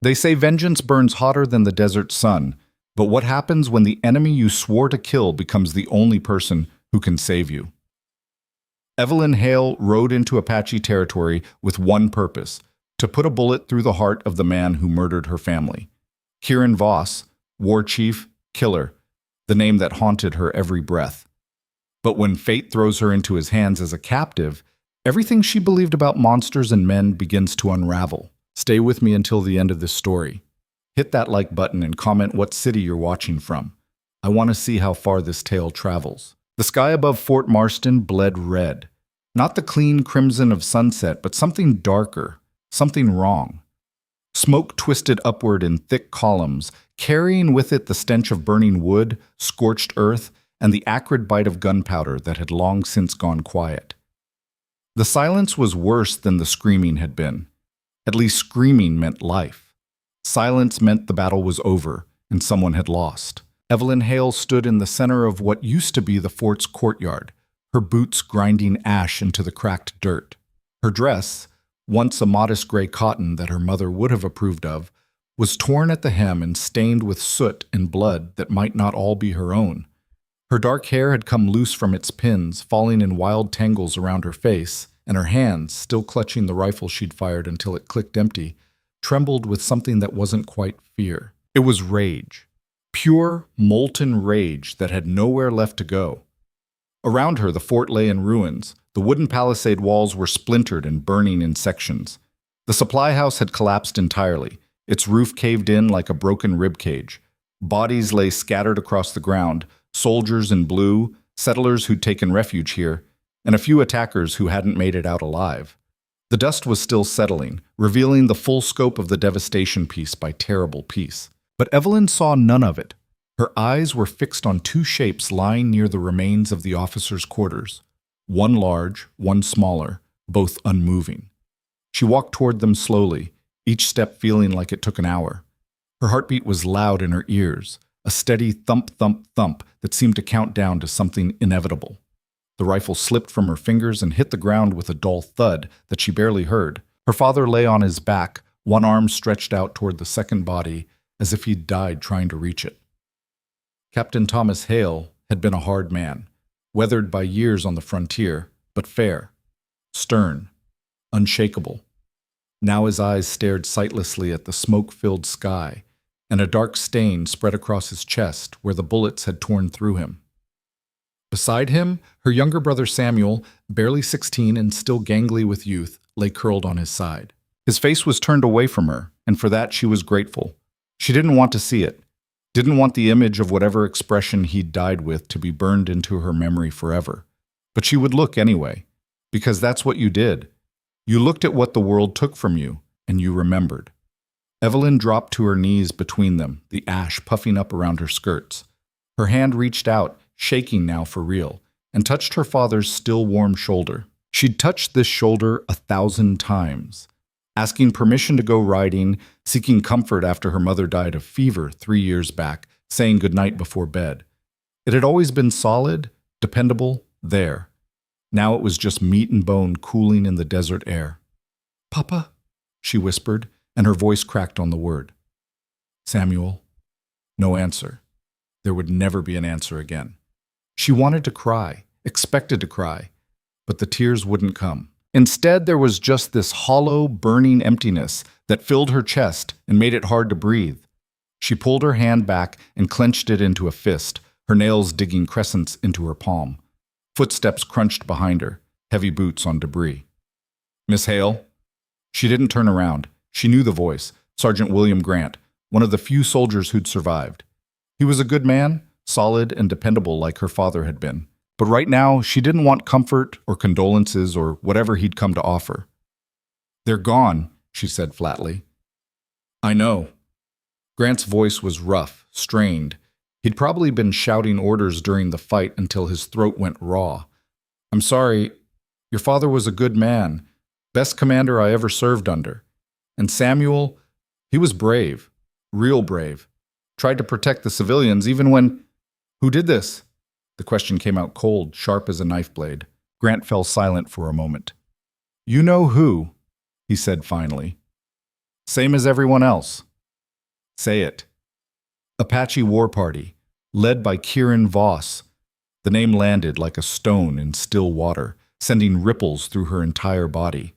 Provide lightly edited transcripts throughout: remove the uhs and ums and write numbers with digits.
They say vengeance burns hotter than the desert sun, but what happens when the enemy you swore to kill becomes the only person who can save you? Evelyn Hale rode into Apache territory with one purpose: to put a bullet through the heart of the man who murdered her family. Kieran Voss, war chief, killer, the name that haunted her every breath. But when fate throws her into his hands as a captive, everything she believed about monsters and men begins to unravel. Stay with me until the end of this story. Hit that like button and comment what city you're watching from. I want to see how far this tale travels. The sky above Fort Marston bled red. Not the clean crimson of sunset, but something darker, something wrong. Smoke twisted upward in thick columns, carrying with it the stench of burning wood, scorched earth, and the acrid bite of gunpowder that had long since gone quiet. The silence was worse than the screaming had been. At least screaming meant life. Silence meant the battle was over and someone had lost. Evelyn Hale stood in the center of what used to be the fort's courtyard, her boots grinding ash into the cracked dirt. Her dress, once a modest gray cotton that her mother would have approved of, was torn at the hem and stained with soot and blood that might not all be her own. Her dark hair had come loose from its pins, falling in wild tangles around her face, and her hands, still clutching the rifle she'd fired until it clicked empty, trembled with something that wasn't quite fear. It was rage. Pure, molten rage that had nowhere left to go. Around her, the fort lay in ruins. The wooden palisade walls were splintered and burning in sections. The supply house had collapsed entirely, its roof caved in like a broken rib cage. Bodies lay scattered across the ground, soldiers in blue, settlers who'd taken refuge here, and a few attackers who hadn't made it out alive. The dust was still settling, revealing the full scope of the devastation piece by terrible piece. But Evelyn saw none of it. Her eyes were fixed on two shapes lying near the remains of the officers' quarters. One large, one smaller, both unmoving. She walked toward them slowly, each step feeling like it took an hour. Her heartbeat was loud in her ears, a steady thump, thump, thump that seemed to count down to something inevitable. The rifle slipped from her fingers and hit the ground with a dull thud that she barely heard. Her father lay on his back, one arm stretched out toward the second body, as if he'd died trying to reach it. Captain Thomas Hale had been a hard man, weathered by years on the frontier, but fair, stern, unshakable. Now his eyes stared sightlessly at the smoke-filled sky, and a dark stain spread across his chest where the bullets had torn through him. Beside him, her younger brother Samuel, barely 16 and still gangly with youth, lay curled on his side. His face was turned away from her, and for that she was grateful. She didn't want to see it, didn't want the image of whatever expression he'd died with to be burned into her memory forever. But she would look anyway, because that's what you did. You looked at what the world took from you, and you remembered. Evelyn dropped to her knees between them, the ash puffing up around her skirts. Her hand reached out, shaking now for real, and touched her father's still warm shoulder. She'd touched this shoulder 1,000 times. Asking permission to go riding, seeking comfort after her mother died of fever 3 years back, saying goodnight before bed. It had always been solid, dependable, there. Now it was just meat and bone cooling in the desert air. "Papa," she whispered, and her voice cracked on the word. "Samuel." No answer. There would never be an answer again. She wanted to cry, expected to cry, but the tears wouldn't come. Instead, there was just this hollow, burning emptiness that filled her chest and made it hard to breathe. She pulled her hand back and clenched it into a fist, her nails digging crescents into her palm. Footsteps crunched behind her, heavy boots on debris. "Miss Hale?" She didn't turn around. She knew the voice, Sergeant William Grant, one of the few soldiers who'd survived. He was a good man, solid and dependable like her father had been. But right now, she didn't want comfort or condolences or whatever he'd come to offer. "They're gone," she said flatly. "I know." Grant's voice was rough, strained. He'd probably been shouting orders during the fight until his throat went raw. "I'm sorry. Your father was a good man, best commander I ever served under. And Samuel, he was brave, real brave. Tried to protect the civilians even when—" "Who did this?" The question came out cold, sharp as a knife blade. Grant fell silent for a moment. "You know who," he said finally. "Same as everyone else. Say it. Apache War Party, led by Kieran Voss. The name landed like a stone in still water, sending ripples through her entire body.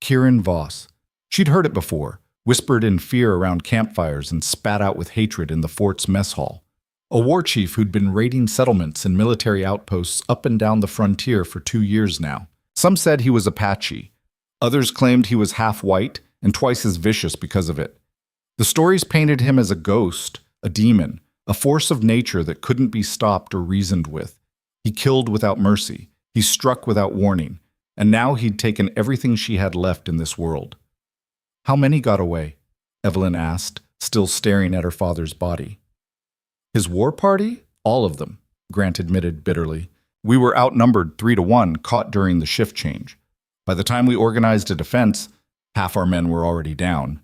Kieran Voss. She'd heard it before, whispered in fear around campfires and spat out with hatred in the fort's mess hall. A war chief who'd been raiding settlements and military outposts up and down the frontier for 2 years now. Some said he was Apache. Others claimed he was half white and twice as vicious because of it. The stories painted him as a ghost, a demon, a force of nature that couldn't be stopped or reasoned with. He killed without mercy. He struck without warning. And now he'd taken everything she had left in this world. How many got away? Evelyn asked, still staring at her father's body. His war party? All of them, Grant admitted bitterly. We were outnumbered 3-1, caught during the shift change. By the time we organized a defense, half our men were already down.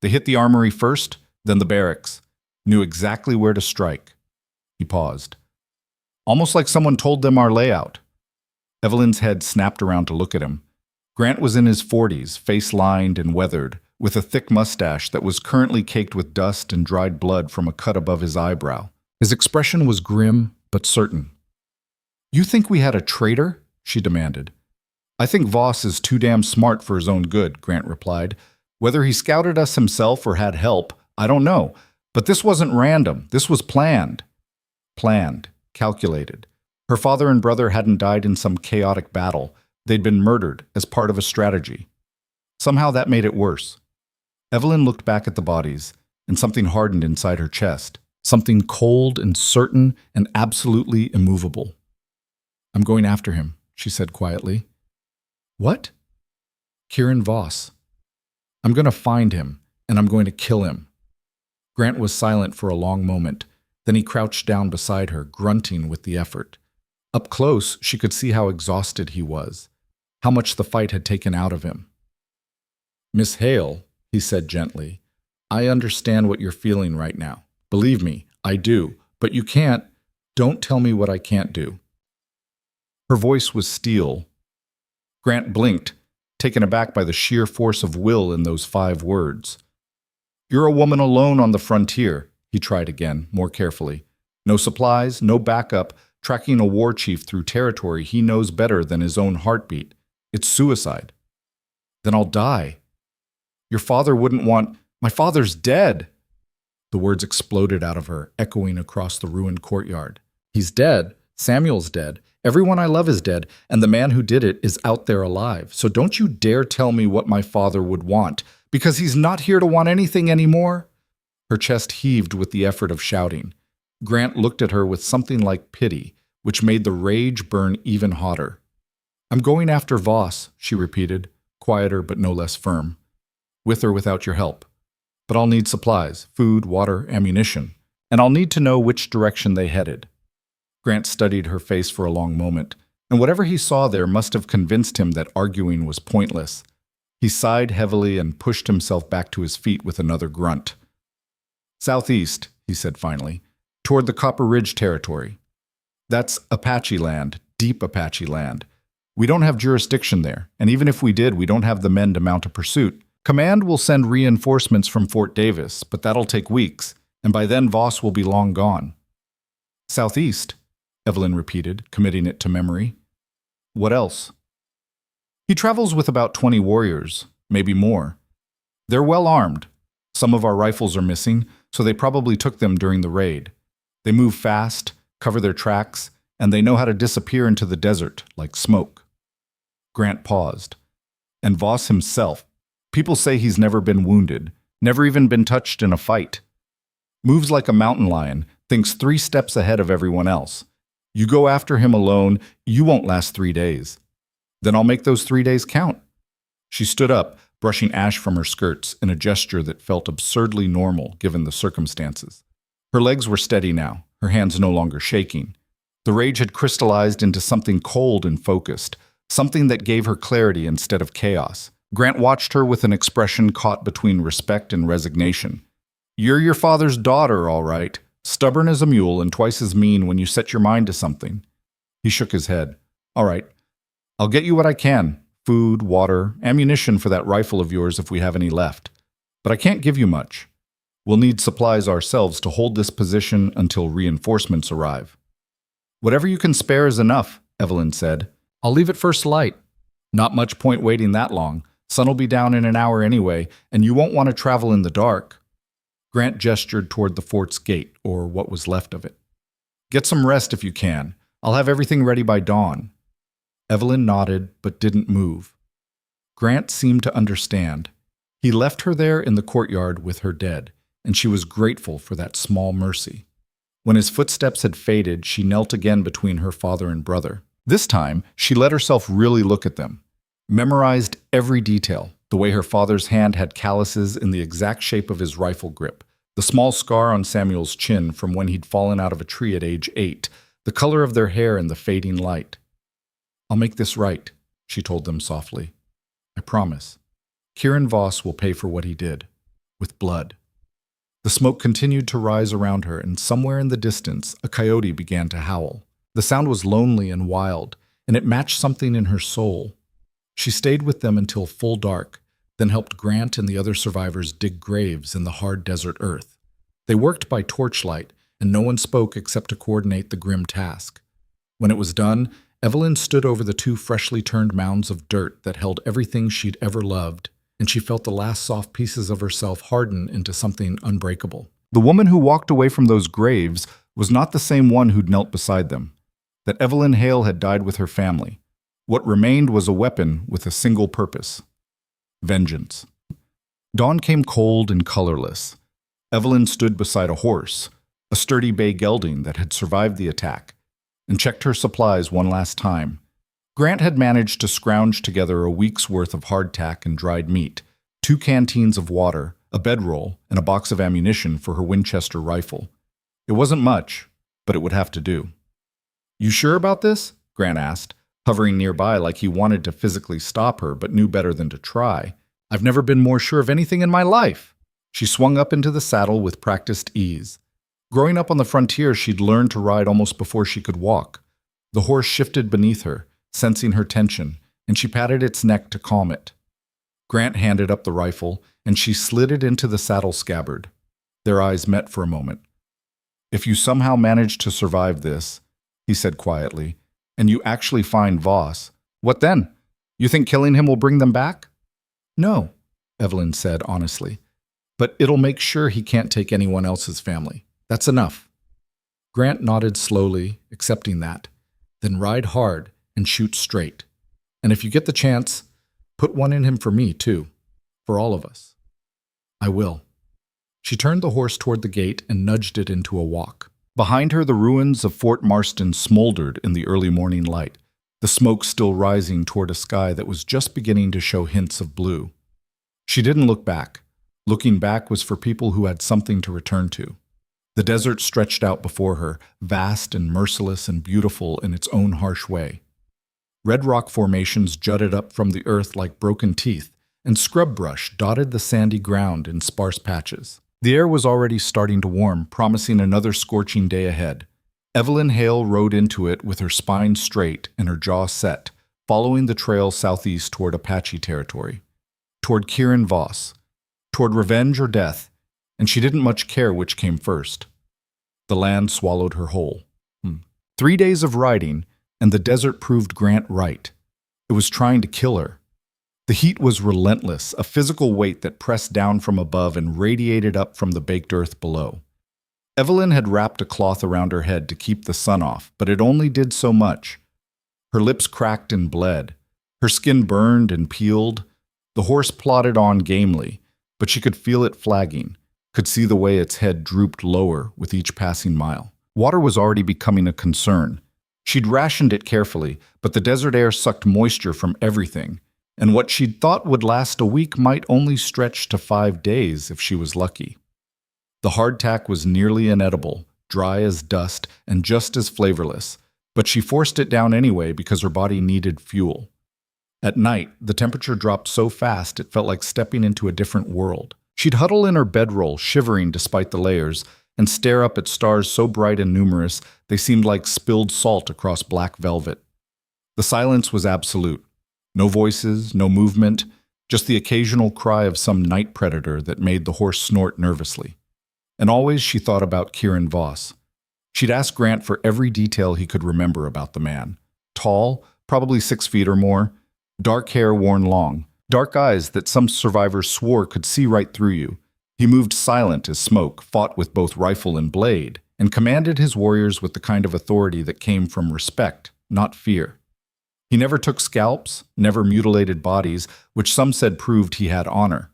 They hit the armory first, then the barracks. Knew exactly where to strike. He paused. Almost like someone told them our layout. Evelyn's head snapped around to look at him. Grant was in his 40s, face lined and weathered, with a thick mustache that was currently caked with dust and dried blood from a cut above his eyebrow. His expression was grim, but certain. You think we had a traitor? She demanded. I think Voss is too damn smart for his own good, Grant replied. Whether he scouted us himself or had help, I don't know. But this wasn't random. This was planned. Planned. Calculated. Her father and brother hadn't died in some chaotic battle. They'd been murdered as part of a strategy. Somehow that made it worse. Evelyn looked back at the bodies, and something hardened inside her chest. Something cold and certain and absolutely immovable. I'm going after him, she said quietly. What? Kieran Voss. I'm going to find him, and I'm going to kill him. Grant was silent for a long moment. Then he crouched down beside her, grunting with the effort. Up close, she could see how exhausted he was, how much the fight had taken out of him. Miss Hale, he said gently, I understand what you're feeling right now. Believe me, I do, but you can't. Don't tell me what I can't do. Her voice was steel. Grant blinked, taken aback by the sheer force of will in those 5 words. You're a woman alone on the frontier, he tried again, more carefully. No supplies, no backup, tracking a war chief through territory he knows better than his own heartbeat. It's suicide. Then I'll die. Your father wouldn't want... My father's dead. The words exploded out of her, echoing across the ruined courtyard. He's dead. Samuel's dead. Everyone I love is dead, and the man who did it is out there alive. So don't you dare tell me what my father would want, because he's not here to want anything anymore. Her chest heaved with the effort of shouting. Grant looked at her with something like pity, which made the rage burn even hotter. I'm going after Voss, she repeated, quieter but no less firm. With or without your help. But I'll need supplies, food, water, ammunition, and I'll need to know which direction they headed. Grant studied her face for a long moment, and whatever he saw there must have convinced him that arguing was pointless. He sighed heavily and pushed himself back to his feet with another grunt. Southeast, he said finally, toward the Copper Ridge territory. That's Apache land, deep Apache land. We don't have jurisdiction there, and even if we did, we don't have the men to mount a pursuit. Command will send reinforcements from Fort Davis, but that'll take weeks, and by then Voss will be long gone. Southeast, Evelyn repeated, committing it to memory. What else? He travels with about 20 warriors, maybe more. They're well armed. Some of our rifles are missing, so they probably took them during the raid. They move fast, cover their tracks, and they know how to disappear into the desert like smoke. Grant paused. And Voss himself. People say he's never been wounded, never even been touched in a fight. Moves like a mountain lion, thinks 3 steps ahead of everyone else. You go after him alone, you won't last 3 days. Then I'll make those 3 days count. She stood up, brushing ash from her skirts in a gesture that felt absurdly normal given the circumstances. Her legs were steady now, her hands no longer shaking. The rage had crystallized into something cold and focused, something that gave her clarity instead of chaos. Grant watched her with an expression caught between respect and resignation. You're your father's daughter, all right. Stubborn as a mule and twice as mean when you set your mind to something. He shook his head. All right. I'll get you what I can. Food, water, ammunition for that rifle of yours if we have any left. But I can't give you much. We'll need supplies ourselves to hold this position until reinforcements arrive. Whatever you can spare is enough, Evelyn said. I'll leave at first light. Not much point waiting that long. Sun will be down in an hour anyway, and you won't want to travel in the dark. Grant gestured toward the fort's gate, or what was left of it. Get some rest if you can. I'll have everything ready by dawn. Evelyn nodded, but didn't move. Grant seemed to understand. He left her there in the courtyard with her dead, and she was grateful for that small mercy. When his footsteps had faded, she knelt again between her father and brother. This time, she let herself really look at them. Memorized every detail, the way her father's hand had calluses in the exact shape of his rifle grip, the small scar on Samuel's chin from when he'd fallen out of a tree at age 8, the color of their hair in the fading light. I'll make this right, she told them softly. I promise. Kieran Voss will pay for what he did, with blood. The smoke continued to rise around her, and somewhere in the distance, a coyote began to howl. The sound was lonely and wild, and it matched something in her soul. She stayed with them until full dark, then helped Grant and the other survivors dig graves in the hard desert earth. They worked by torchlight, and no one spoke except to coordinate the grim task. When it was done, Evelyn stood over the 2 freshly turned mounds of dirt that held everything she'd ever loved, and she felt the last soft pieces of herself harden into something unbreakable. The woman who walked away from those graves was not the same one who'd knelt beside them. That Evelyn Hale had died with her family. What remained was a weapon with a single purpose: vengeance. Dawn came cold and colorless. Evelyn stood beside a horse, a sturdy bay gelding that had survived the attack, and checked her supplies one last time. Grant had managed to scrounge together a week's worth of hardtack and dried meat, 2 canteens of water, a bedroll, and a box of ammunition for her Winchester rifle. It wasn't much, but it would have to do. You sure about this? Grant asked, hovering nearby like he wanted to physically stop her but knew better than to try. I've never been more sure of anything in my life. She swung up into the saddle with practiced ease. Growing up on the frontier, she'd learned to ride almost before she could walk. The horse shifted beneath her, sensing her tension, and she patted its neck to calm it. Grant handed up the rifle, and she slid it into the saddle scabbard. Their eyes met for a moment. If you somehow manage to survive this, he said quietly, and you actually find Voss, what then? You think killing him will bring them back? No, Evelyn said honestly, but it'll make sure he can't take anyone else's family. That's enough. Grant nodded slowly, accepting that. Then ride hard and shoot straight. And if you get the chance, put one in him for me, too. For all of us. I will. She turned the horse toward the gate and nudged it into a walk. Behind her, the ruins of Fort Marston smoldered in the early morning light, the smoke still rising toward a sky that was just beginning to show hints of blue. She didn't look back. Looking back was for people who had something to return to. The desert stretched out before her, vast and merciless and beautiful in its own harsh way. Red rock formations jutted up from the earth like broken teeth, and scrub brush dotted the sandy ground in sparse patches. The air was already starting to warm, promising another scorching day ahead. Evelyn Hale rode into it with her spine straight and her jaw set, following the trail southeast toward Apache territory, toward Kieran Voss, toward revenge or death, and she didn't much care which came first. The land swallowed her whole. 3 days of riding, and the desert proved Grant right. It was trying to kill her. The heat was relentless, a physical weight that pressed down from above and radiated up from the baked earth below. Evelyn had wrapped a cloth around her head to keep the sun off, but it only did so much. Her lips cracked and bled. Her skin burned and peeled. The horse plodded on gamely, but she could feel it flagging, could see the way its head drooped lower with each passing mile. Water was already becoming a concern. She'd rationed it carefully, but the desert air sucked moisture from everything, and what she'd thought would last a week might only stretch to 5 days if she was lucky. The hardtack was nearly inedible, dry as dust and just as flavorless, but she forced it down anyway because her body needed fuel. At night, the temperature dropped so fast it felt like stepping into a different world. She'd huddle in her bedroll, shivering despite the layers, and stare up at stars so bright and numerous they seemed like spilled salt across black velvet. The silence was absolute. No voices, no movement, just the occasional cry of some night predator that made the horse snort nervously. And always she thought about Kieran Voss. She'd asked Grant for every detail he could remember about the man. Tall, probably 6 feet or more, dark hair worn long, dark eyes that some survivors swore could see right through you. He moved silent as smoke, fought with both rifle and blade, and commanded his warriors with the kind of authority that came from respect, not fear. He never took scalps, never mutilated bodies, which some said proved he had honor.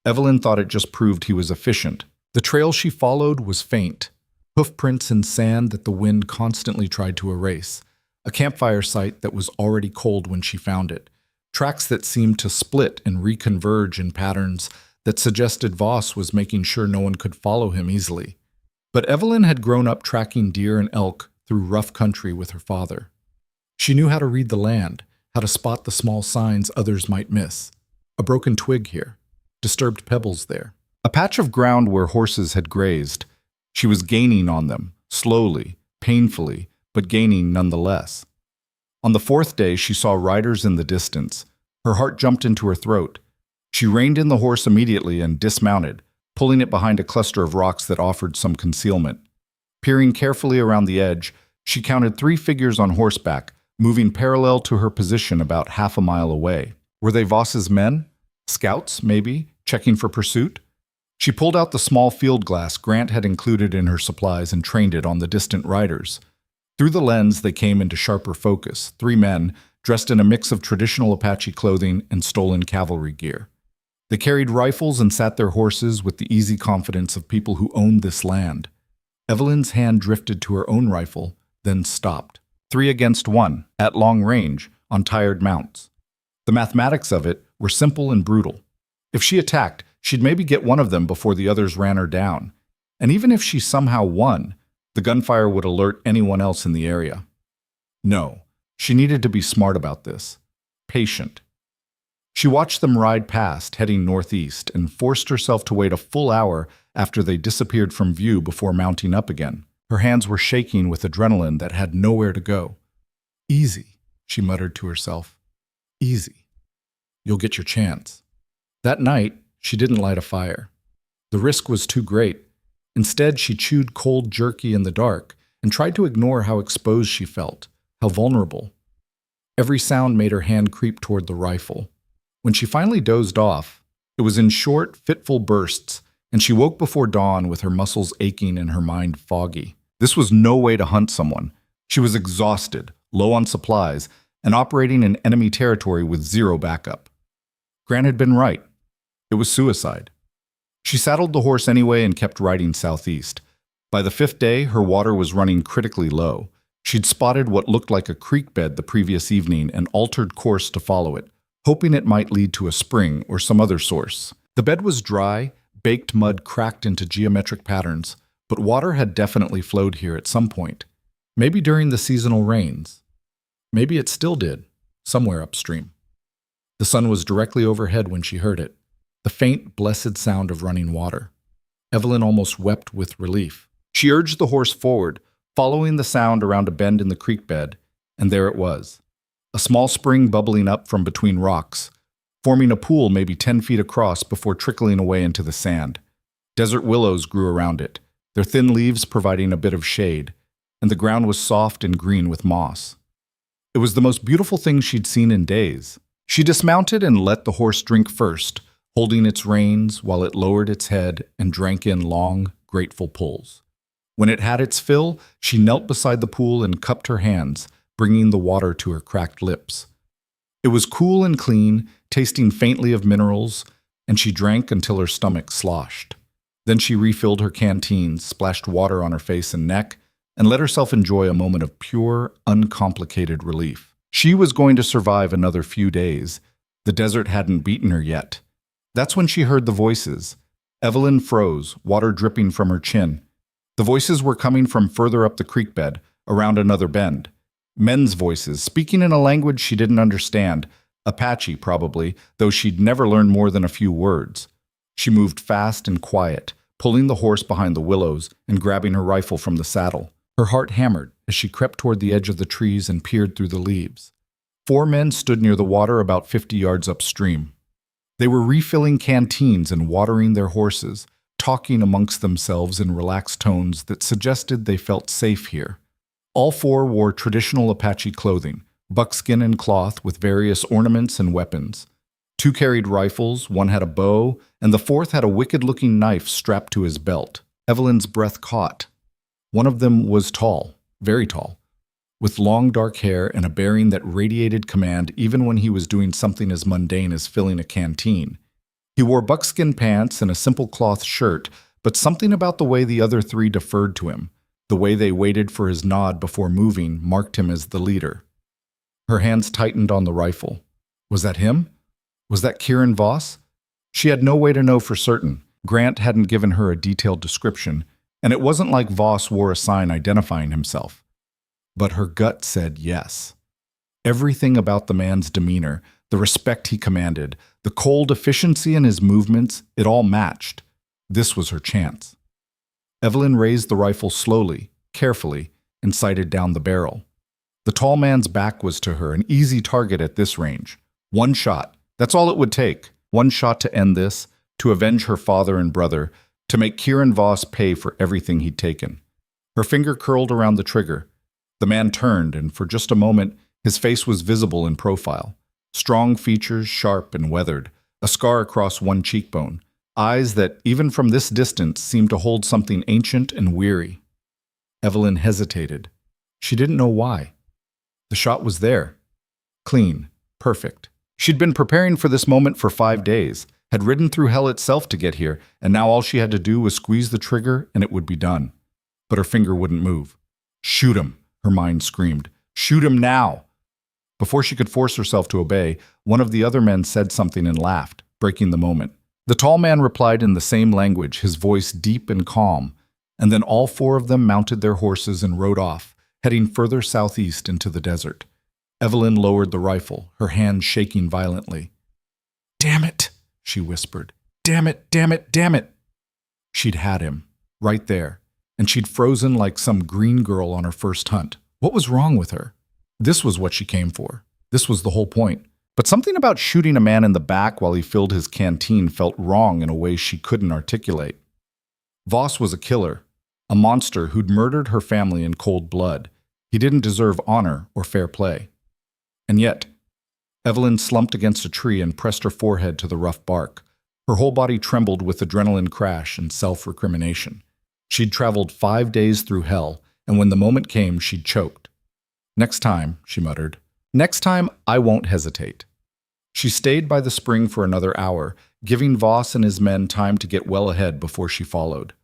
Evelyn thought it just proved he was efficient. The trail she followed was faint, hoofprints in sand that the wind constantly tried to erase, a campfire site that was already cold when she found it, tracks that seemed to split and reconverge in patterns that suggested Voss was making sure no one could follow him easily. But Evelyn had grown up tracking deer and elk through rough country with her father. She knew how to read the land, how to spot the small signs others might miss. A broken twig here, disturbed pebbles there. A patch of ground where horses had grazed. She was gaining on them, slowly, painfully, but gaining nonetheless. On the 4th day, she saw riders in the distance. Her heart jumped into her throat. She reined in the horse immediately and dismounted, pulling it behind a cluster of rocks that offered some concealment. Peering carefully around the edge, she counted 3 figures on horseback, moving parallel to her position about half a mile away. Were they Voss's men? Scouts, maybe, checking for pursuit? She pulled out the small field glass Grant had included in her supplies and trained it on the distant riders. Through the lens, they came into sharper focus, 3 men, dressed in a mix of traditional Apache clothing and stolen cavalry gear. They carried rifles and sat their horses with the easy confidence of people who owned this land. Evelyn's hand drifted to her own rifle, then stopped. 3 against 1, at long range, on tired mounts. The mathematics of it were simple and brutal. If she attacked, she'd maybe get one of them before the others ran her down. And even if she somehow won, the gunfire would alert anyone else in the area. No, she needed to be smart about this. Patient. She watched them ride past, heading northeast, and forced herself to wait a full hour after they disappeared from view before mounting up again. Her hands were shaking with adrenaline that had nowhere to go. Easy, she muttered to herself. Easy. You'll get your chance. That night, she didn't light a fire. The risk was too great. Instead, she chewed cold jerky in the dark and tried to ignore how exposed she felt, how vulnerable. Every sound made her hand creep toward the rifle. When she finally dozed off, it was in short, fitful bursts, and she woke before dawn with her muscles aching and her mind foggy. This was no way to hunt someone. She was exhausted, low on supplies, and operating in enemy territory with 0 backup. Grant had been right. It was suicide. She saddled the horse anyway and kept riding southeast. By the 5th day, her water was running critically low. She'd spotted what looked like a creek bed the previous evening and altered course to follow it, hoping it might lead to a spring or some other source. The bed was dry, baked mud cracked into geometric patterns, but water had definitely flowed here at some point. Maybe during the seasonal rains. Maybe it still did, somewhere upstream. The sun was directly overhead when she heard it, the faint, blessed sound of running water. Evelyn almost wept with relief. She urged the horse forward, following the sound around a bend in the creek bed, and there it was. A small spring bubbling up from between rocks, forming a pool maybe 10 feet across before trickling away into the sand. Desert willows grew around it, their thin leaves providing a bit of shade, and the ground was soft and green with moss. It was the most beautiful thing she'd seen in days. She dismounted and let the horse drink first, holding its reins while it lowered its head and drank in long, grateful pulls. When it had its fill, she knelt beside the pool and cupped her hands, bringing the water to her cracked lips. It was cool and clean, tasting faintly of minerals, and she drank until her stomach sloshed. Then she refilled her canteens, splashed water on her face and neck, and let herself enjoy a moment of pure, uncomplicated relief. She was going to survive another few days. The desert hadn't beaten her yet. That's when she heard the voices. Evelyn froze, water dripping from her chin. The voices were coming from further up the creek bed, around another bend. Men's voices, speaking in a language she didn't understand, Apache probably, though she'd never learned more than a few words. She moved fast and quiet, pulling the horse behind the willows and grabbing her rifle from the saddle. Her heart hammered as she crept toward the edge of the trees and peered through the leaves. 4 men stood near the water about 50 yards upstream. They were refilling canteens and watering their horses, talking amongst themselves in relaxed tones that suggested they felt safe here. All four wore traditional Apache clothing, buckskin and cloth with various ornaments and weapons. Two carried rifles, one had a bow, and the fourth had a wicked-looking knife strapped to his belt. Evelyn's breath caught. One of them was tall, very tall, with long dark hair and a bearing that radiated command even when he was doing something as mundane as filling a canteen. He wore buckskin pants and a simple cloth shirt, but something about the way the other three deferred to him, the way they waited for his nod before moving, marked him as the leader. Her hands tightened on the rifle. Was that him? Was that Kieran Voss? She had no way to know for certain. Grant hadn't given her a detailed description, and it wasn't like Voss wore a sign identifying himself. But her gut said yes. Everything about the man's demeanor, the respect he commanded, the cold efficiency in his movements, it all matched. This was her chance. Evelyn raised the rifle slowly, carefully, and sighted down the barrel. The tall man's back was to her, an easy target at this range. One shot. That's all it would take. One shot to end this, to avenge her father and brother, to make Kieran Voss pay for everything he'd taken. Her finger curled around the trigger. The man turned, and for just a moment, his face was visible in profile. Strong features, sharp and weathered, a scar across one cheekbone, eyes that, even from this distance, seemed to hold something ancient and weary. Evelyn hesitated. She didn't know why. The shot was there. Clean. Perfect. She'd been preparing for this moment for 5 days, had ridden through hell itself to get here, and now all she had to do was squeeze the trigger and it would be done. But her finger wouldn't move. Shoot him, her mind screamed. Shoot him now! Before she could force herself to obey, one of the other men said something and laughed, breaking the moment. The tall man replied in the same language, his voice deep and calm, and then all four of them mounted their horses and rode off, heading further southeast into the desert. Evelyn lowered the rifle, her hand shaking violently. "Damn it," she whispered. "Damn it, damn it, damn it." She'd had him, right there, and she'd frozen like some green girl on her first hunt. What was wrong with her? This was what she came for. This was the whole point. But something about shooting a man in the back while he filled his canteen felt wrong in a way she couldn't articulate. Voss was a killer, a monster who'd murdered her family in cold blood. He didn't deserve honor or fair play. And yet, Evelyn slumped against a tree and pressed her forehead to the rough bark. Her whole body trembled with adrenaline crash and self-recrimination. She'd traveled 5 days through hell, and when the moment came, she'd choked. "Next time," she muttered. "Next time, I won't hesitate." She stayed by the spring for another hour, giving Voss and his men time to get well ahead before she followed.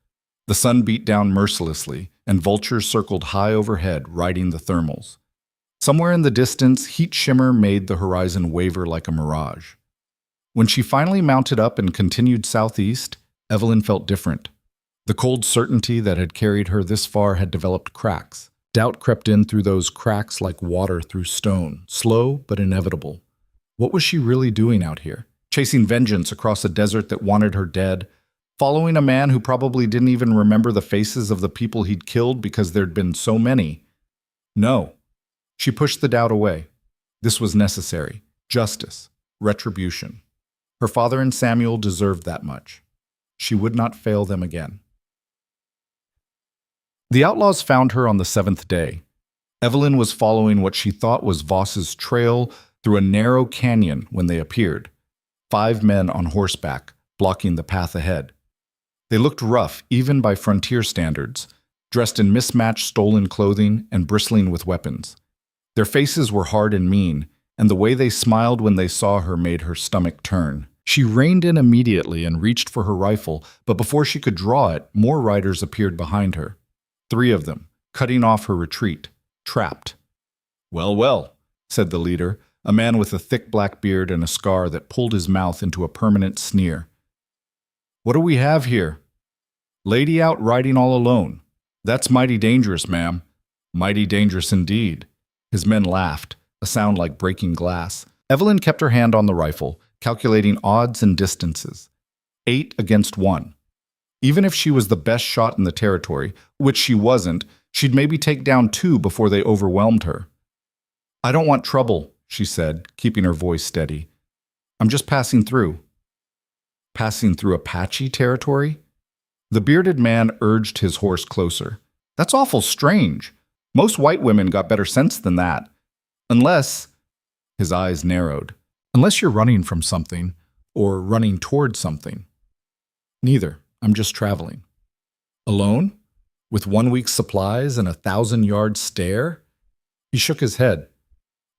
The sun beat down mercilessly, and vultures circled high overhead, riding the thermals. Somewhere in the distance, heat shimmer made the horizon waver like a mirage. When she finally mounted up and continued southeast, Evelyn felt different. The cold certainty that had carried her this far had developed cracks. Doubt crept in through those cracks like water through stone, slow but inevitable. What was she really doing out here? Chasing vengeance across a desert that wanted her dead? Following a man who probably didn't even remember the faces of the people he'd killed because there'd been so many? No. She pushed the doubt away. This was necessary. Justice. Retribution. Her father and Samuel deserved that much. She would not fail them again. The outlaws found her on the 7th day. Evelyn was following what she thought was Voss's trail through a narrow canyon when they appeared. 5 men on horseback, blocking the path ahead. They looked rough, even by frontier standards, dressed in mismatched stolen clothing and bristling with weapons. Their faces were hard and mean, and the way they smiled when they saw her made her stomach turn. She reined in immediately and reached for her rifle, but before she could draw it, more riders appeared behind her. 3 of them, cutting off her retreat, trapped. "Well, well," said the leader, a man with a thick black beard and a scar that pulled his mouth into a permanent sneer. "What do we have here?" "Lady out riding all alone. That's mighty dangerous, ma'am." "Mighty dangerous indeed." His men laughed, a sound like breaking glass. Evelyn kept her hand on the rifle, calculating odds and distances. 8 against 1. Even if she was the best shot in the territory, which she wasn't, she'd maybe take down 2 before they overwhelmed her. "I don't want trouble," she said, keeping her voice steady. "I'm just passing through." Passing through Apache territory? The bearded man urged his horse closer. That's awful strange. Most white women got better sense than that. Unless, his eyes narrowed, unless you're running from something or running toward something. Neither. I'm just traveling. Alone? With 1 week's supplies and a 1,000-yard stare? He shook his head.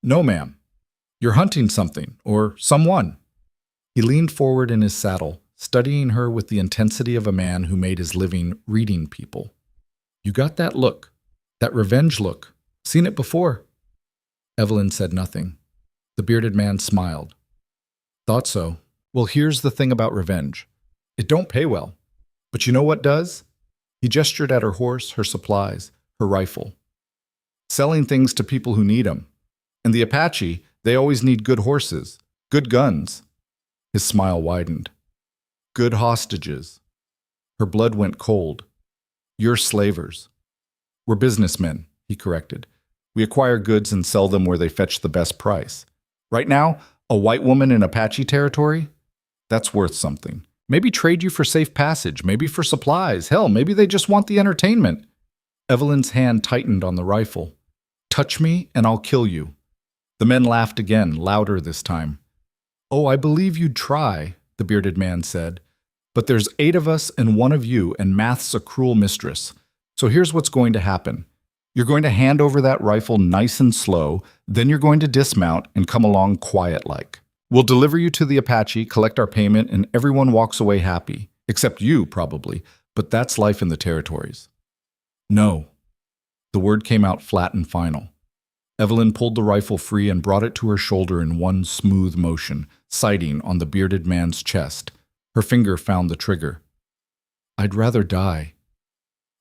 No, ma'am. You're hunting something, or someone. He leaned forward in his saddle, studying her with the intensity of a man who made his living reading people. You got that look. That revenge look. Seen it before. Evelyn said nothing. The bearded man smiled. Thought so. Well, here's the thing about revenge. It don't pay well. But you know what does? He gestured at her horse, her supplies, her rifle. Selling things to people who need 'em. And the Apache, they always need good horses, good guns. His smile widened. Good hostages. Her blood went cold. You're slavers. We're businessmen, he corrected. We acquire goods and sell them where they fetch the best price. Right now, a white woman in Apache territory? That's worth something. Maybe trade you for safe passage, maybe for supplies. Hell, maybe they just want the entertainment. Evelyn's hand tightened on the rifle. Touch me and I'll kill you. The men laughed again, louder this time. Oh, I believe you'd try, the bearded man said. But there's 8 of us and 1 of you, and math's a cruel mistress. So here's what's going to happen. You're going to hand over that rifle nice and slow, then you're going to dismount and come along quiet-like. We'll deliver you to the Apache, collect our payment, and everyone walks away happy. Except you, probably, but that's life in the territories. No. The word came out flat and final. Evelyn pulled the rifle free and brought it to her shoulder in one smooth motion, sighting on the bearded man's chest. Her finger found the trigger. I'd rather die.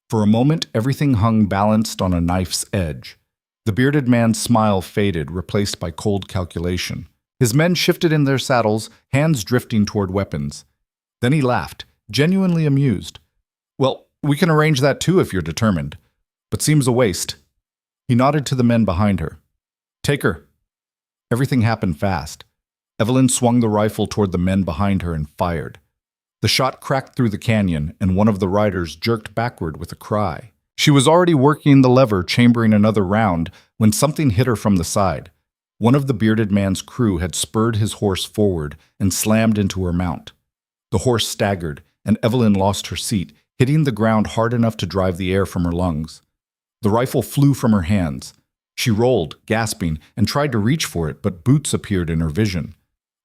For a moment, everything hung balanced on a knife's edge. The bearded man's smile faded, replaced by cold calculation. His men shifted in their saddles, hands drifting toward weapons. Then he laughed, genuinely amused. Well, we can arrange that too if you're determined. But seems a waste. He nodded to the men behind her. Take her. Everything happened fast. Evelyn swung the rifle toward the men behind her and fired. The shot cracked through the canyon, and one of the riders jerked backward with a cry. She was already working the lever, chambering another round, when something hit her from the side. One of the bearded man's crew had spurred his horse forward and slammed into her mount. The horse staggered, and Evelyn lost her seat, hitting the ground hard enough to drive the air from her lungs. The rifle flew from her hands. She rolled, gasping, and tried to reach for it, but boots appeared in her vision.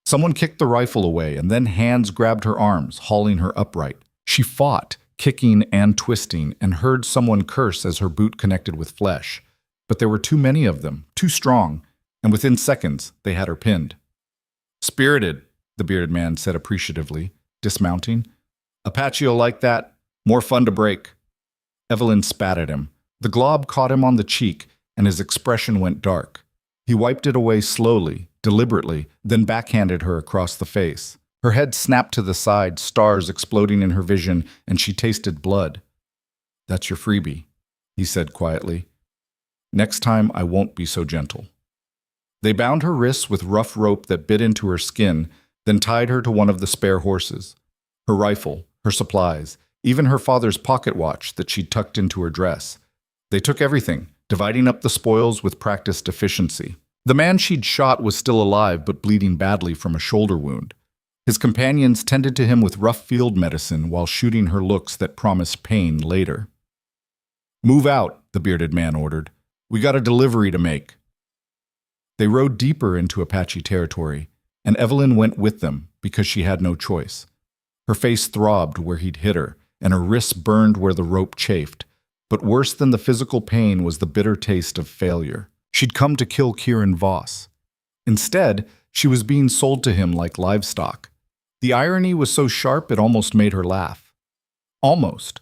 Someone kicked the rifle away, and then hands grabbed her arms, hauling her upright. She fought, kicking and twisting, and heard someone curse as her boot connected with flesh. But there were too many of them, too strong, and within seconds they had her pinned. Spirited, the bearded man said appreciatively, dismounting. Apache'll like that. More fun to break. Evelyn spat at him. The glob caught him on the cheek, and his expression went dark. He wiped it away slowly, deliberately, then backhanded her across the face. Her head snapped to the side, stars exploding in her vision, and she tasted blood. That's your freebie, he said quietly. Next time I won't be so gentle. They bound her wrists with rough rope that bit into her skin, then tied her to one of the spare horses. Her rifle, her supplies, even her father's pocket watch that she'd tucked into her dress. They took everything, dividing up the spoils with practiced efficiency. The man she'd shot was still alive but bleeding badly from a shoulder wound. His companions tended to him with rough field medicine while shooting her looks that promised pain later. Move out, the bearded man ordered. We got a delivery to make. They rode deeper into Apache territory, and Evelyn went with them because she had no choice. Her face throbbed where he'd hit her, and her wrists burned where the rope chafed. But worse than the physical pain was the bitter taste of failure. She'd come to kill Kieran Voss. Instead, she was being sold to him like livestock. The irony was so sharp it almost made her laugh. Almost.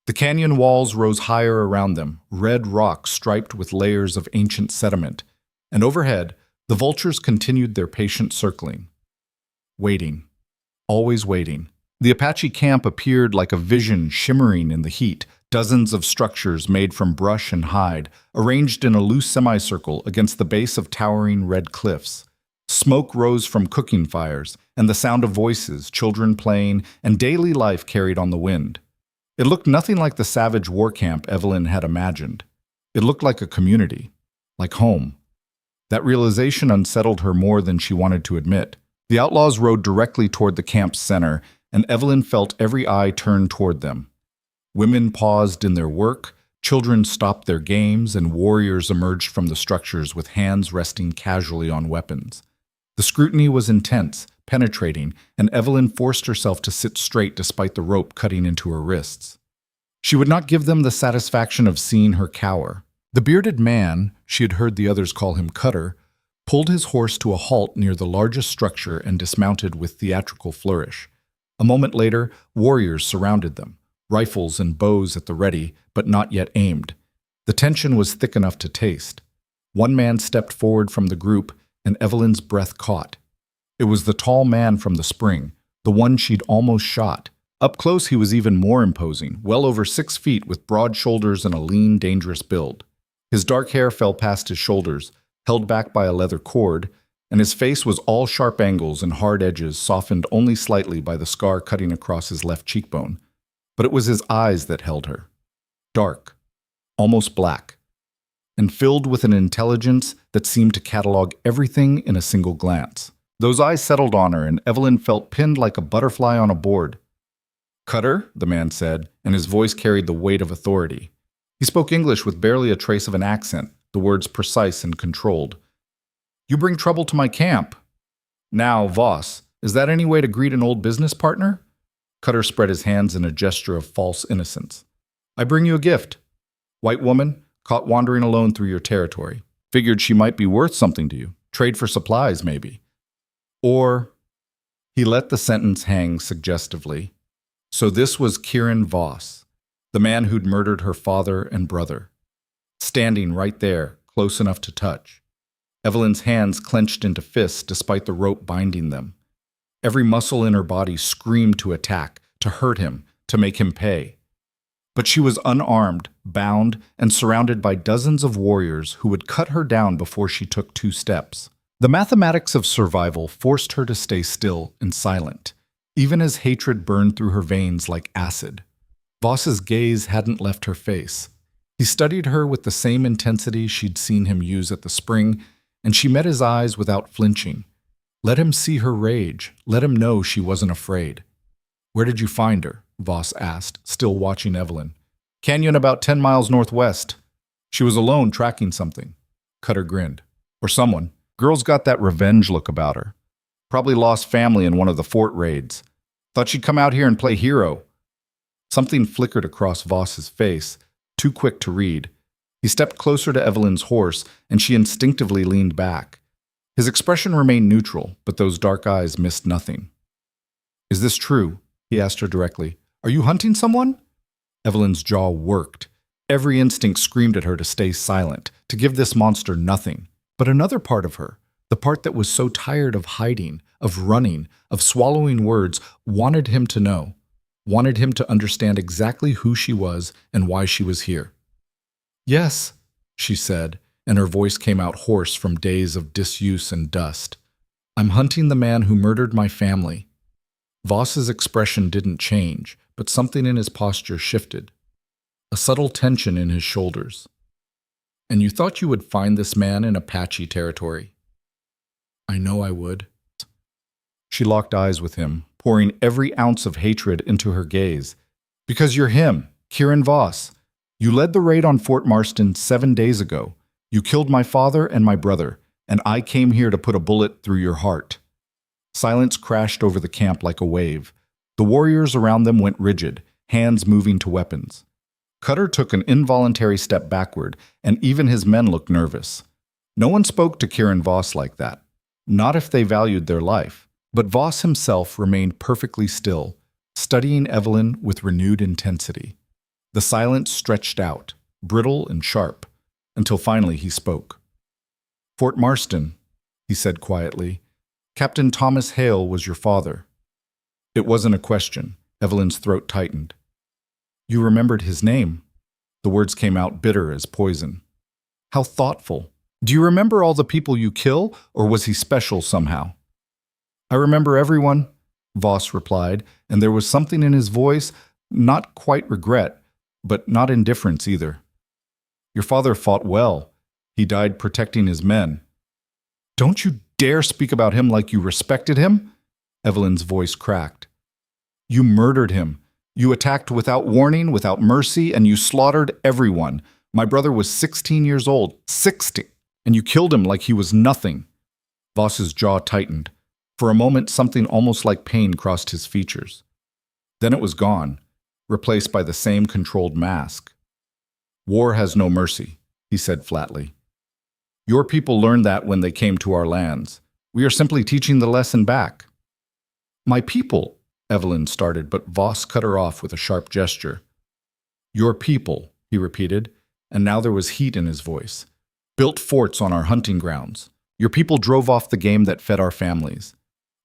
The canyon walls rose higher around them, red rock striped with layers of ancient sediment, and overhead, the vultures continued their patient circling. Waiting. Always waiting. The Apache camp appeared like a vision shimmering in the heat, dozens of structures made from brush and hide, arranged in a loose semicircle against the base of towering red cliffs. Smoke rose from cooking fires, and the sound of voices, children playing, and daily life carried on the wind. It looked nothing like the savage war camp Evelyn had imagined. It looked like a community, like home. That realization unsettled her more than she wanted to admit. The outlaws rode directly toward the camp's center, and Evelyn felt every eye turn toward them. Women paused in their work, children stopped their games, and warriors emerged from the structures with hands resting casually on weapons. The scrutiny was intense, penetrating, and Evelyn forced herself to sit straight despite the rope cutting into her wrists. She would not give them the satisfaction of seeing her cower. The bearded man, she had heard the others call him Cutter, pulled his horse to a halt near the largest structure and dismounted with theatrical flourish. A moment later, warriors surrounded them, rifles and bows at the ready, but not yet aimed. The tension was thick enough to taste. One man stepped forward from the group, and Evelyn's breath caught. It was the tall man from the spring, the one she'd almost shot. Up close, he was even more imposing, well over 6 feet with broad shoulders and a lean, dangerous build. His dark hair fell past his shoulders, held back by a leather cord, and his face was all sharp angles and hard edges softened only slightly by the scar cutting across his left cheekbone. But it was his eyes that held her. Dark, almost black, and filled with an intelligence that seemed to catalog everything in a single glance. Those eyes settled on her, and Evelyn felt pinned like a butterfly on a board. "Cutter," the man said, and his voice carried the weight of authority. He spoke English with barely a trace of an accent, the words precise and controlled. "You bring trouble to my camp." "Now, Voss, is that any way to greet an old business partner?" Cutter spread his hands in a gesture of false innocence. "I bring you a gift. White woman, caught wandering alone through your territory. Figured she might be worth something to you. Trade for supplies, maybe. Or..." He let the sentence hang suggestively. So this was Kieran Voss, the man who'd murdered her father and brother. Standing right there, close enough to touch. Evelyn's hands clenched into fists despite the rope binding them. Every muscle in her body screamed to attack, to hurt him, to make him pay. But she was unarmed, bound, and surrounded by dozens of warriors who would cut her down before she took 2 steps. The mathematics of survival forced her to stay still and silent, even as hatred burned through her veins like acid. Voss's gaze hadn't left her face. He studied her with the same intensity she'd seen him use at the spring, and she met his eyes without flinching. Let him see her rage. Let him know she wasn't afraid. "Where did you find her?" Voss asked, still watching Evelyn. "Canyon about 10 miles northwest. She was alone tracking something." Cutter grinned. "Or someone. Girl's got that revenge look about her. Probably lost family in one of the fort raids. Thought she'd come out here and play hero." Something flickered across Voss's face, too quick to read. He stepped closer to Evelyn's horse, and she instinctively leaned back. His expression remained neutral, but those dark eyes missed nothing. "Is this true?" he asked her directly. "Are you hunting someone?" Evelyn's jaw worked. Every instinct screamed at her to stay silent, to give this monster nothing. But another part of her, the part that was so tired of hiding, of running, of swallowing words, wanted him to know, wanted him to understand exactly who she was and why she was here. "Yes," she said, and her voice came out hoarse from days of disuse and dust. "I'm hunting the man who murdered my family." Voss's expression didn't change, but something in his posture shifted. A subtle tension in his shoulders. "And you thought you would find this man in Apache territory?" "I know I would." She locked eyes with him, pouring every ounce of hatred into her gaze. "Because you're him, Kieran Voss. You led the raid on Fort Marston 7 days ago. You killed my father and my brother, and I came here to put a bullet through your heart." Silence crashed over the camp like a wave. The warriors around them went rigid, hands moving to weapons. Cutter took an involuntary step backward, and even his men looked nervous. No one spoke to Kieran Voss like that. Not if they valued their life. But Voss himself remained perfectly still, studying Evelyn with renewed intensity. The silence stretched out, brittle and sharp, until finally he spoke. "Fort Marston," he said quietly. "Captain Thomas Hale was your father." It wasn't a question. Evelyn's throat tightened. "You remembered his name." The words came out bitter as poison. "How thoughtful. Do you remember all the people you kill, or was he special somehow? I remember everyone, Voss replied, and there was something in his voice, not quite regret, but not indifference either. Your father fought well. He died protecting his men. Don't you dare speak about him like you respected him? Evelyn's voice cracked. You murdered him. You attacked without warning, without mercy, and you slaughtered everyone. My brother was 16 years old. 60! And you killed him like he was nothing. Voss's jaw tightened. For a moment, something almost like pain crossed his features. Then it was gone, replaced by the same controlled mask. War has no mercy, he said flatly. Your people learned that when they came to our lands. We are simply teaching the lesson back. My people, Evelyn started, but Voss cut her off with a sharp gesture. Your people, he repeated, and now there was heat in his voice. Built forts on our hunting grounds. Your people drove off the game that fed our families.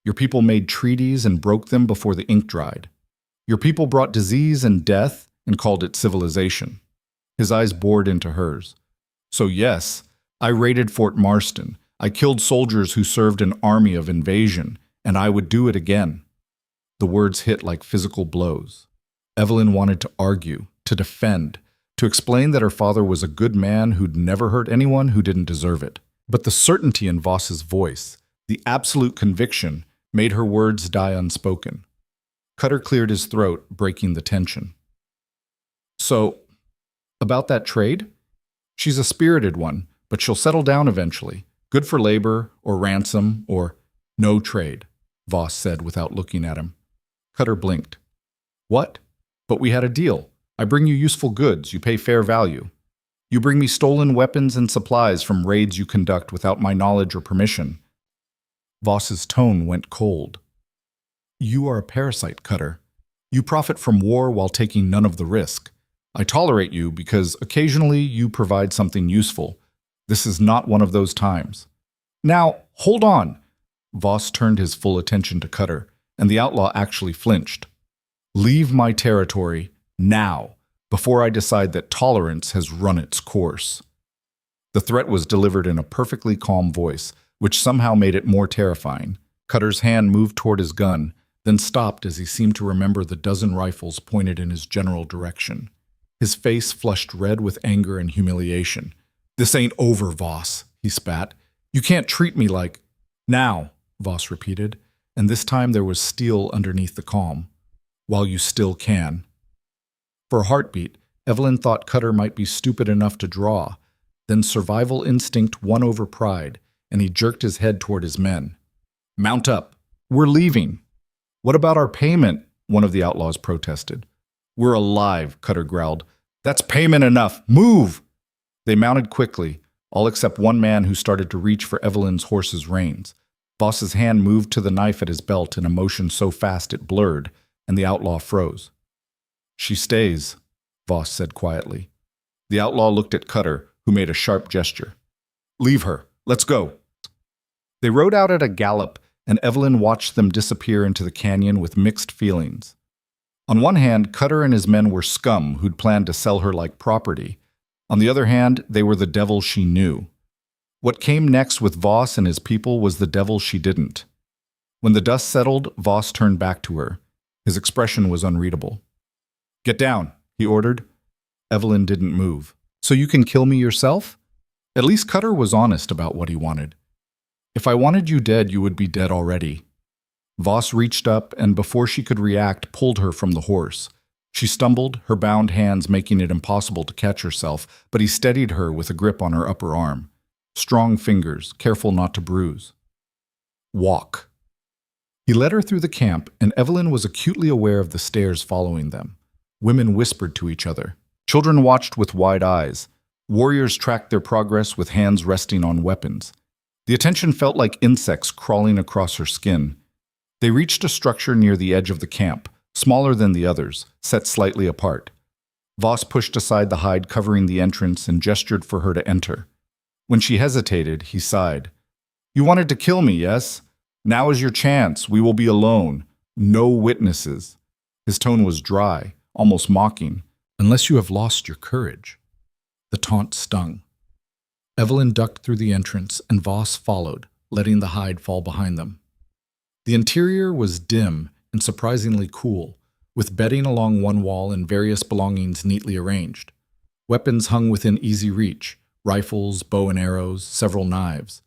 Your people made treaties and broke them before the ink dried. Your people brought disease and death and called it civilization. His eyes bored into hers. So yes, I raided Fort Marston. I killed soldiers who served an army of invasion, and I would do it again. The words hit like physical blows. Evelyn wanted to argue, to defend, to explain that her father was a good man who'd never hurt anyone who didn't deserve it. But the certainty in Voss's voice, the absolute conviction, made her words die unspoken. Cutter cleared his throat, breaking the tension. So, about that trade? She's a spirited one, but she'll settle down eventually. Good for labor, or ransom, or no trade, Voss said without looking at him. Cutter blinked. What? But we had a deal. I bring you useful goods, you pay fair value. You bring me stolen weapons and supplies from raids you conduct without my knowledge or permission. Voss's tone went cold. You are a parasite, Cutter. You profit from war while taking none of the risk. I tolerate you because occasionally you provide something useful. This is not one of those times. Now, hold on. Voss turned his full attention to Cutter, and the outlaw actually flinched. Leave my territory now, before I decide that tolerance has run its course. The threat was delivered in a perfectly calm voice, which somehow made it more terrifying. Cutter's hand moved toward his gun, then stopped as he seemed to remember the dozen rifles pointed in his general direction. His face flushed red with anger and humiliation. This ain't over, Voss, he spat. You can't treat me like... Now, Voss repeated, and this time there was steel underneath the calm. While you still can. For a heartbeat, Evelyn thought Cutter might be stupid enough to draw. Then survival instinct won over pride, and he jerked his head toward his men. Mount up. We're leaving. What about our payment? One of the outlaws protested. We're alive, Cutter growled. That's payment enough. Move! They mounted quickly, all except one man who started to reach for Evelyn's horse's reins. Voss's hand moved to the knife at his belt in a motion so fast it blurred, and the outlaw froze. She stays, Voss said quietly. The outlaw looked at Cutter, who made a sharp gesture. Leave her. Let's go. They rode out at a gallop, and Evelyn watched them disappear into the canyon with mixed feelings. On one hand, Cutter and his men were scum who'd planned to sell her like property. On the other hand, they were the devil she knew. What came next with Voss and his people was the devil she didn't. When the dust settled, Voss turned back to her. His expression was unreadable. Get down, he ordered. Evelyn didn't move. So you can kill me yourself? At least Cutter was honest about what he wanted. If I wanted you dead, you would be dead already. Voss reached up and before she could react, pulled her from the horse. She stumbled, her bound hands making it impossible to catch herself, but he steadied her with a grip on her upper arm. Strong fingers, careful not to bruise. Walk. He led her through the camp, and Evelyn was acutely aware of the stares following them. Women whispered to each other. Children watched with wide eyes. Warriors tracked their progress with hands resting on weapons. The attention felt like insects crawling across her skin. They reached a structure near the edge of the camp, smaller than the others, set slightly apart. Voss pushed aside the hide covering the entrance and gestured for her to enter. When she hesitated, he sighed. You wanted to kill me, yes? Now is your chance. We will be alone. No witnesses. His tone was dry, almost mocking. Unless you have lost your courage. The taunt stung. Evelyn ducked through the entrance, and Voss followed, letting the hide fall behind them. The interior was dim and surprisingly cool, with bedding along one wall and various belongings neatly arranged. Weapons hung within easy reach, rifles, bow and arrows, several knives.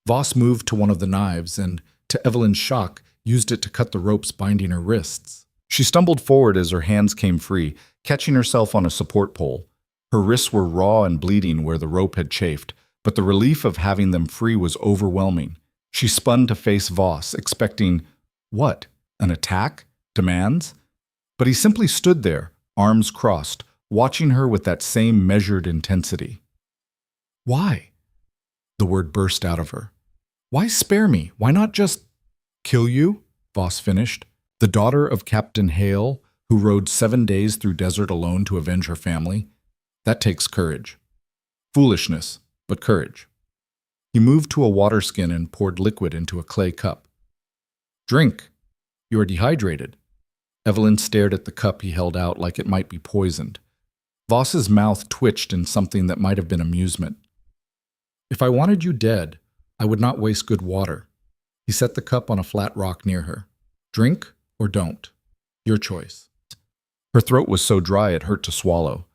Voss moved to one of the knives and, to Evelyn's shock, used it to cut the ropes binding her wrists. She stumbled forward as her hands came free, catching herself on a support pole. Her wrists were raw and bleeding where the rope had chafed, but the relief of having them free was overwhelming. She spun to face Voss, expecting, what? An attack? Demands? But he simply stood there, arms crossed, watching her with that same measured intensity. Why? The word burst out of her. Why spare me? Why not just kill you? Voss finished. The daughter of Captain Hale, who rode 7 days through desert alone to avenge her family. That takes courage. Foolishness, but courage. He moved to a water skin and poured liquid into a clay cup. Drink. You are dehydrated. Evelyn stared at the cup he held out like it might be poisoned. Voss's mouth twitched in something that might have been amusement. If I wanted you dead, I would not waste good water. He set the cup on a flat rock near her. Drink or don't. Your choice. Her throat was so dry it hurt to swallow.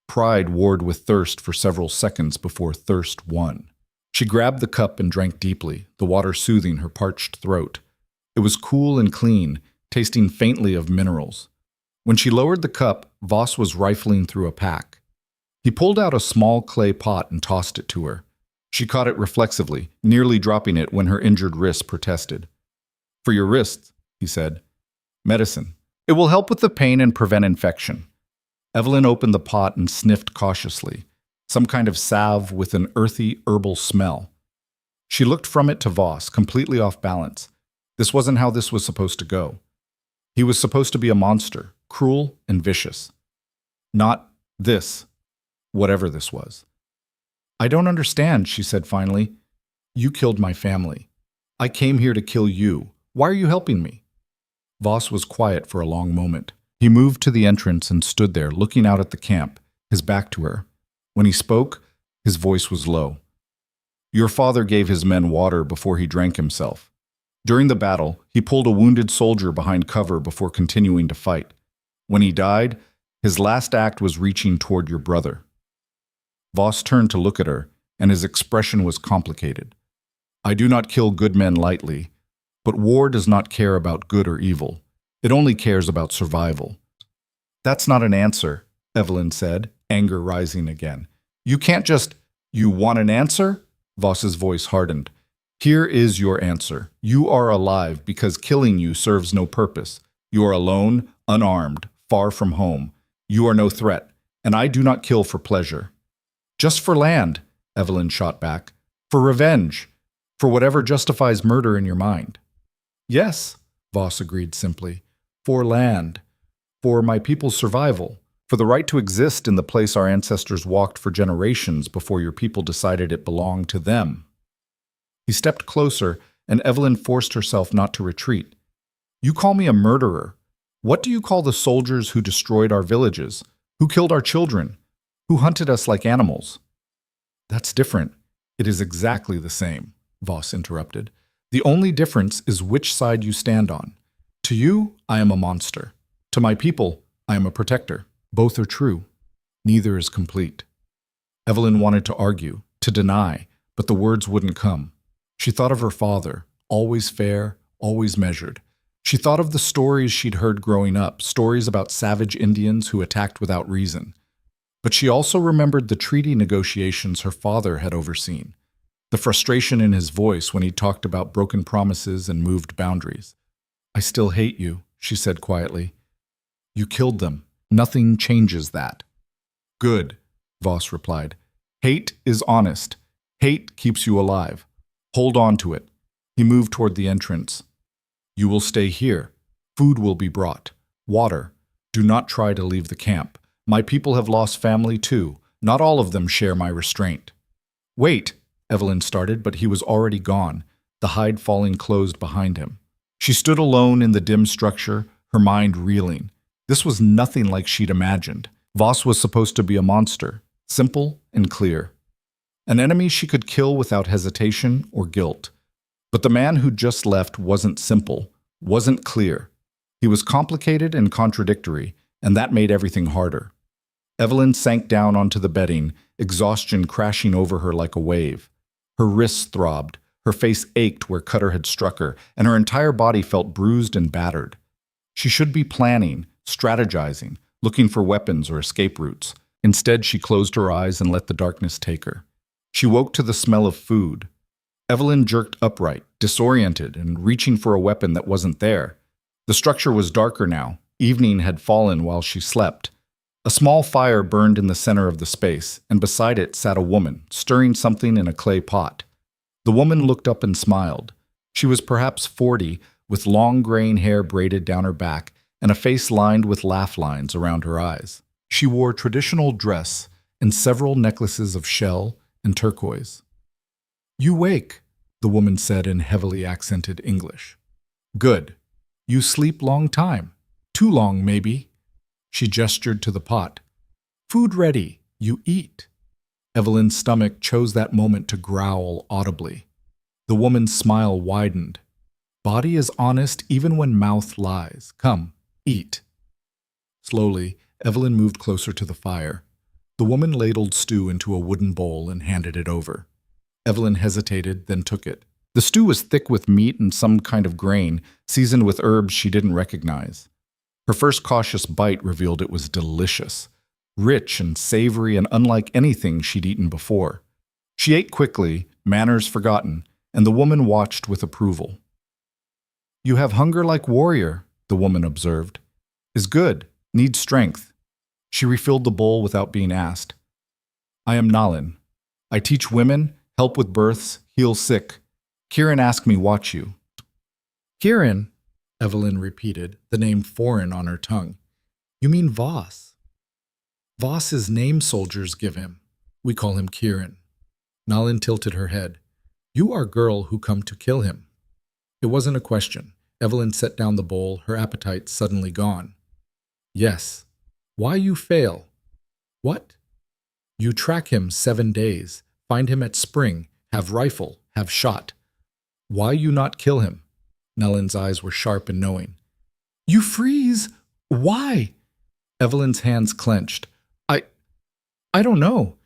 Pride warred with thirst for several seconds before thirst won. She grabbed the cup and drank deeply, the water soothing her parched throat. It was cool and clean, tasting faintly of minerals. When she lowered the cup, Voss was rifling through a pack. He pulled out a small clay pot and tossed it to her. She caught it reflexively, nearly dropping it when her injured wrist protested. For your wrists, he said. Medicine. It will help with the pain and prevent infection. Evelyn opened the pot and sniffed cautiously, some kind of salve with an earthy, herbal smell. She looked from it to Voss, completely off balance. This wasn't how this was supposed to go. He was supposed to be a monster, cruel and vicious. Not this, whatever this was. I don't understand, she said finally. You killed my family. I came here to kill you. Why are you helping me? Voss was quiet for a long moment. He moved to the entrance and stood there, looking out at the camp, his back to her. When he spoke, his voice was low. Your father gave his men water before he drank himself. During the battle, he pulled a wounded soldier behind cover before continuing to fight. When he died, his last act was reaching toward your brother. Voss turned to look at her, and his expression was complicated. I do not kill good men lightly, but war does not care about good or evil. It only cares about survival. That's not an answer, Evelyn said, anger rising again. You can't just, you want an answer? Voss's voice hardened. Here is your answer. You are alive because killing you serves no purpose. You are alone, unarmed, far from home. You are no threat, and I do not kill for pleasure. Just for land, Evelyn shot back. For revenge. For whatever justifies murder in your mind. Yes, Voss agreed simply. For land. For my people's survival. For the right to exist in the place our ancestors walked for generations before your people decided it belonged to them. He stepped closer, and Evelyn forced herself not to retreat. You call me a murderer. What do you call the soldiers who destroyed our villages? Who killed our children? Who hunted us like animals? That's different. It is exactly the same, Voss interrupted. The only difference is which side you stand on. To you, I am a monster. To my people, I am a protector. Both are true. Neither is complete. Evelyn wanted to argue, to deny, but the words wouldn't come. She thought of her father, always fair, always measured. She thought of the stories she'd heard growing up, stories about savage Indians who attacked without reason. But she also remembered the treaty negotiations her father had overseen, the frustration in his voice when he talked about broken promises and moved boundaries. I still hate you, she said quietly. You killed them. Nothing changes that. Good, Voss replied. Hate is honest. Hate keeps you alive. Hold on to it. He moved toward the entrance. You will stay here. Food will be brought. Water. Do not try to leave the camp. My people have lost family too. Not all of them share my restraint. Wait, Evelyn started, but he was already gone, the hide falling closed behind him. She stood alone in the dim structure, her mind reeling. This was nothing like she'd imagined. Voss was supposed to be a monster, simple and clear. An enemy she could kill without hesitation or guilt. But the man who just left wasn't simple, wasn't clear. He was complicated and contradictory, and that made everything harder. Evelyn sank down onto the bedding, exhaustion crashing over her like a wave. Her wrists throbbed, her face ached where Cutter had struck her, and her entire body felt bruised and battered. She should be planning, strategizing, looking for weapons or escape routes. Instead, she closed her eyes and let the darkness take her. She woke to the smell of food. Evelyn jerked upright, disoriented, and reaching for a weapon that wasn't there. The structure was darker now. Evening had fallen while she slept. A small fire burned in the center of the space, and beside it sat a woman, stirring something in a clay pot. The woman looked up and smiled. She was perhaps 40, with long graying hair braided down her back, and a face lined with laugh lines around her eyes. She wore traditional dress and several necklaces of shell and turquoise. "You wake," the woman said in heavily accented English. "Good. You sleep long time. Too long, maybe." She gestured to the pot. "Food ready. You eat." Evelyn's stomach chose that moment to growl audibly. The woman's smile widened. "Body is honest even when mouth lies. Come, eat." Slowly, Evelyn moved closer to the fire. The woman ladled stew into a wooden bowl and handed it over. Evelyn hesitated, then took it. The stew was thick with meat and some kind of grain, seasoned with herbs she didn't recognize. Her first cautious bite revealed it was delicious, rich and savory and unlike anything she'd eaten before. She ate quickly, manners forgotten, and the woman watched with approval. "You have hunger like warrior," the woman observed. "Is good, needs strength." She refilled the bowl without being asked. "I am Nalin. I teach women, help with births, heal sick. Kieran asked me watch you." "Kieran," Evelyn repeated, the name foreign on her tongue. "You mean Voss." "Voss is name soldiers give him. We call him Kieran." Nalin tilted her head. "You are girl who come to kill him." It wasn't a question. Evelyn set down the bowl, her appetite suddenly gone. "Yes. Why you fail?" "What?" "You track him 7 days, find him at spring, have rifle, have shot. Why you not kill him?" Nellin's eyes were sharp and knowing. "You freeze! Why?" Evelyn's hands clenched. I don't know."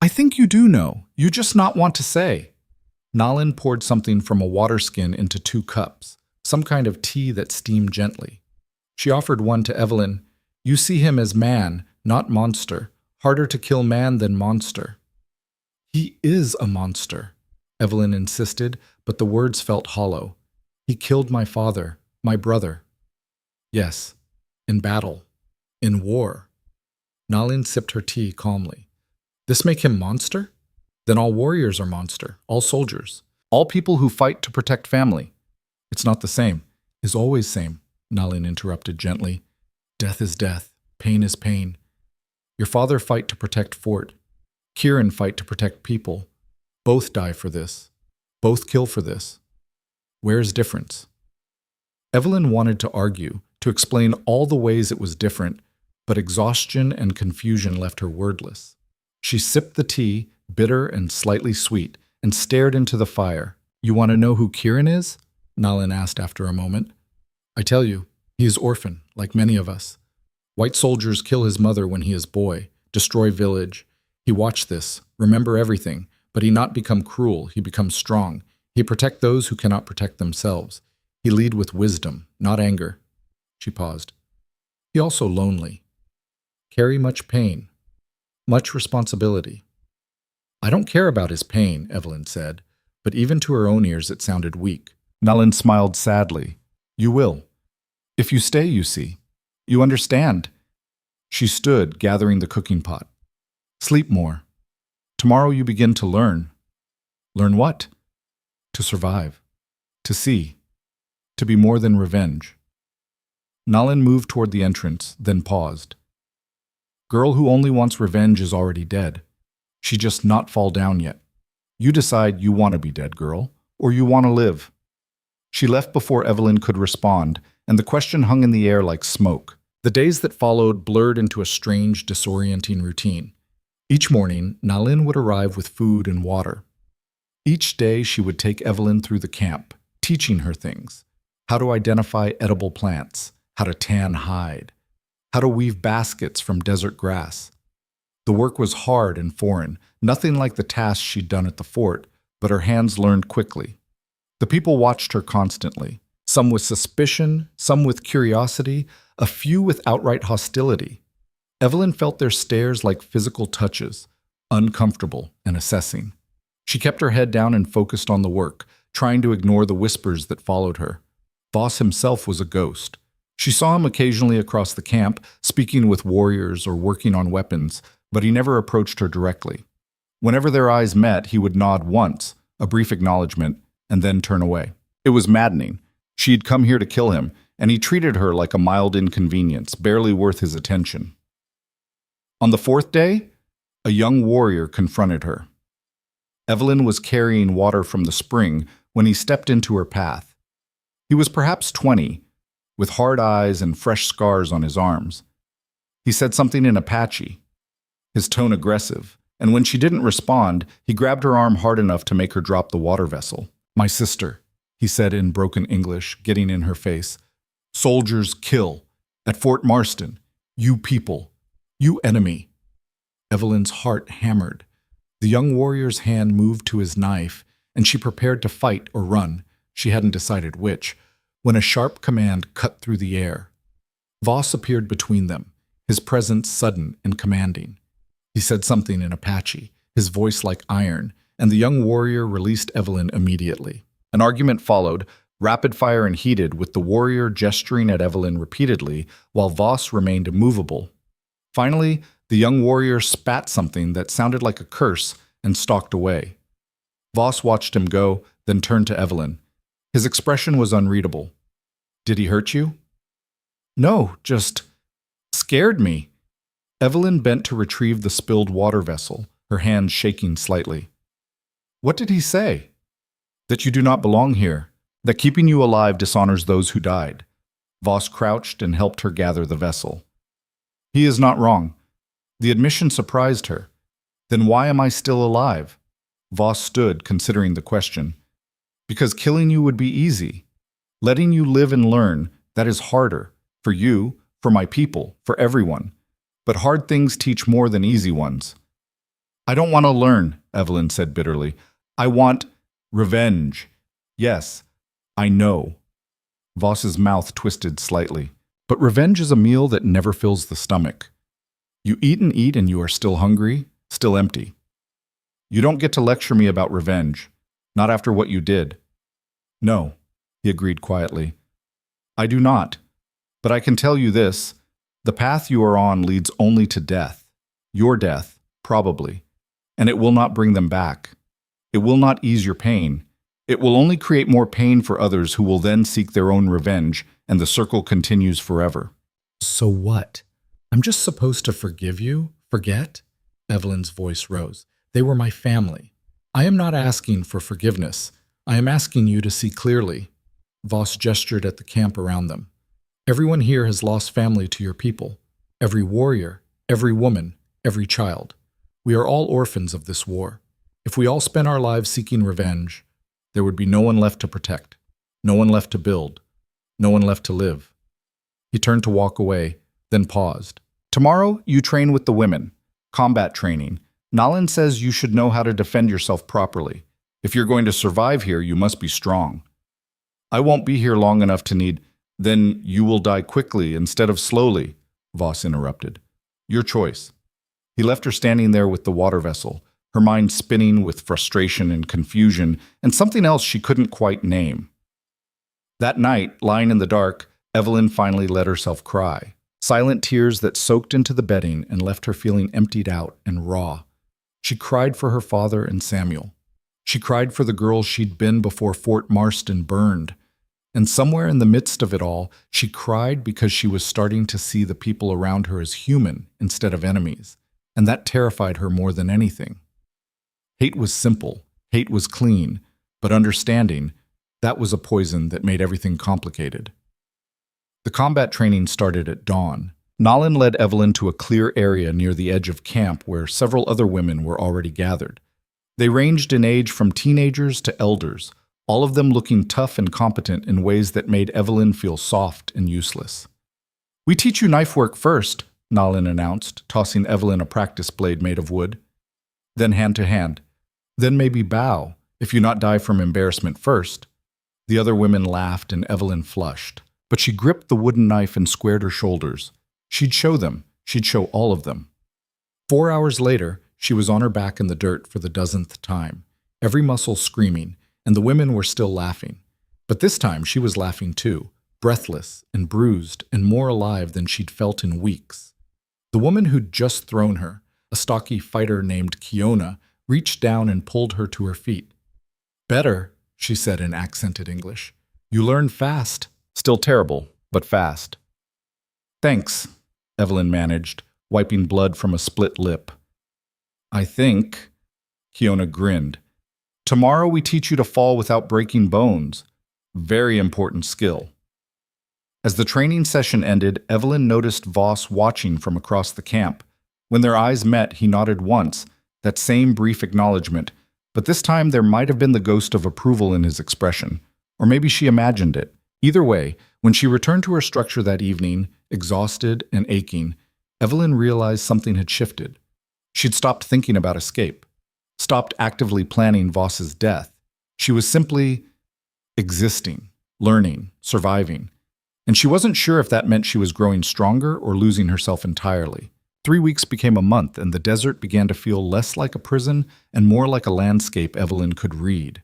"I think you do know. You just not want to say." Nalin poured something from a water skin into 2 cups, some kind of tea that steamed gently. She offered one to Evelyn. "You see him as man, not monster. Harder to kill man than monster." "He is a monster," Evelyn insisted, but the words felt hollow. "He killed my father, my brother." "Yes, in battle, in war." Nalin sipped her tea calmly. "This make him monster? Then all warriors are monster, all soldiers, all people who fight to protect family." "It's not the same. Is always same," Nalin interrupted gently. "Death is death, pain is pain. Your father fight to protect fort. Kieran fight to protect people. Both die for this. Both kill for this. Where's difference?" Evelyn wanted to argue, to explain all the ways it was different, but exhaustion and confusion left her wordless. She sipped the tea, bitter and slightly sweet, and stared into the fire. "You want to know who Kieran is?" Nalin asked after a moment. "I tell you, he is orphan, like many of us. White soldiers kill his mother when he is boy, destroy village. He watch this, remember everything, but he not become cruel, he becomes strong. He protect those who cannot protect themselves. He lead with wisdom, not anger." She paused. "He also lonely. Carry much pain, much responsibility." "I don't care about his pain," Evelyn said, but even to her own ears it sounded weak. Nalin smiled sadly. "You will. If you stay, you see. You understand." She stood, gathering the cooking pot. "Sleep more. Tomorrow you begin to learn." "Learn what?" "To survive. To see. To be more than revenge." Nalin moved toward the entrance, then paused. "Girl who only wants revenge is already dead. She just not fall down yet. You decide you want to be dead, girl, or you want to live." She left before Evelyn could respond, and the question hung in the air like smoke. The days that followed blurred into a strange, disorienting routine. Each morning, Nalin would arrive with food and water. Each day, she would take Evelyn through the camp, teaching her things: how to identify edible plants, how to tan hide, how to weave baskets from desert grass. The work was hard and foreign, nothing like the tasks she'd done at the fort, but her hands learned quickly. The people watched her constantly, some with suspicion, some with curiosity, a few with outright hostility. Evelyn felt their stares like physical touches, uncomfortable and assessing. She kept her head down and focused on the work, trying to ignore the whispers that followed her. Voss himself was a ghost. She saw him occasionally across the camp, speaking with warriors or working on weapons, but he never approached her directly. Whenever their eyes met, he would nod once, a brief acknowledgement, and then turn away. It was maddening. She had come here to kill him, and he treated her like a mild inconvenience, barely worth his attention. On the fourth day, a young warrior confronted her. Evelyn was carrying water from the spring when he stepped into her path. He was perhaps 20, with hard eyes and fresh scars on his arms. He said something in Apache, his tone aggressive, and when she didn't respond, he grabbed her arm hard enough to make her drop the water vessel. "My sister," he said in broken English, getting in her face. "Soldiers kill. At Fort Marston. You people. You enemy." Evelyn's heart hammered. The young warrior's hand moved to his knife, and she prepared to fight or run. She hadn't decided which, when a sharp command cut through the air. Voss appeared between them, his presence sudden and commanding. He said something in Apache, his voice like iron, and the young warrior released Evelyn immediately. An argument followed, rapid fire and heated, with the warrior gesturing at Evelyn repeatedly, while Voss remained immovable. Finally, the young warrior spat something that sounded like a curse and stalked away. Voss watched him go, then turned to Evelyn. His expression was unreadable. "Did he hurt you?" "No, just scared me." Evelyn bent to retrieve the spilled water vessel, her hands shaking slightly. "What did he say?" "That you do not belong here, that keeping you alive dishonors those who died." Voss crouched and helped her gather the vessel. "He is not wrong." The admission surprised her. "Then why am I still alive?" Voss stood, considering the question. "Because killing you would be easy. Letting you live and learn, that is harder. For you, for my people, for everyone. But hard things teach more than easy ones." "I don't want to learn," Evelyn said bitterly. "I want revenge." "Yes, I know." Voss's mouth twisted slightly. "But revenge is a meal that never fills the stomach. You eat and you are still hungry, still empty. You don't get to lecture me about revenge, not after what you did." "No," he agreed quietly. "I do not. But I can tell you this. The path you are on leads only to death. Your death, probably. And it will not bring them back. It will not ease your pain. It will only create more pain for others who will then seek their own revenge, and the circle continues forever." "So what? I'm just supposed to forgive you? Forget?" Evelyn's voice rose. "They were my family. I am not asking for forgiveness. I am asking you to see clearly." Voss gestured at the camp around them. "Everyone here has lost family to your people. Every warrior, every woman, every child. We are all orphans of this war. If we all spent our lives seeking revenge, there would be no one left to protect, no one left to build, no one left to live." He turned to walk away, then paused. "Tomorrow, you train with the women. Combat training. Nalin says you should know how to defend yourself properly. If you're going to survive here, you must be strong. I won't be here long enough to need—" "Then you will die quickly instead of slowly," Voss interrupted. "Your choice." He left her standing there with the water vessel, her mind spinning with frustration and confusion, and something else she couldn't quite name. That night, lying in the dark, Evelyn finally let herself cry. Silent tears that soaked into the bedding and left her feeling emptied out and raw. She cried for her father and Samuel. She cried for the girl she'd been before Fort Marston burned. And somewhere in the midst of it all, she cried because she was starting to see the people around her as human instead of enemies, and that terrified her more than anything. Hate was simple, hate was clean, but understanding, that was a poison that made everything complicated. The combat training started at dawn. Nalin led Evelyn to a clear area near the edge of camp where several other women were already gathered. They ranged in age from teenagers to elders, all of them looking tough and competent in ways that made Evelyn feel soft and useless. "We teach you knife work first," Nalin announced, tossing Evelyn a practice blade made of wood. "Then hand to hand. Then maybe bow, if you not die from embarrassment first." The other women laughed and Evelyn flushed, but she gripped the wooden knife and squared her shoulders. She'd show them. She'd show all of them. 4 hours later, she was on her back in the dirt for the dozenth time, every muscle screaming, and the women were still laughing. But this time she was laughing too, breathless and bruised and more alive than she'd felt in weeks. The woman who'd just thrown her, a stocky fighter named Kiona, reached down and pulled her to her feet. "Better," she said in accented English. "You learn fast." "Still terrible, but fast." "Thanks," Evelyn managed, wiping blood from a split lip. "I think," Kiona grinned. "Tomorrow we teach you to fall without breaking bones. Very important skill." As the training session ended, Evelyn noticed Voss watching from across the camp. When their eyes met, he nodded once, that same brief acknowledgement, but this time there might have been the ghost of approval in his expression. Or maybe she imagined it. Either way, when she returned to her structure that evening, exhausted and aching, Evelyn realized something had shifted. She'd stopped thinking about escape, stopped actively planning Voss's death. She was simply existing, learning, surviving. And she wasn't sure if that meant she was growing stronger or losing herself entirely. 3 weeks became a month, and the desert began to feel less like a prison and more like a landscape Evelyn could read.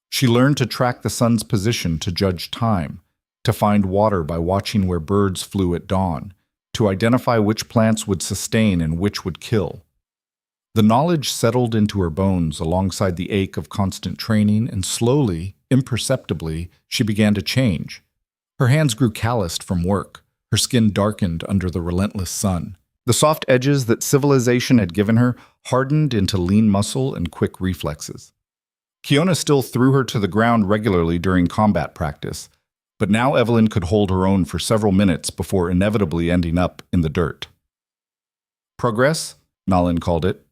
She learned to track the sun's position to judge time, to find water by watching where birds flew at dawn, to identify which plants would sustain and which would kill. The knowledge settled into her bones alongside the ache of constant training, and slowly, imperceptibly, she began to change. Her hands grew calloused from work, her skin darkened under the relentless sun. The soft edges that civilization had given her hardened into lean muscle and quick reflexes. Kiona still threw her to the ground regularly during combat practice, but now Evelyn could hold her own for several minutes before inevitably ending up in the dirt. Progress, Nalin called it.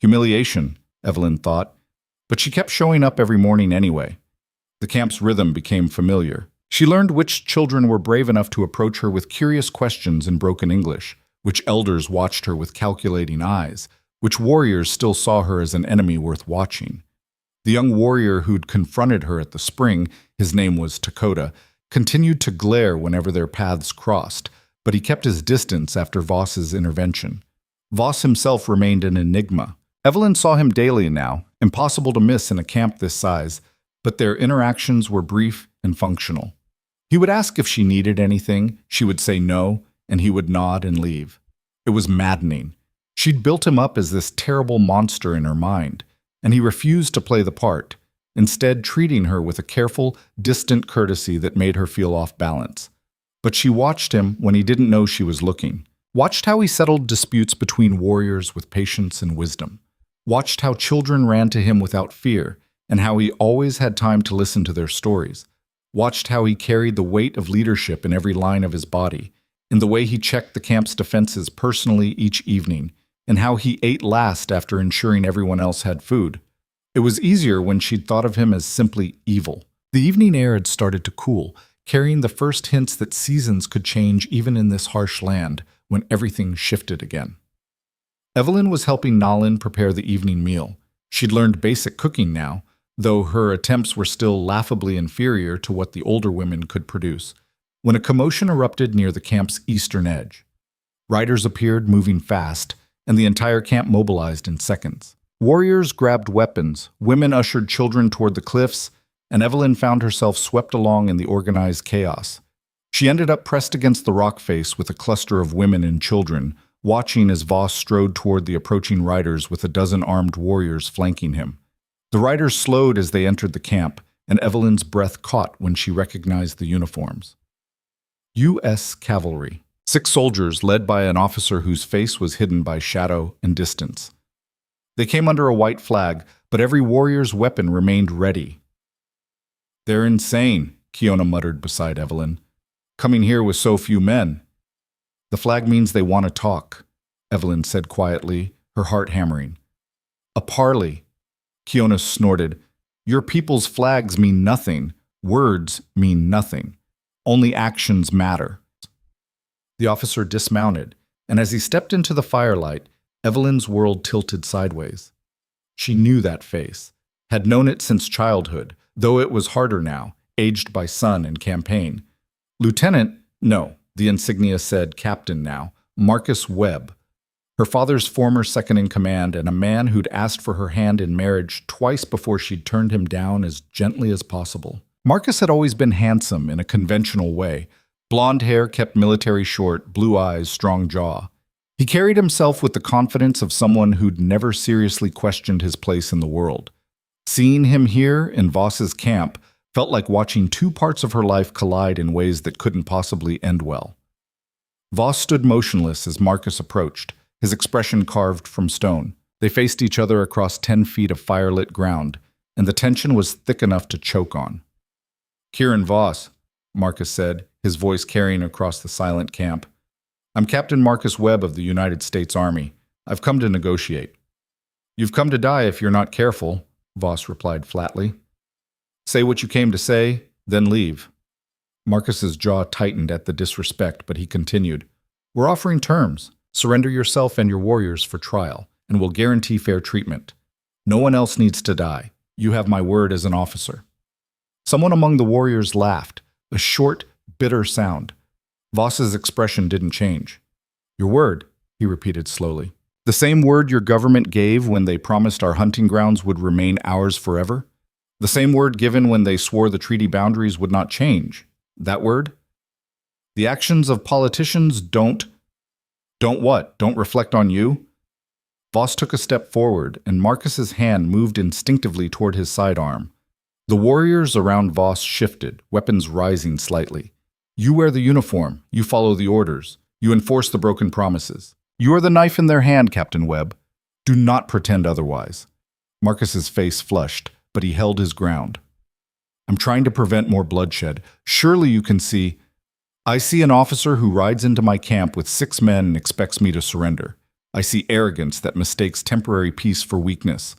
Humiliation, Evelyn thought, but she kept showing up every morning anyway. The camp's rhythm became familiar. She learned which children were brave enough to approach her with curious questions in broken English, which elders watched her with calculating eyes, which warriors still saw her as an enemy worth watching. The young warrior who'd confronted her at the spring, his name was Takota, continued to glare whenever their paths crossed, but he kept his distance after Voss's intervention. Voss himself remained an enigma. Evelyn saw him daily now, impossible to miss in a camp this size, but their interactions were brief and functional. He would ask if she needed anything, she would say no, and he would nod and leave. It was maddening. She'd built him up as this terrible monster in her mind, and he refused to play the part, instead treating her with a careful, distant courtesy that made her feel off balance. But she watched him when he didn't know she was looking, watched how he settled disputes between warriors with patience and wisdom, watched how children ran to him without fear, and how he always had time to listen to their stories, watched how he carried the weight of leadership in every line of his body, in the way he checked the camp's defenses personally each evening, and how he ate last after ensuring everyone else had food. It was easier when she'd thought of him as simply evil. The evening air had started to cool, carrying the first hints that seasons could change even in this harsh land when everything shifted again. Evelyn was helping Nalin prepare the evening meal. She'd learned basic cooking now, though her attempts were still laughably inferior to what the older women could produce, when a commotion erupted near the camp's eastern edge. Riders appeared moving fast, and the entire camp mobilized in seconds. Warriors grabbed weapons, women ushered children toward the cliffs, and Evelyn found herself swept along in the organized chaos. She ended up pressed against the rock face with a cluster of women and children, watching as Voss strode toward the approaching riders with a dozen armed warriors flanking him. The riders slowed as they entered the camp, and Evelyn's breath caught when she recognized the uniforms. U.S. Cavalry. 6 soldiers led by an officer whose face was hidden by shadow and distance. They came under a white flag, but every warrior's weapon remained ready. "They're insane," Kiona muttered beside Evelyn. "Coming here with so few men." The flag means they want to talk, Evelyn said quietly, her heart hammering. A parley, Kiona snorted. Your people's flags mean nothing. Words mean nothing. Only actions matter. The officer dismounted, and as he stepped into the firelight, Evelyn's world tilted sideways. She knew that face, had known it since childhood, though it was harder now, aged by son and campaign. Lieutenant, no, the insignia said captain now, Marcus Webb. Her father's former second-in-command and a man who'd asked for her hand in marriage twice before she'd turned him down as gently as possible. Marcus had always been handsome in a conventional way. Blonde hair kept military short, blue eyes, strong jaw. He carried himself with the confidence of someone who'd never seriously questioned his place in the world. Seeing him here in Voss's camp felt like watching two parts of her life collide in ways that couldn't possibly end well. Voss stood motionless as Marcus approached, his expression carved from stone. They faced each other across 10 feet of firelit ground, and the tension was thick enough to choke on. Kieran Voss, Marcus said, his voice carrying across the silent camp. I'm Captain Marcus Webb of the United States Army. I've come to negotiate. You've come to die if you're not careful, Voss replied flatly. Say what you came to say, then leave. Marcus's jaw tightened at the disrespect, but he continued. We're offering terms. Surrender yourself and your warriors for trial, and we'll guarantee fair treatment. No one else needs to die. You have my word as an officer. Someone among the warriors laughed, a short, bitter sound. Voss's expression didn't change. Your word, he repeated slowly. The same word your government gave when they promised our hunting grounds would remain ours forever? The same word given when they swore the treaty boundaries would not change? That word? The actions of politicians don't what? Don't reflect on you? Voss took a step forward, and Marcus's hand moved instinctively toward his sidearm. The warriors around Voss shifted, weapons rising slightly. You wear the uniform, you follow the orders, you enforce the broken promises. You are the knife in their hand, Captain Webb. Do not pretend otherwise. Marcus's face flushed, but he held his ground. I'm trying to prevent more bloodshed. Surely you can see. I see an officer who rides into my camp with 6 men and expects me to surrender. I see arrogance that mistakes temporary peace for weakness.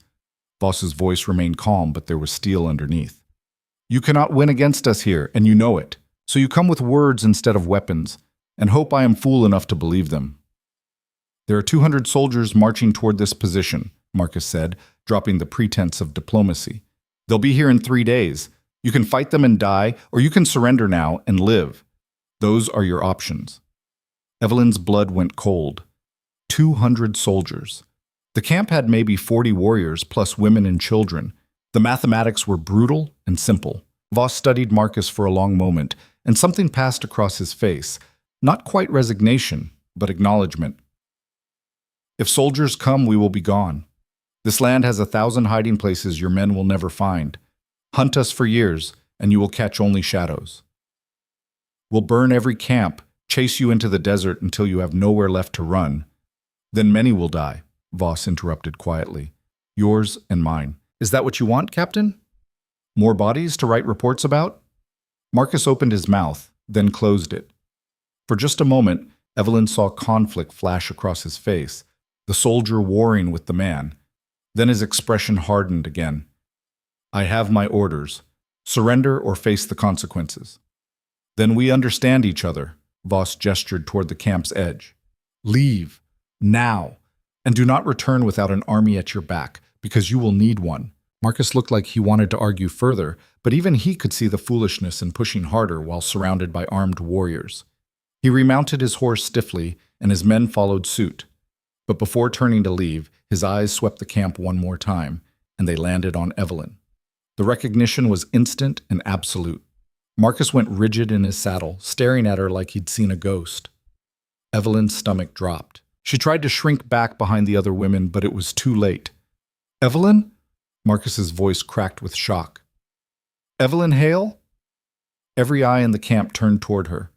Voss's voice remained calm, but there was steel underneath. You cannot win against us here, and you know it. So you come with words instead of weapons, and hope I am fool enough to believe them. There are 200 soldiers marching toward this position, Marcus said, dropping the pretense of diplomacy. They'll be here in 3 days. You can fight them and die, or you can surrender now and live. Those are your options. Evelyn's blood went cold. 200 soldiers. The camp had maybe 40 warriors plus women and children. The mathematics were brutal and simple. Voss studied Marcus for a long moment, and something passed across his face. Not quite resignation, but acknowledgement. If soldiers come, we will be gone. This land has 1,000 hiding places your men will never find. Hunt us for years, and you will catch only shadows. We'll burn every camp, chase you into the desert until you have nowhere left to run. Then many will die, Voss interrupted quietly. Yours and mine. Is that what you want, Captain? More bodies to write reports about? Marcus opened his mouth, then closed it. For just a moment, Evelyn saw conflict flash across his face, the soldier warring with the man. Then his expression hardened again. I have my orders. Surrender or face the consequences. Then we understand each other, Voss gestured toward the camp's edge. Leave, now, and do not return without an army at your back, because you will need one. Marcus looked like he wanted to argue further, but even he could see the foolishness in pushing harder while surrounded by armed warriors. He remounted his horse stiffly, and his men followed suit. But before turning to leave, his eyes swept the camp one more time, and they landed on Evelyn. The recognition was instant and absolute. Marcus went rigid in his saddle, staring at her like he'd seen a ghost. Evelyn's stomach dropped. She tried to shrink back behind the other women, but it was too late. Evelyn? Marcus's voice cracked with shock. Evelyn Hale? Every eye in the camp turned toward her.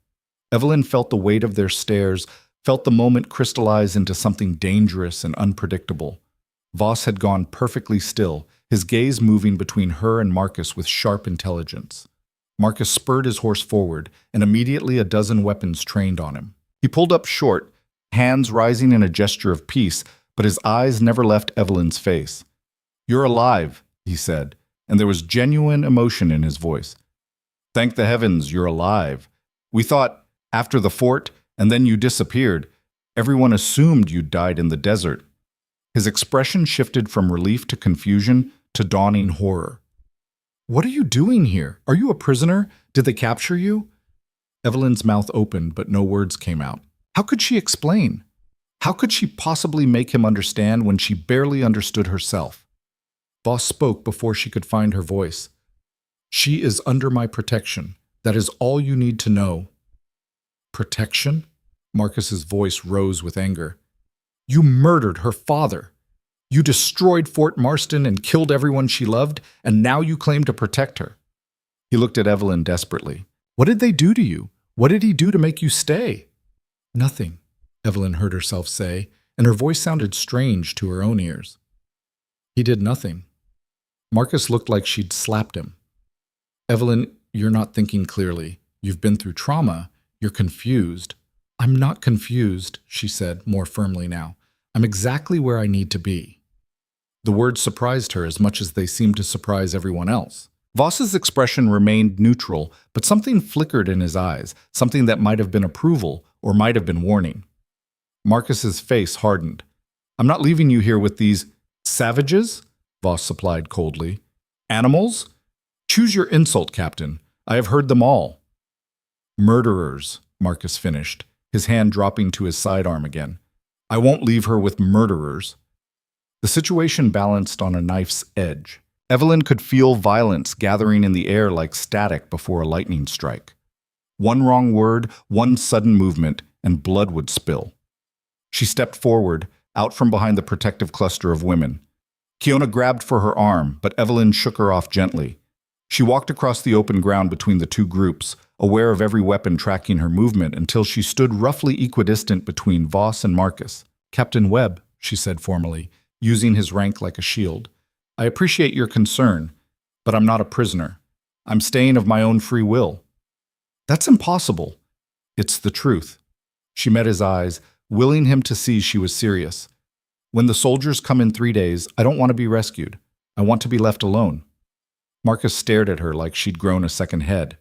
Evelyn felt the weight of their stares, felt the moment crystallize into something dangerous and unpredictable. Voss had gone perfectly still, his gaze moving between her and Marcus with sharp intelligence. Marcus spurred his horse forward, and immediately a dozen weapons trained on him. He pulled up short, hands rising in a gesture of peace, but his eyes never left Evelyn's face. "You're alive," he said, and there was genuine emotion in his voice. "Thank the heavens you're alive. We thought, after the fort, and then you disappeared, everyone assumed you'd died in the desert." His expression shifted from relief to confusion to dawning horror. "What are you doing here? Are you a prisoner? Did they capture you?" Evelyn's mouth opened, but no words came out. How could she explain? How could she possibly make him understand when she barely understood herself? Voss spoke before she could find her voice. "She is under my protection. That is all you need to know." "Protection?" Marcus's voice rose with anger. "You murdered her father. You destroyed Fort Marston and killed everyone she loved, and now you claim to protect her." He looked at Evelyn desperately. "What did they do to you? What did he do to make you stay?" "Nothing," Evelyn heard herself say, and her voice sounded strange to her own ears. "He did nothing." Marcus looked like she'd slapped him. "Evelyn, you're not thinking clearly. You've been through trauma. You're confused." "I'm not confused," she said, more firmly now. "I'm exactly where I need to be." The words surprised her as much as they seemed to surprise everyone else. Voss's expression remained neutral, but something flickered in his eyes, something that might have been approval or might have been warning. Marcus's face hardened. "I'm not leaving you here with these savages," Voss supplied coldly. "Animals? Choose your insult, Captain. I have heard them all." "Murderers," Marcus finished, his hand dropping to his sidearm again. "I won't leave her with murderers." The situation balanced on a knife's edge. Evelyn could feel violence gathering in the air like static before a lightning strike. One wrong word, one sudden movement, and blood would spill. She stepped forward, out from behind the protective cluster of women. Kiona grabbed for her arm, but Evelyn shook her off gently. She walked across the open ground between the two groups, aware of every weapon tracking her movement until she stood roughly equidistant between Voss and Marcus. "Captain Webb," she said formally, using his rank like a shield, "I appreciate your concern, but I'm not a prisoner. I'm staying of my own free will." "That's impossible." "It's the truth." She met his eyes, willing him to see she was serious. "When the soldiers come in 3 days, I don't want to be rescued. I want to be left alone." Marcus stared at her like she'd grown a second head.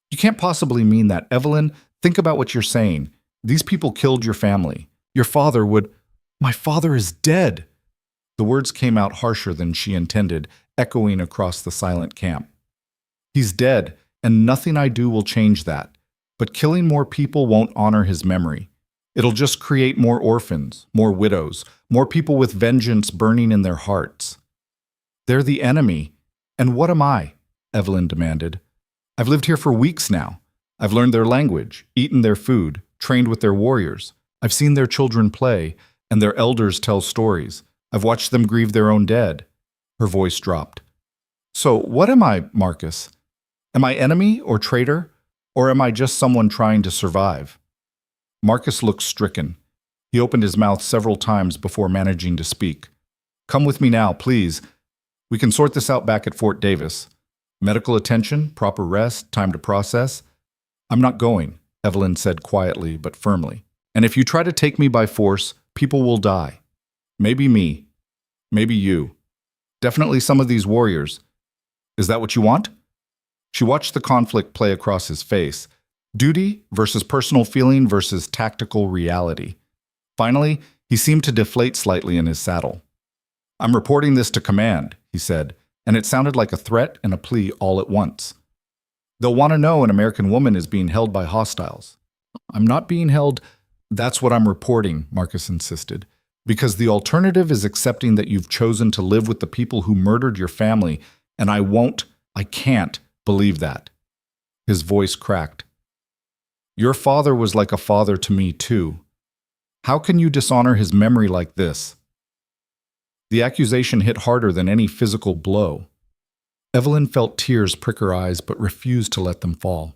"You can't possibly mean that. Evelyn, think about what you're saying. These people killed your family. Your father would—" "My father is dead." The words came out harsher than she intended, echoing across the silent camp. "He's dead, and nothing I do will change that. But killing more people won't honor his memory. It'll just create more orphans, more widows, more people with vengeance burning in their hearts." "They're the enemy. And what am I?" Evelyn demanded. "I've lived here for weeks now. I've learned their language, eaten their food, trained with their warriors. I've seen their children play, and their elders tell stories. I've watched them grieve their own dead." Her voice dropped. "So what am I, Marcus? Am I enemy or traitor? Or am I just someone trying to survive?" Marcus looked stricken. He opened his mouth several times before managing to speak. "Come with me now, please. We can sort this out back at Fort Davis. Medical attention, proper rest, time to process." "I'm not going," Evelyn said quietly but firmly. "And if you try to take me by force, people will die. Maybe me. Maybe you. Definitely some of these warriors. Is that what you want?" She watched the conflict play across his face. Duty versus personal feeling versus tactical reality. Finally, he seemed to deflate slightly in his saddle. "I'm reporting this to command," he said, and it sounded like a threat and a plea all at once. "They'll want to know an American woman is being held by hostiles." "I'm not being held." "That's what I'm reporting," Marcus insisted. "Because the alternative is accepting that you've chosen to live with the people who murdered your family, and I can't believe that." His voice cracked. "Your father was like a father to me, too. How can you dishonor his memory like this?" The accusation hit harder than any physical blow. Evelyn felt tears prick her eyes but refused to let them fall.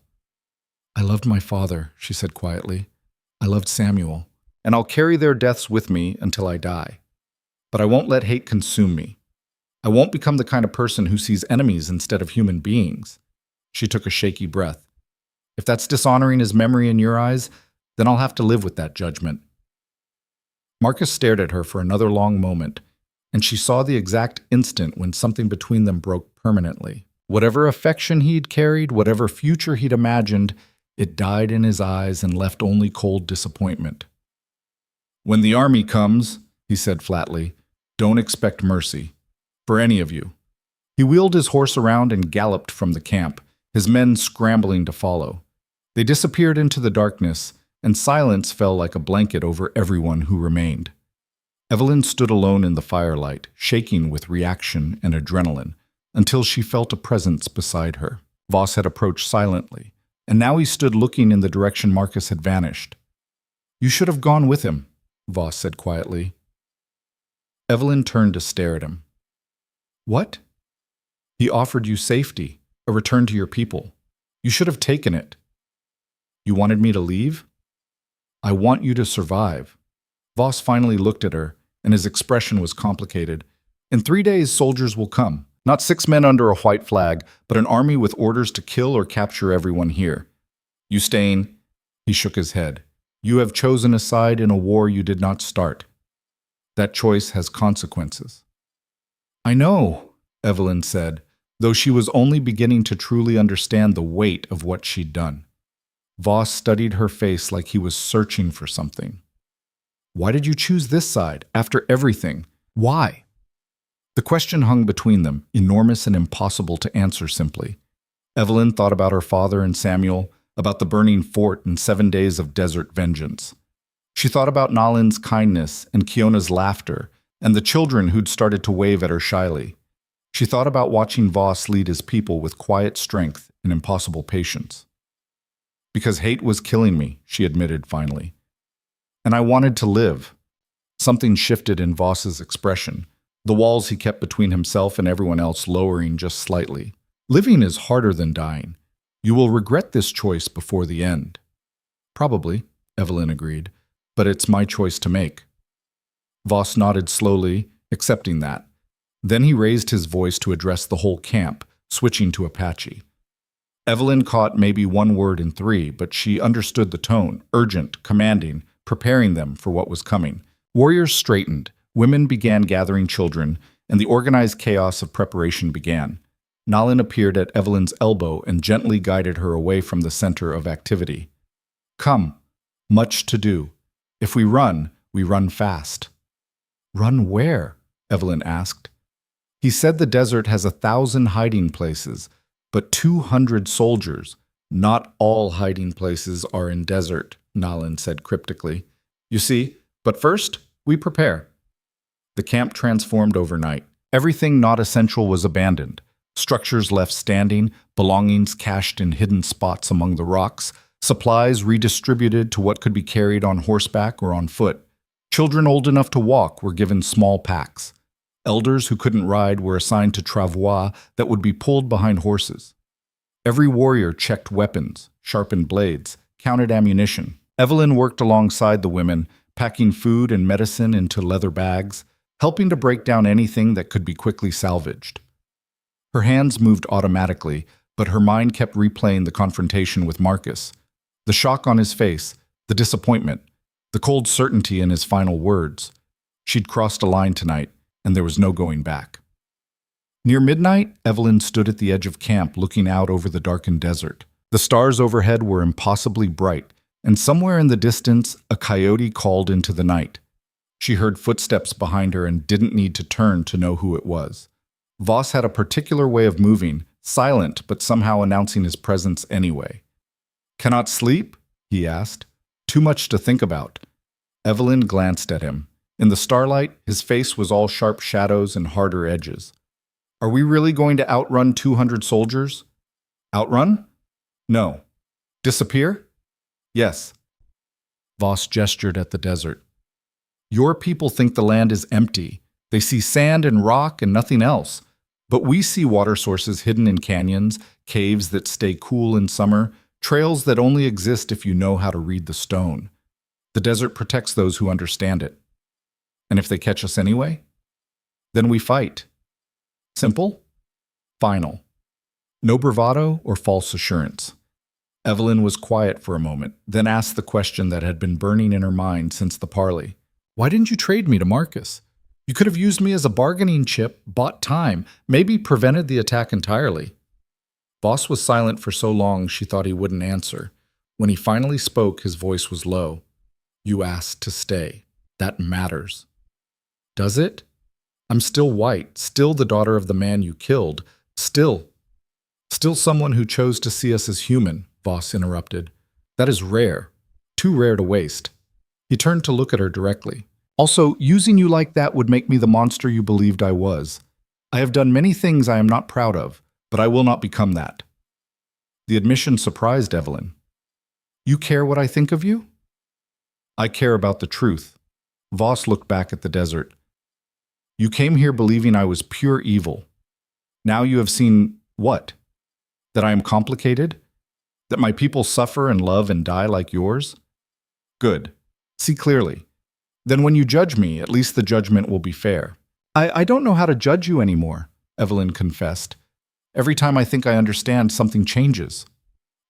"I loved my father," she said quietly. "I loved Samuel. And I'll carry their deaths with me until I die. But I won't let hate consume me. I won't become the kind of person who sees enemies instead of human beings." She took a shaky breath. "If that's dishonoring his memory in your eyes, then I'll have to live with that judgment. Marcus stared at her for another long moment, and she saw the exact instant when something between them broke permanently. Whatever affection he'd carried, whatever future he'd imagined, it died in his eyes and left only cold disappointment. "When the army comes," he said flatly, "don't expect mercy. For any of you." He wheeled his horse around and galloped from the camp, his men scrambling to follow. They disappeared into the darkness, and silence fell like a blanket over everyone who remained. Evelyn stood alone in the firelight, shaking with reaction and adrenaline, until she felt a presence beside her. Voss had approached silently, and now he stood looking in the direction Marcus had vanished. "You should have gone with him," Voss said quietly. Evelyn turned to stare at him. "What?" "He offered you safety, a return to your people. You should have taken it." "You wanted me to leave?" "I want you to survive." Voss finally looked at her, and his expression was complicated. "In 3 days, soldiers will come. Not 6 men under a white flag, but an army with orders to kill or capture everyone here. You staying?" He shook his head. "You have chosen a side in a war you did not start. That choice has consequences." "I know," Evelyn said, though she was only beginning to truly understand the weight of what she'd done. Voss studied her face like he was searching for something. "Why did you choose this side, after everything? Why?" The question hung between them, enormous and impossible to answer simply. Evelyn thought about her father and Samuel, about the burning fort and 7 days of desert vengeance. She thought about Nalin's kindness and Kiona's laughter, and the children who'd started to wave at her shyly. She thought about watching Voss lead his people with quiet strength and impossible patience. "Because hate was killing me," she admitted finally. "And I wanted to live." Something shifted in Voss's expression, the walls he kept between himself and everyone else lowering just slightly. "Living is harder than dying. You will regret this choice before the end." "Probably," Evelyn agreed, "but it's my choice to make." Voss nodded slowly, accepting that. Then he raised his voice to address the whole camp, switching to Apache. Evelyn caught maybe 1 word in 3, but she understood the tone, urgent, commanding, preparing them for what was coming. Warriors straightened, women began gathering children, and the organized chaos of preparation began. Nalin appeared at Evelyn's elbow and gently guided her away from the center of activity. "Come, much to do. If we run fast." "Run where?" Evelyn asked. "He said the desert has 1,000 hiding places, but 200 soldiers. Not all hiding places are in desert," Nalin said cryptically. "You see, but first, we prepare." The camp transformed overnight. Everything not essential was abandoned. Structures left standing, belongings cached in hidden spots among the rocks, supplies redistributed to what could be carried on horseback or on foot. Children old enough to walk were given small packs. Elders who couldn't ride were assigned to travois that would be pulled behind horses. Every warrior checked weapons, sharpened blades, counted ammunition. Evelyn worked alongside the women, packing food and medicine into leather bags, helping to break down anything that could be quickly salvaged. Her hands moved automatically, but her mind kept replaying the confrontation with Marcus. The shock on his face, the disappointment, the cold certainty in his final words. She'd crossed a line tonight, and there was no going back. Near midnight, Evelyn stood at the edge of camp looking out over the darkened desert. The stars overhead were impossibly bright, and somewhere in the distance, a coyote called into the night. She heard footsteps behind her and didn't need to turn to know who it was. Voss had a particular way of moving, silent but somehow announcing his presence anyway. "Cannot sleep?" he asked. "Too much to think about." Evelyn glanced at him. In the starlight, his face was all sharp shadows and harder edges. "Are we really going to outrun 200 soldiers?" "Outrun? No." "Disappear?" "Yes." Voss gestured at the desert. "Your people think the land is empty. They see sand and rock and nothing else. But we see water sources hidden in canyons, caves that stay cool in summer, trails that only exist if you know how to read the stone. The desert protects those who understand it. And if they catch us anyway? Then we fight. Simple, final. No bravado or false assurance. Evelyn was quiet for a moment, then asked the question that had been burning in her mind since the parley. Why didn't you trade me to Marcus? You could have used me as a bargaining chip, bought time, maybe prevented the attack entirely. Voss was silent for so long she thought he wouldn't answer. When he finally spoke, his voice was low. You asked to stay. That matters. Does it? I'm still white, still the daughter of the man you killed, still someone who chose to see us as human, Voss interrupted. That is rare, too rare to waste. He turned to look at her directly. Also, using you like that would make me the monster you believed I was. I have done many things I am not proud of, but I will not become that. The admission surprised Evelyn. You care what I think of you? I care about the truth. Voss looked back at the desert. You came here believing I was pure evil. Now you have seen what? That I am complicated? That my people suffer and love and die like yours? Good. See clearly. Then when you judge me, at least the judgment will be fair. I don't know how to judge you anymore, Evelyn confessed. Every time I think I understand, something changes.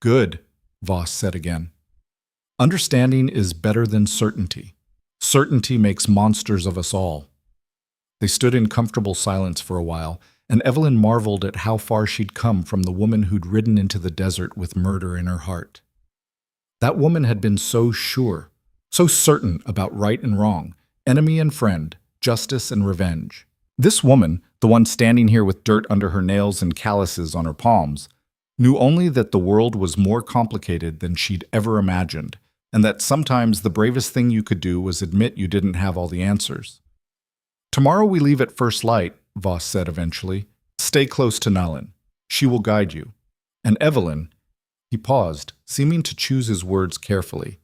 Good, Voss said again. Understanding is better than certainty. Certainty makes monsters of us all. They stood in comfortable silence for a while, and Evelyn marveled at how far she'd come from the woman who'd ridden into the desert with murder in her heart. That woman had been so sure, so certain about right and wrong, enemy and friend, justice and revenge. This woman, the one standing here with dirt under her nails and calluses on her palms, knew only that the world was more complicated than she'd ever imagined, and that sometimes the bravest thing you could do was admit you didn't have all the answers. Tomorrow we leave at first light, Voss said eventually. Stay close to Nalin. She will guide you. And Evelyn, he paused, seeming to choose his words carefully.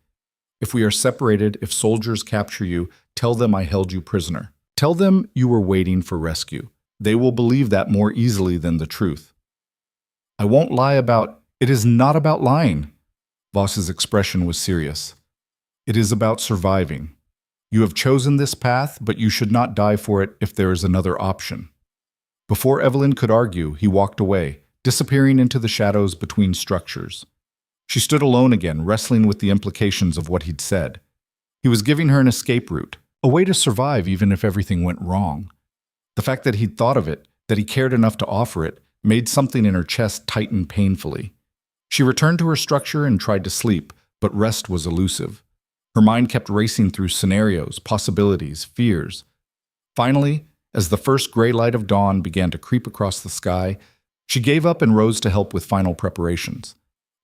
If we are separated, if soldiers capture you, tell them I held you prisoner. Tell them you were waiting for rescue. They will believe that more easily than the truth. I won't lie about... It is not about lying. Voss's expression was serious. It is about surviving. You have chosen this path, but you should not die for it if there is another option. Before Evelyn could argue, he walked away, disappearing into the shadows between structures. She stood alone again, wrestling with the implications of what he'd said. He was giving her an escape route, a way to survive even if everything went wrong. The fact that he'd thought of it, that he cared enough to offer it, made something in her chest tighten painfully. She returned to her structure and tried to sleep, but rest was elusive. Her mind kept racing through scenarios, possibilities, fears. Finally, as the first gray light of dawn began to creep across the sky, she gave up and rose to help with final preparations.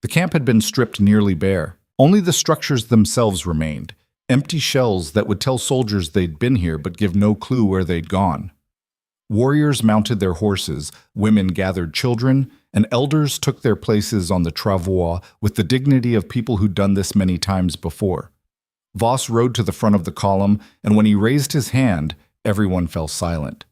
The camp had been stripped nearly bare. Only the structures themselves remained, empty shells that would tell soldiers they'd been here but give no clue where they'd gone. Warriors mounted their horses, women gathered children, and elders took their places on the travois with the dignity of people who'd done this many times before. Voss rode to the front of the column, and when he raised his hand, everyone fell silent.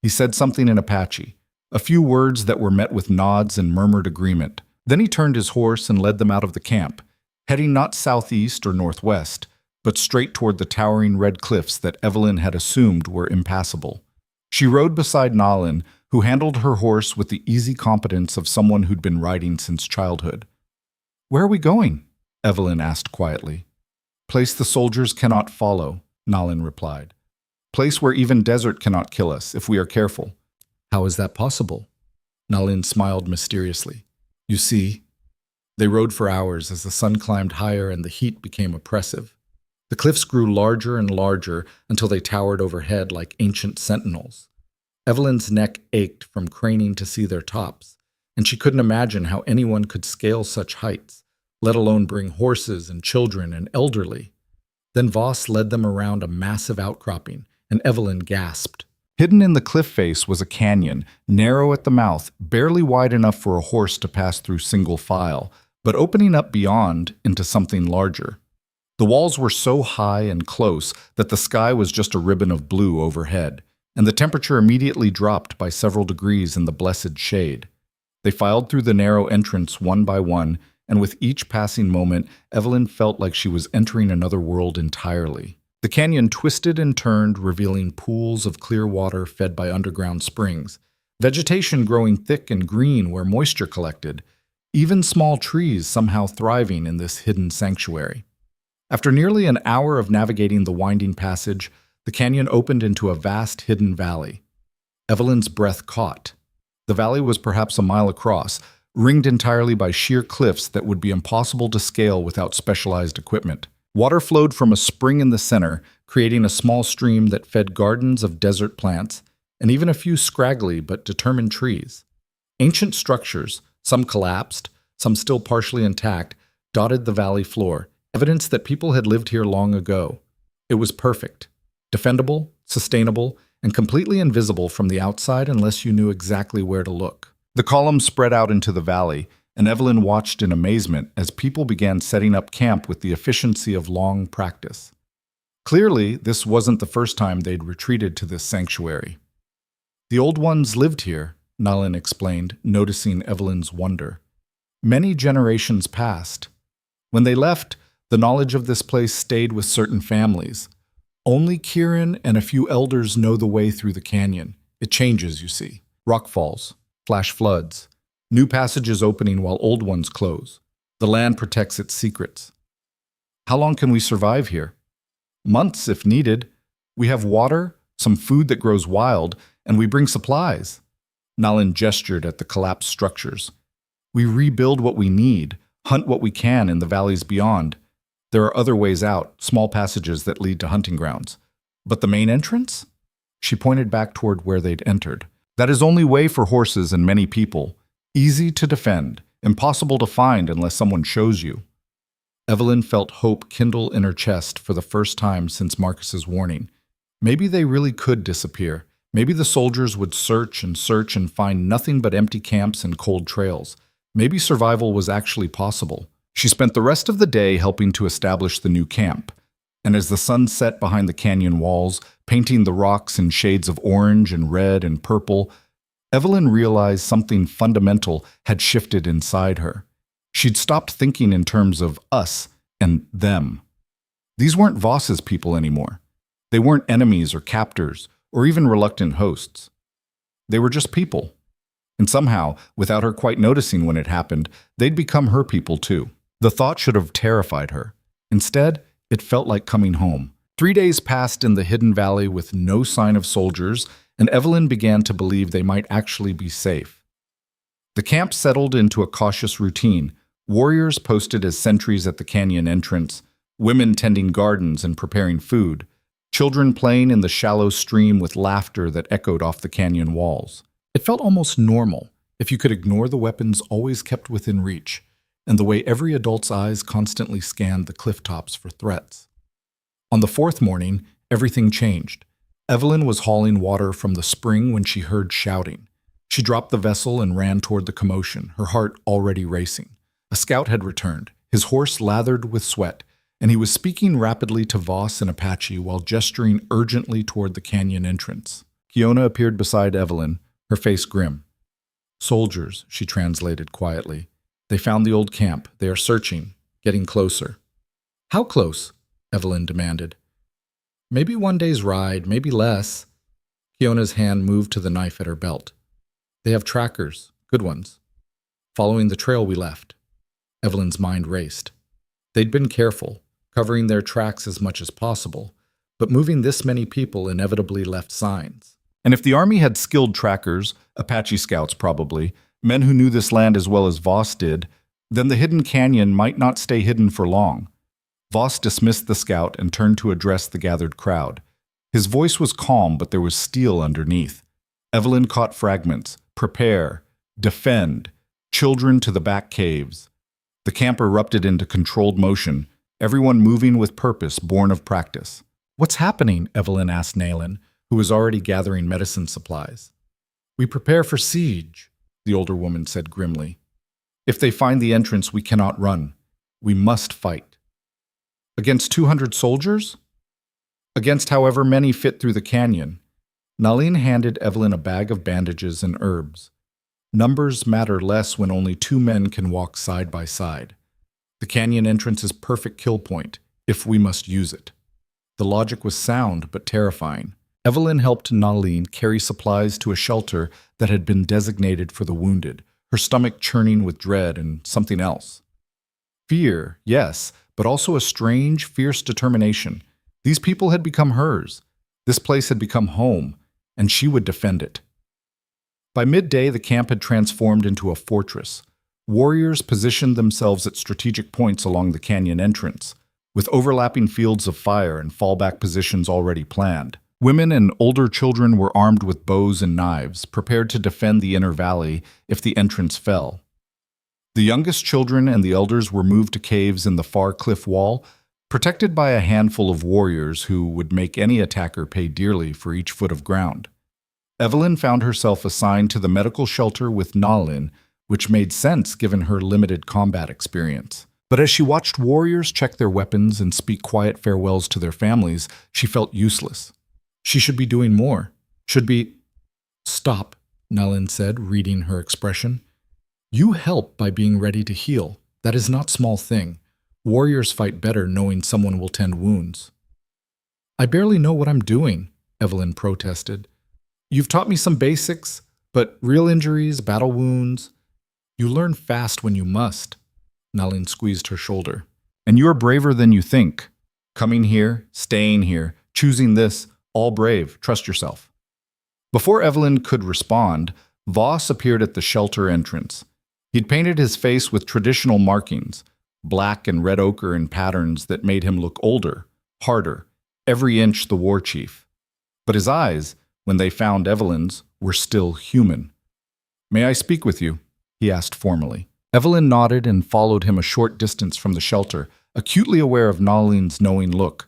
He said something in Apache, a few words that were met with nods and murmured agreement. Then he turned his horse and led them out of the camp, heading not southeast or northwest, but straight toward the towering red cliffs that Evelyn had assumed were impassable. She rode beside Nalin, who handled her horse with the easy competence of someone who'd been riding since childhood. "Where are we going?" Evelyn asked quietly. "Place the soldiers cannot follow," Nalin replied. "Place where even desert cannot kill us, if we are careful." "How is that possible?" Nalin smiled mysteriously. "You see." They rode for hours as the sun climbed higher and the heat became oppressive. The cliffs grew larger and larger until they towered overhead like ancient sentinels. Evelyn's neck ached from craning to see their tops, and she couldn't imagine how anyone could scale such heights, let alone bring horses and children and elderly. Then Voss led them around a massive outcropping, and Evelyn gasped. Hidden in the cliff face was a canyon, narrow at the mouth, barely wide enough for a horse to pass through single file, but opening up beyond into something larger. The walls were so high and close that the sky was just a ribbon of blue overhead, and the temperature immediately dropped by several degrees in the blessed shade. They filed through the narrow entrance one by one, and with each passing moment, Evelyn felt like she was entering another world entirely. The canyon twisted and turned, revealing pools of clear water fed by underground springs, vegetation growing thick and green where moisture collected, even small trees somehow thriving in this hidden sanctuary. After nearly an hour of navigating the winding passage, the canyon opened into a vast hidden valley. Evelyn's breath caught. The valley was perhaps a mile across, ringed entirely by sheer cliffs that would be impossible to scale without specialized equipment. Water flowed from a spring in the center, creating a small stream that fed gardens of desert plants and even a few scraggly but determined trees. Ancient structures, some collapsed, some still partially intact, dotted the valley floor, evidence that people had lived here long ago. It was perfect, defendable, sustainable, and completely invisible from the outside unless you knew exactly where to look. The columns spread out into the valley, and Evelyn watched in amazement as people began setting up camp with the efficiency of long practice. Clearly, this wasn't the first time they'd retreated to this sanctuary. The old ones lived here, Nalin explained, noticing Evelyn's wonder. Many generations passed. When they left, the knowledge of this place stayed with certain families. Only Kieran and a few elders know the way through the canyon. It changes, you see. Rockfalls, flash floods, new passages opening while old ones close. The land protects its secrets. How long can we survive here? Months if needed. We have water, some food that grows wild, and we bring supplies. Nalin gestured at the collapsed structures. We rebuild what we need, hunt what we can in the valleys beyond. There are other ways out, small passages that lead to hunting grounds. But the main entrance? She pointed back toward where they'd entered. That is only way for horses and many people. Easy to defend, impossible to find unless someone shows you. Evelyn felt hope kindle in her chest for the first time since Marcus's warning. Maybe they really could disappear. Maybe the soldiers would search and find nothing but empty camps and cold trails. Maybe survival was actually possible. She spent the rest of the day helping to establish the new camp. And as the sun set behind the canyon walls, painting the rocks in shades of orange and red and purple, Evelyn realized something fundamental had shifted inside her. She'd stopped thinking in terms of us and them. These weren't Voss's people anymore. They weren't enemies or captors or even reluctant hosts. They were just people. And somehow, without her quite noticing when it happened, they'd become her people too. The thought should have terrified her. Instead, it felt like coming home. 3 days passed in the hidden valley with no sign of soldiers, and Evelyn began to believe they might actually be safe. The camp settled into a cautious routine, warriors posted as sentries at the canyon entrance, women tending gardens and preparing food, children playing in the shallow stream with laughter that echoed off the canyon walls. It felt almost normal, if you could ignore the weapons always kept within reach, and the way every adult's eyes constantly scanned the cliff tops for threats. On the fourth morning, everything changed. Evelyn was hauling water from the spring when she heard shouting. She dropped the vessel and ran toward the commotion, her heart already racing. A scout had returned, his horse lathered with sweat, and he was speaking rapidly to Voss and Apache while gesturing urgently toward the canyon entrance. Kiona appeared beside Evelyn, her face grim. "Soldiers," she translated quietly. "They found the old camp. They are searching, getting closer." "How close?" Evelyn demanded. "Maybe one day's ride, maybe less." Kiona's hand moved to the knife at her belt. "They have trackers, good ones, following the trail we left." Evelyn's mind raced. They'd been careful, covering their tracks as much as possible, but moving this many people inevitably left signs. And if the army had skilled trackers, Apache scouts probably, men who knew this land as well as Voss did, then the hidden canyon might not stay hidden for long. Voss dismissed the scout and turned to address the gathered crowd. His voice was calm, but there was steel underneath. Evelyn caught fragments. Prepare. Defend. Children to the back caves. The camp erupted into controlled motion, everyone moving with purpose born of practice. "What's happening?" Evelyn asked Nalin, who was already gathering medicine supplies. "We prepare for siege," the older woman said grimly. "If they find the entrance, we cannot run. We must fight." "Against 200 soldiers?" "Against however many fit through the canyon." Nalin handed Evelyn a bag of bandages and herbs. Numbers matter less when only 2 men can walk side by side. The canyon entrance is perfect kill point, if we must use it. The logic was sound but terrifying. Evelyn helped Nalin carry supplies to a shelter that had been designated for the wounded, her stomach churning with dread and something else. Fear, yes, but also a strange, fierce determination. These people had become hers. This place had become home, and she would defend it. By midday, the camp had transformed into a fortress. Warriors positioned themselves at strategic points along the canyon entrance, with overlapping fields of fire and fallback positions already planned. Women and older children were armed with bows and knives, prepared to defend the inner valley if the entrance fell. The youngest children and the elders were moved to caves in the far cliff wall, protected by a handful of warriors who would make any attacker pay dearly for each foot of ground. Evelyn found herself assigned to the medical shelter with Nalin, which made sense given her limited combat experience. But as she watched warriors check their weapons and speak quiet farewells to their families, she felt useless. She should be doing more. Should be... Stop, Nalin said, reading her expression. You help by being ready to heal. That is not small thing. Warriors fight better knowing someone will tend wounds. I barely know what I'm doing, Evelyn protested. You've taught me some basics, but real injuries, battle wounds, you learn fast when you must. Nalin squeezed her shoulder. And you are braver than you think. Coming here, staying here, choosing this, all brave. Trust yourself. Before Evelyn could respond, Voss appeared at the shelter entrance. He'd painted his face with traditional markings, black and red ochre in patterns that made him look older, harder, every inch the war chief. But his eyes, when they found Evelyn's, were still human. May I speak with you? He asked formally. Evelyn nodded and followed him a short distance from the shelter, acutely aware of Nalin's knowing look.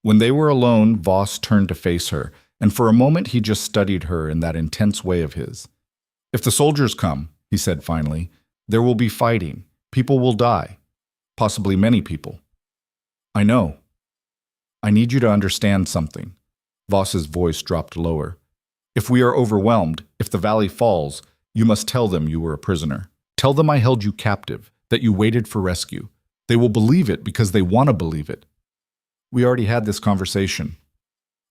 When they were alone, Voss turned to face her, and for a moment he just studied her in that intense way of his. If the soldiers come, he said finally, there will be fighting. People will die. Possibly many people. I know. I need you to understand something. Voss's voice dropped lower. If we are overwhelmed, if the valley falls, you must tell them you were a prisoner. Tell them I held you captive, that you waited for rescue. They will believe it because they want to believe it. We already had this conversation.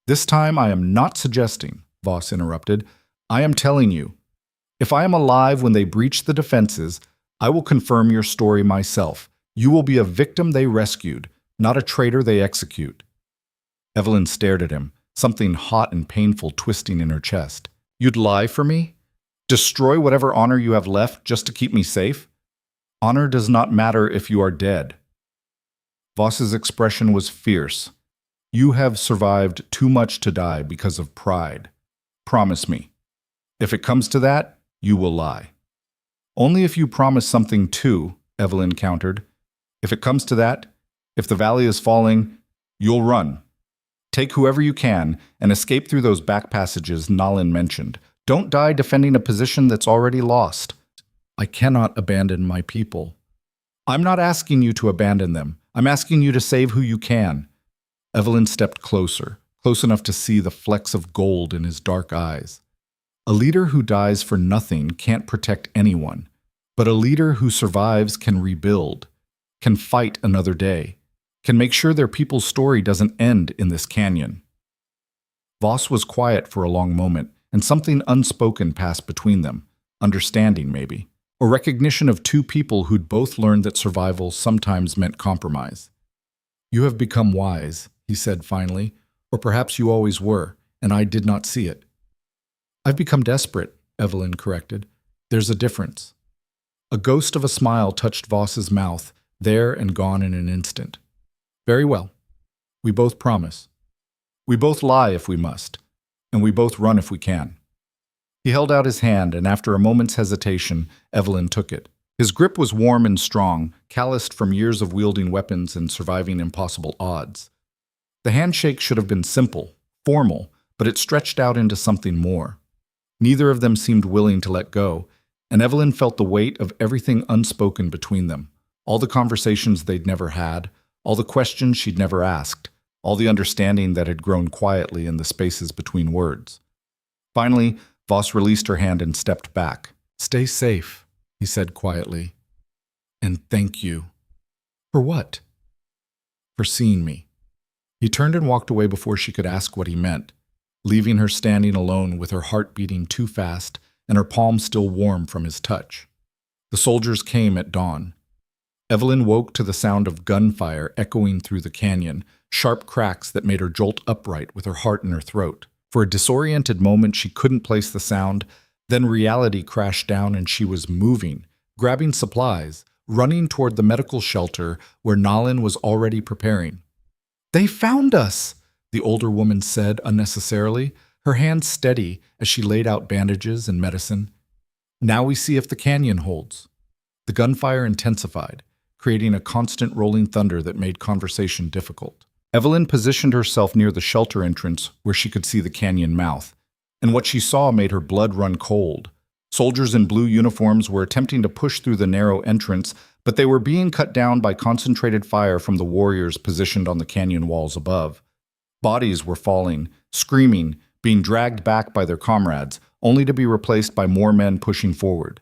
This time I am not suggesting, Voss interrupted. I am telling you. If I am alive when they breach the defenses, I will confirm your story myself. You will be a victim they rescued, not a traitor they execute. Evelyn stared at him, something hot and painful twisting in her chest. You'd lie for me? Destroy whatever honor you have left just to keep me safe? Honor does not matter if you are dead. Voss's expression was fierce. You have survived too much to die because of pride. Promise me. If it comes to that, you will lie. Only if you promise something too, Evelyn countered. If it comes to that, if the valley is falling, you'll run. Take whoever you can and escape through those back passages Nalin mentioned. Don't die defending a position that's already lost. I cannot abandon my people. I'm not asking you to abandon them. I'm asking you to save who you can. Evelyn stepped closer, close enough to see the flecks of gold in his dark eyes. A leader who dies for nothing can't protect anyone, but a leader who survives can rebuild, can fight another day, can make sure their people's story doesn't end in this canyon. Voss was quiet for a long moment, and something unspoken passed between them, understanding maybe, or recognition of two people who'd both learned that survival sometimes meant compromise. You have become wise, he said finally, or perhaps you always were, and I did not see it. I've become desperate, Evelyn corrected. There's a difference. A ghost of a smile touched Voss's mouth, there and gone in an instant. Very well. We both promise. We both lie if we must, and we both run if we can. He held out his hand, and after a moment's hesitation, Evelyn took it. His grip was warm and strong, calloused from years of wielding weapons and surviving impossible odds. The handshake should have been simple, formal, but it stretched out into something more. Neither of them seemed willing to let go, and Evelyn felt the weight of everything unspoken between them, all the conversations they'd never had, all the questions she'd never asked, all the understanding that had grown quietly in the spaces between words. Finally, Voss released her hand and stepped back. Stay safe, he said quietly. And thank you. For what? For seeing me. He turned and walked away before she could ask what he meant, leaving her standing alone with her heart beating too fast and her palm still warm from his touch. The soldiers came at dawn. Evelyn woke to the sound of gunfire echoing through the canyon, sharp cracks that made her jolt upright with her heart in her throat. For a disoriented moment, she couldn't place the sound. Then reality crashed down and she was moving, grabbing supplies, running toward the medical shelter where Nalin was already preparing. "They found us," the older woman said unnecessarily, her hands steady as she laid out bandages and medicine. "Now we see if the canyon holds." The gunfire intensified, creating a constant rolling thunder that made conversation difficult. Evelyn positioned herself near the shelter entrance where she could see the canyon mouth, and what she saw made her blood run cold. Soldiers in blue uniforms were attempting to push through the narrow entrance, but they were being cut down by concentrated fire from the warriors positioned on the canyon walls above. Bodies were falling, screaming, being dragged back by their comrades, only to be replaced by more men pushing forward.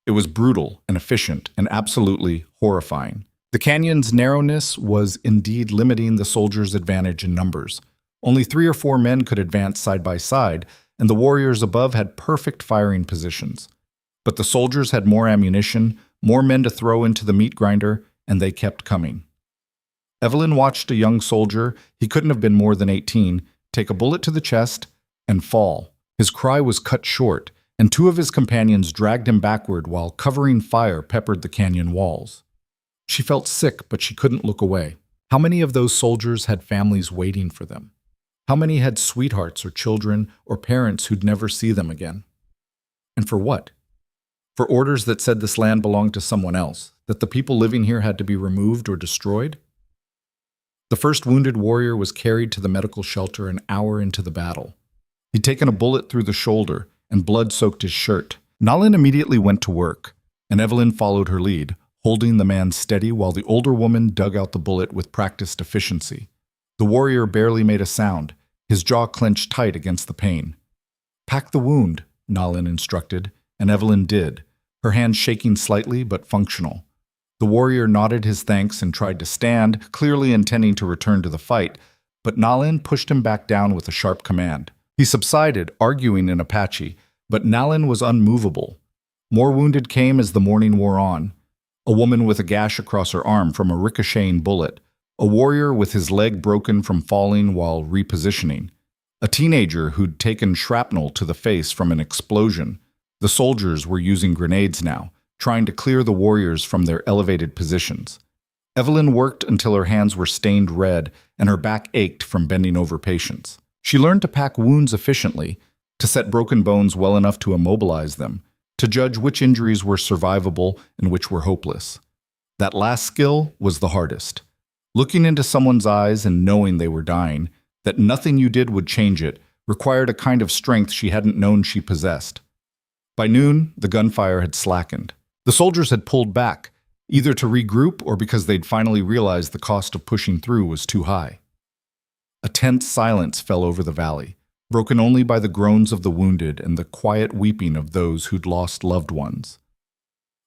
It was brutal and efficient and absolutely horrifying. The canyon's narrowness was indeed limiting the soldiers' advantage in numbers. Only 3 or 4 men could advance side by side, and the warriors above had perfect firing positions. But the soldiers had more ammunition, more men to throw into the meat grinder, and they kept coming. Evelyn watched a young soldier, he couldn't have been more than 18, take a bullet to the chest and fall. His cry was cut short, and 2 of his companions dragged him backward while covering fire peppered the canyon walls. She felt sick, but she couldn't look away. How many of those soldiers had families waiting for them? How many had sweethearts or children or parents who'd never see them again? And for what? For orders that said this land belonged to someone else, that the people living here had to be removed or destroyed? The first wounded warrior was carried to the medical shelter an hour into the battle. He'd taken a bullet through the shoulder, and blood soaked his shirt. Nalin immediately went to work, and Evelyn followed her lead, holding the man steady while the older woman dug out the bullet with practiced efficiency. The warrior barely made a sound, his jaw clenched tight against the pain. "Pack the wound," Nalin instructed, and Evelyn did, her hands shaking slightly but functional. The warrior nodded his thanks and tried to stand, clearly intending to return to the fight, but Nalin pushed him back down with a sharp command. He subsided, arguing in Apache, but Nalin was unmovable. More wounded came as the morning wore on. A woman with a gash across her arm from a ricocheting bullet, a warrior with his leg broken from falling while repositioning, a teenager who'd taken shrapnel to the face from an explosion. The soldiers were using grenades now, trying to clear the warriors from their elevated positions. Evelyn worked until her hands were stained red and her back ached from bending over patients. She learned to pack wounds efficiently, to set broken bones well enough to immobilize them, to judge which injuries were survivable and which were hopeless. That last skill was the hardest. Looking into someone's eyes and knowing they were dying, that nothing you did would change it, required a kind of strength she hadn't known she possessed. By noon, the gunfire had slackened. The soldiers had pulled back, either to regroup or because they'd finally realized the cost of pushing through was too high. A tense silence fell over the valley, broken only by the groans of the wounded and the quiet weeping of those who'd lost loved ones.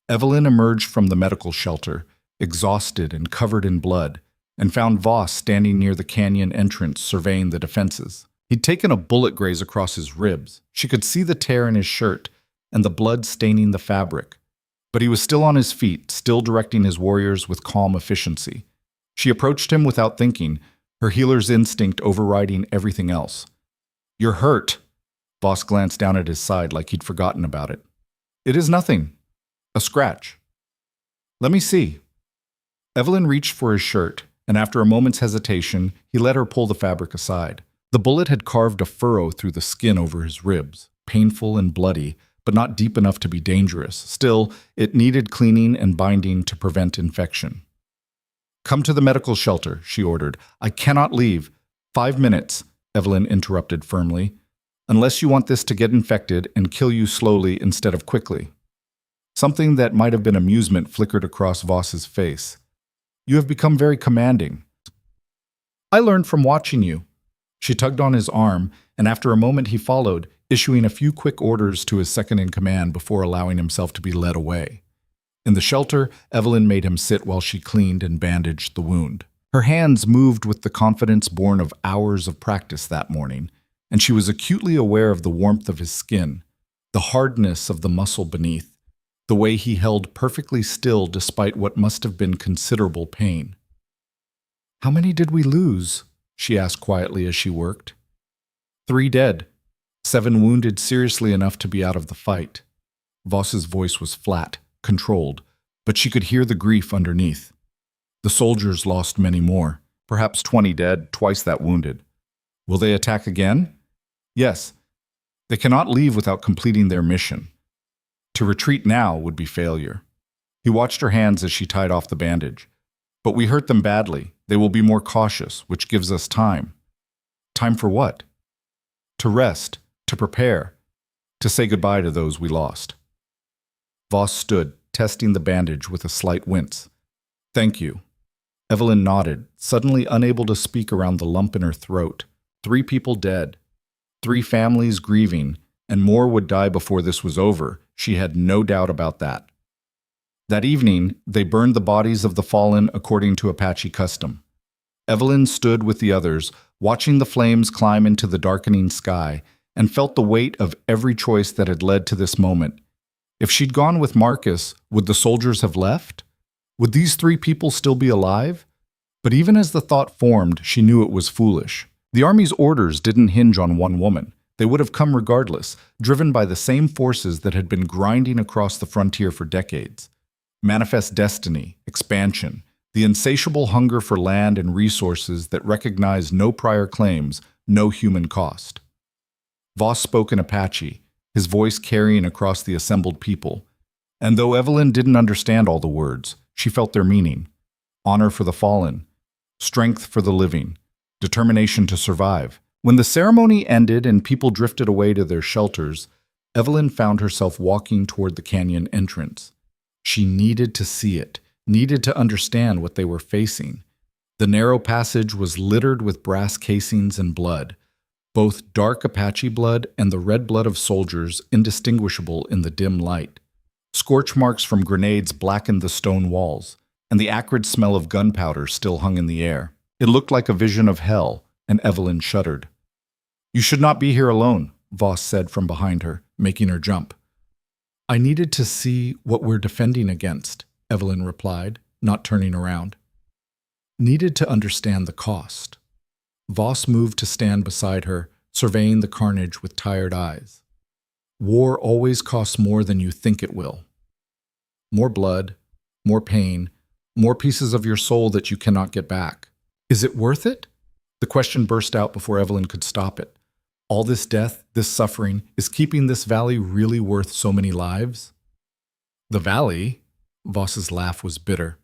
Evelyn emerged from the medical shelter, exhausted and covered in blood, and found Voss standing near the canyon entrance surveying the defenses. He'd taken a bullet graze across his ribs. She could see the tear in his shirt and the blood staining the fabric. But he was still on his feet, still directing his warriors with calm efficiency. She approached him without thinking, her healer's instinct overriding everything else. "You're hurt." Voss glanced down at his side like he'd forgotten about it. "It is nothing. A scratch." "Let me see." Evelyn reached for his shirt, and after a moment's hesitation, he let her pull the fabric aside. The bullet had carved a furrow through the skin over his ribs, painful and bloody, but not deep enough to be dangerous. Still, it needed cleaning and binding to prevent infection. "Come to the medical shelter," she ordered. "I cannot leave." 5 minutes, Evelyn interrupted firmly. "Unless you want this to get infected and kill you slowly instead of quickly." Something that might have been amusement flickered across Voss's face. "You have become very commanding." "I learned from watching you." She tugged on his arm, and after a moment he followed, issuing a few quick orders to his second-in-command before allowing himself to be led away. In the shelter, Evelyn made him sit while she cleaned and bandaged the wound. Her hands moved with the confidence born of hours of practice that morning, and she was acutely aware of the warmth of his skin, the hardness of the muscle beneath, the way he held perfectly still despite what must have been considerable pain. "How many did we lose?" she asked quietly as she worked. 3 dead, 7 wounded seriously enough to be out of the fight. Voss's voice was flat, controlled, but she could hear the grief underneath. The soldiers lost many more, perhaps 20 dead, twice that wounded. Will they attack again? Yes. They cannot leave without completing their mission. To retreat now would be failure. He watched her hands as she tied off the bandage. But we hurt them badly. They will be more cautious, which gives us time. Time for what? To rest, to prepare, to say goodbye to those we lost. Voss stood, testing the bandage with a slight wince. "Thank you." Evelyn nodded, suddenly unable to speak around the lump in her throat. 3 people dead, 3 families grieving, and more would die before this was over. She had no doubt about that. That evening, they burned the bodies of the fallen according to Apache custom. Evelyn stood with the others, watching the flames climb into the darkening sky, and felt the weight of every choice that had led to this moment. If she'd gone with Marcus, would the soldiers have left? Would these 3 people still be alive? But even as the thought formed, she knew it was foolish. The army's orders didn't hinge on one woman. They would have come regardless, driven by the same forces that had been grinding across the frontier for decades. Manifest destiny, expansion, the insatiable hunger for land and resources that recognize no prior claims, no human cost. Voss spoke in Apache, his voice carrying across the assembled people. And though Evelyn didn't understand all the words, she felt their meaning. Honor for the fallen, strength for the living, determination to survive. When the ceremony ended and people drifted away to their shelters, Evelyn found herself walking toward the canyon entrance. She needed to see it, needed to understand what they were facing. The narrow passage was littered with brass casings and blood, both dark Apache blood and the red blood of soldiers indistinguishable in the dim light. Scorch marks from grenades blackened the stone walls, and the acrid smell of gunpowder still hung in the air. It looked like a vision of hell, and Evelyn shuddered. "You should not be here alone," Voss said from behind her, making her jump. "I needed to see what we're defending against," Evelyn replied, not turning around. "Needed to understand the cost." Voss moved to stand beside her, surveying the carnage with tired eyes. "War always costs more than you think it will. More blood, more pain, more pieces of your soul that you cannot get back. Is it worth it?" The question burst out before Evelyn could stop it. All this death, this suffering, is keeping this valley really worth so many lives? "The valley?" Voss's laugh was bitter.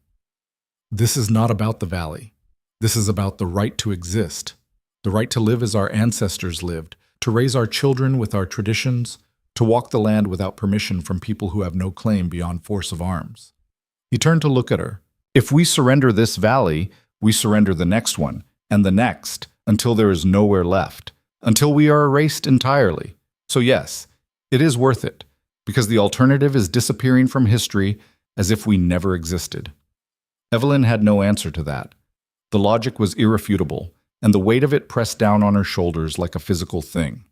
"This is not about the valley. This is about the right to exist, the right to live as our ancestors lived, to raise our children with our traditions, to walk the land without permission from people who have no claim beyond force of arms." He turned to look at her. "If we surrender this valley, we surrender the next one, and the next, until there is nowhere left, until we are erased entirely. So yes, it is worth it, because the alternative is disappearing from history as if we never existed." Evelyn had no answer to that. The logic was irrefutable, and the weight of it pressed down on her shoulders like a physical thing.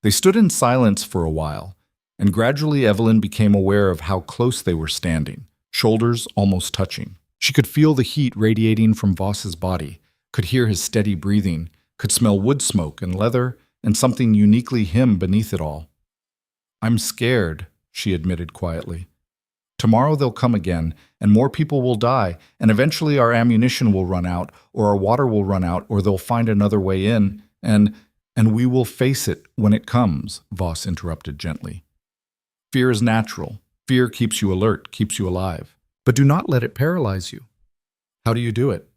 They stood in silence for a while, and gradually Evelyn became aware of how close they were standing, shoulders almost touching. She could feel the heat radiating from Voss's body, could hear his steady breathing, could smell wood smoke and leather and something uniquely him beneath it all. "I'm scared," she admitted quietly. "Tomorrow they'll come again, and more people will die, and eventually our ammunition will run out, or our water will run out, or they'll find another way in, and we will face it when it comes," Voss interrupted gently. "Fear is natural. Fear keeps you alert, keeps you alive. But do not let it paralyze you." "How do you do it?"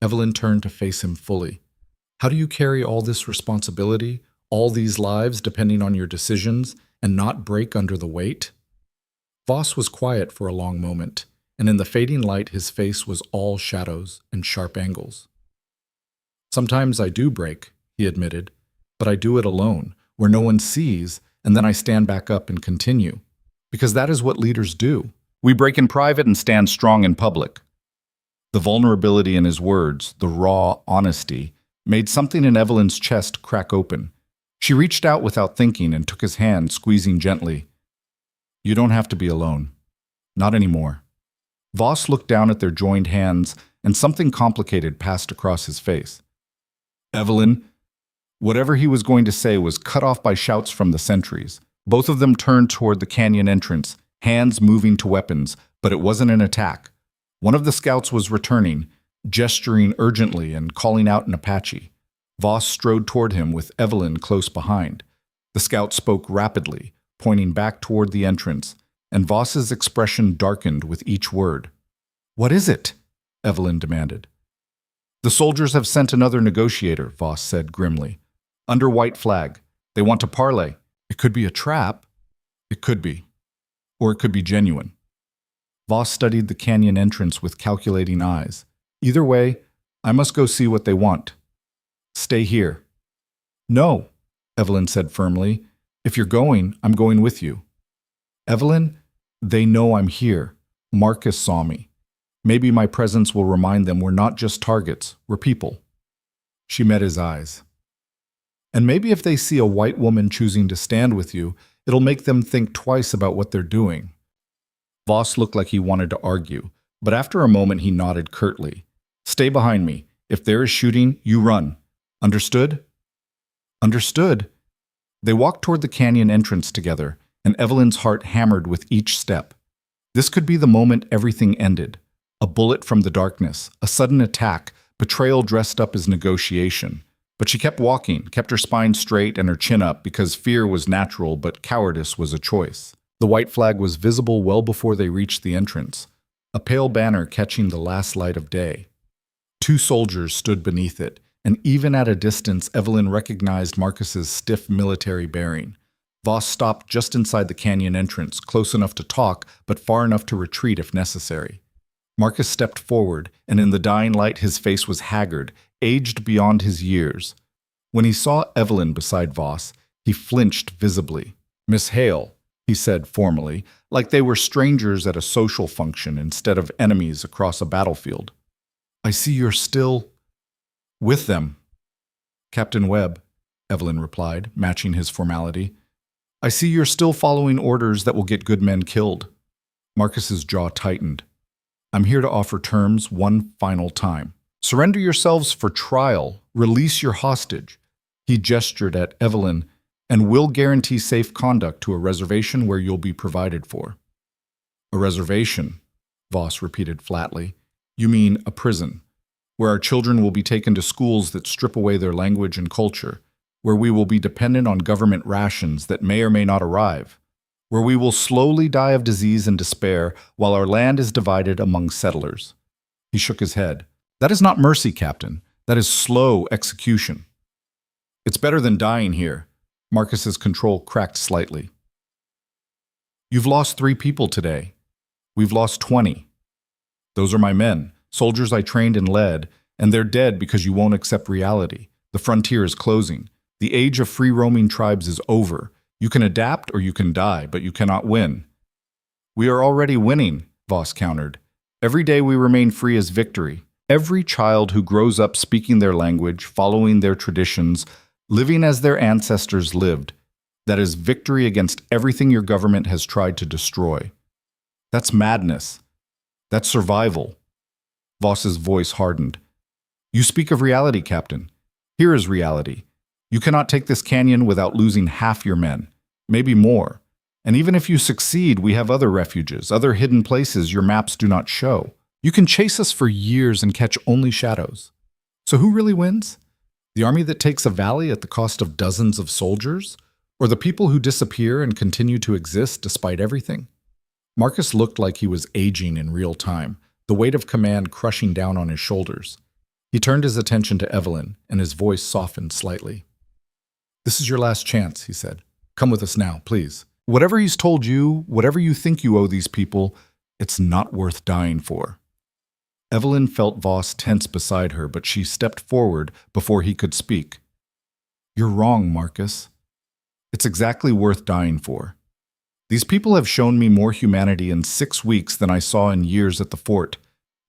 Evelyn turned to face him fully. "How do you carry all this responsibility, all these lives depending on your decisions, and not break under the weight?" Voss was quiet for a long moment, and in the fading light his face was all shadows and sharp angles. "Sometimes I do break," he admitted, "but I do it alone, where no one sees, and then I stand back up and continue. Because that is what leaders do. We break in private and stand strong in public." The vulnerability in his words, the raw honesty, made something in Evelyn's chest crack open. She reached out without thinking and took his hand, squeezing gently. "You don't have to be alone. Not anymore. Voss looked down at their joined hands, and something complicated passed across his face. Evelyn, whatever he was going to say was cut off by shouts from the sentries. Both of them turned toward the canyon entrance, hands moving to weapons, but it wasn't an attack. One of the scouts was returning, gesturing urgently and calling out in Apache. Voss strode toward him with Evelyn close behind. The scout spoke rapidly, pointing back toward the entrance, and Voss's expression darkened with each word. "What is it?" Evelyn demanded. "The soldiers have sent another negotiator," Voss said grimly. "Under white flag. They want to parley. It could be a trap. It could be. Or it could be genuine." Voss studied the canyon entrance with calculating eyes. "Either way, I must go see what they want. Stay here." "No," Evelyn said firmly. "If you're going, I'm going with you." "Evelyn, they know I'm here. Marcus saw me. Maybe my presence will remind them we're not just targets, we're people." She met his eyes. "And maybe if they see a white woman choosing to stand with you, it'll make them think twice about what they're doing." Voss looked like he wanted to argue, but after a moment he nodded curtly. "Stay behind me. If there is shooting, you run. Understood?" "Understood." They walked toward the canyon entrance together, and Evelyn's heart hammered with each step. This could be the moment everything ended. A bullet from the darkness, a sudden attack, betrayal dressed up as negotiation. But she kept walking, kept her spine straight and her chin up because fear was natural but cowardice was a choice. The white flag was visible well before they reached the entrance, a pale banner catching the last light of day. 2 soldiers stood beneath it, and even at a distance Evelyn recognized Marcus's stiff military bearing. Voss stopped just inside the canyon entrance, close enough to talk but far enough to retreat if necessary. Marcus stepped forward, and in the dying light his face was haggard, aged beyond his years. When he saw Evelyn beside Voss, he flinched visibly. "Miss Hale," he said formally, like they were strangers at a social function instead of enemies across a battlefield. "I see you're still with them." "Captain Webb," Evelyn replied, matching his formality. "I see you're still following orders that will get good men killed." Marcus's jaw tightened. "I'm here to offer terms one final time. Surrender yourselves for trial. Release your hostage." He gestured at Evelyn, "and we'll guarantee safe conduct to a reservation where you'll be provided for." "A reservation," Voss repeated flatly. "You mean a prison, where our children will be taken to schools that strip away their language and culture, where we will be dependent on government rations that may or may not arrive, where we will slowly die of disease and despair while our land is divided among settlers." He shook his head. "That is not mercy, Captain. That is slow execution." "It's better than dying here." Marcus's control cracked slightly. "You've lost 3 people today. We've lost 20. Those are my men, soldiers I trained and led, and they're dead because you won't accept reality. The frontier is closing. The age of free-roaming tribes is over. You can adapt or you can die, but you cannot win." "We are already winning," Voss countered. "Every day we remain free is victory. Every child who grows up speaking their language, following their traditions, living as their ancestors lived, that is victory against everything your government has tried to destroy. That's madness. That's survival." Voss's voice hardened. "You speak of reality, Captain. Here is reality. You cannot take this canyon without losing half your men, maybe more. And even if you succeed, we have other refuges, other hidden places your maps do not show. You can chase us for years and catch only shadows. So who really wins? The army that takes a valley at the cost of dozens of soldiers? Or the people who disappear and continue to exist despite everything?" Marcus looked like he was aging in real time, the weight of command crushing down on his shoulders. He turned his attention to Evelyn, and his voice softened slightly. "This is your last chance," he said. "Come with us now, please. Whatever he's told you, whatever you think you owe these people, it's not worth dying for." Evelyn felt Voss tense beside her, but she stepped forward before he could speak. "You're wrong, Marcus. It's exactly worth dying for. These people have shown me more humanity in 6 weeks than I saw in years at the fort.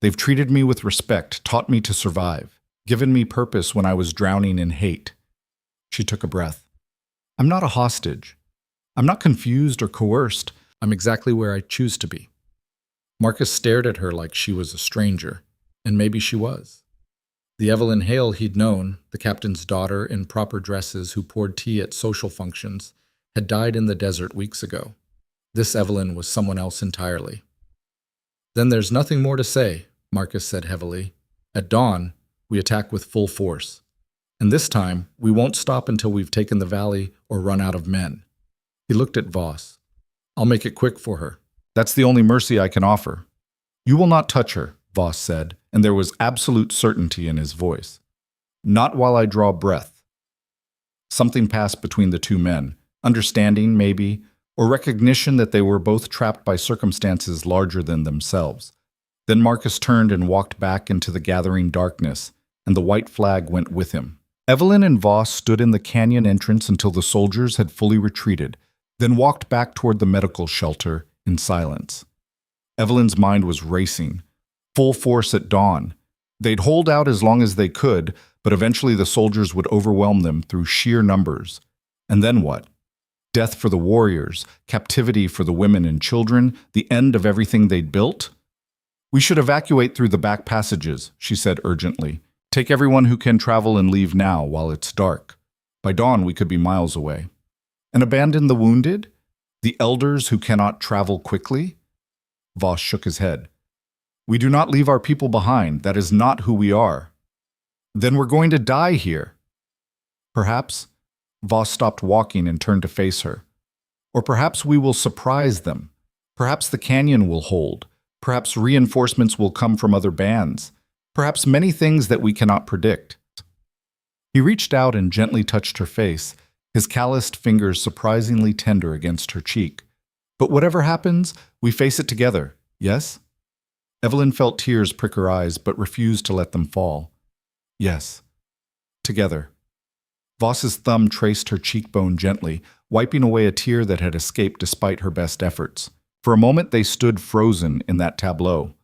They've treated me with respect, taught me to survive, given me purpose when I was drowning in hate." She took a breath. "I'm not a hostage. I'm not confused or coerced. I'm exactly where I choose to be." Marcus stared at her like she was a stranger, and maybe she was. The Evelyn Hale he'd known, the captain's daughter in proper dresses who poured tea at social functions, had died in the desert weeks ago. This Evelyn was someone else entirely. "Then there's nothing more to say," Marcus said heavily. "At dawn, we attack with full force. And this time, we won't stop until we've taken the valley or run out of men." He looked at Voss. "I'll make it quick for her. That's the only mercy I can offer." "You will not touch her," Voss said, and there was absolute certainty in his voice. "Not while I draw breath." Something passed between the two men, understanding, maybe, or recognition that they were both trapped by circumstances larger than themselves. Then Marcus turned and walked back into the gathering darkness, and the white flag went with him. Evelyn and Voss stood in the canyon entrance until the soldiers had fully retreated, then walked back toward the medical shelter in silence. Evelyn's mind was racing. Full force at dawn. They'd hold out as long as they could, but eventually the soldiers would overwhelm them through sheer numbers. And then what? Death for the warriors, captivity for the women and children, the end of everything they'd built? "We should evacuate through the back passages," she said urgently. "Take everyone who can travel and leave now while it's dark. By dawn we could be miles away." "And abandon the wounded? The elders who cannot travel quickly?" Voss shook his head. "We do not leave our people behind. That is not who we are." "Then we're going to die here." "Perhaps." Voss stopped walking and turned to face her. "Or perhaps we will surprise them. Perhaps the canyon will hold. Perhaps reinforcements will come from other bands. Perhaps many things that we cannot predict." He reached out and gently touched her face, his calloused fingers surprisingly tender against her cheek. "But whatever happens, we face it together, yes?" Evelyn felt tears prick her eyes, but refused to let them fall. "Yes. Together." Voss's thumb traced her cheekbone gently, wiping away a tear that had escaped despite her best efforts. For a moment they stood frozen in that tableau.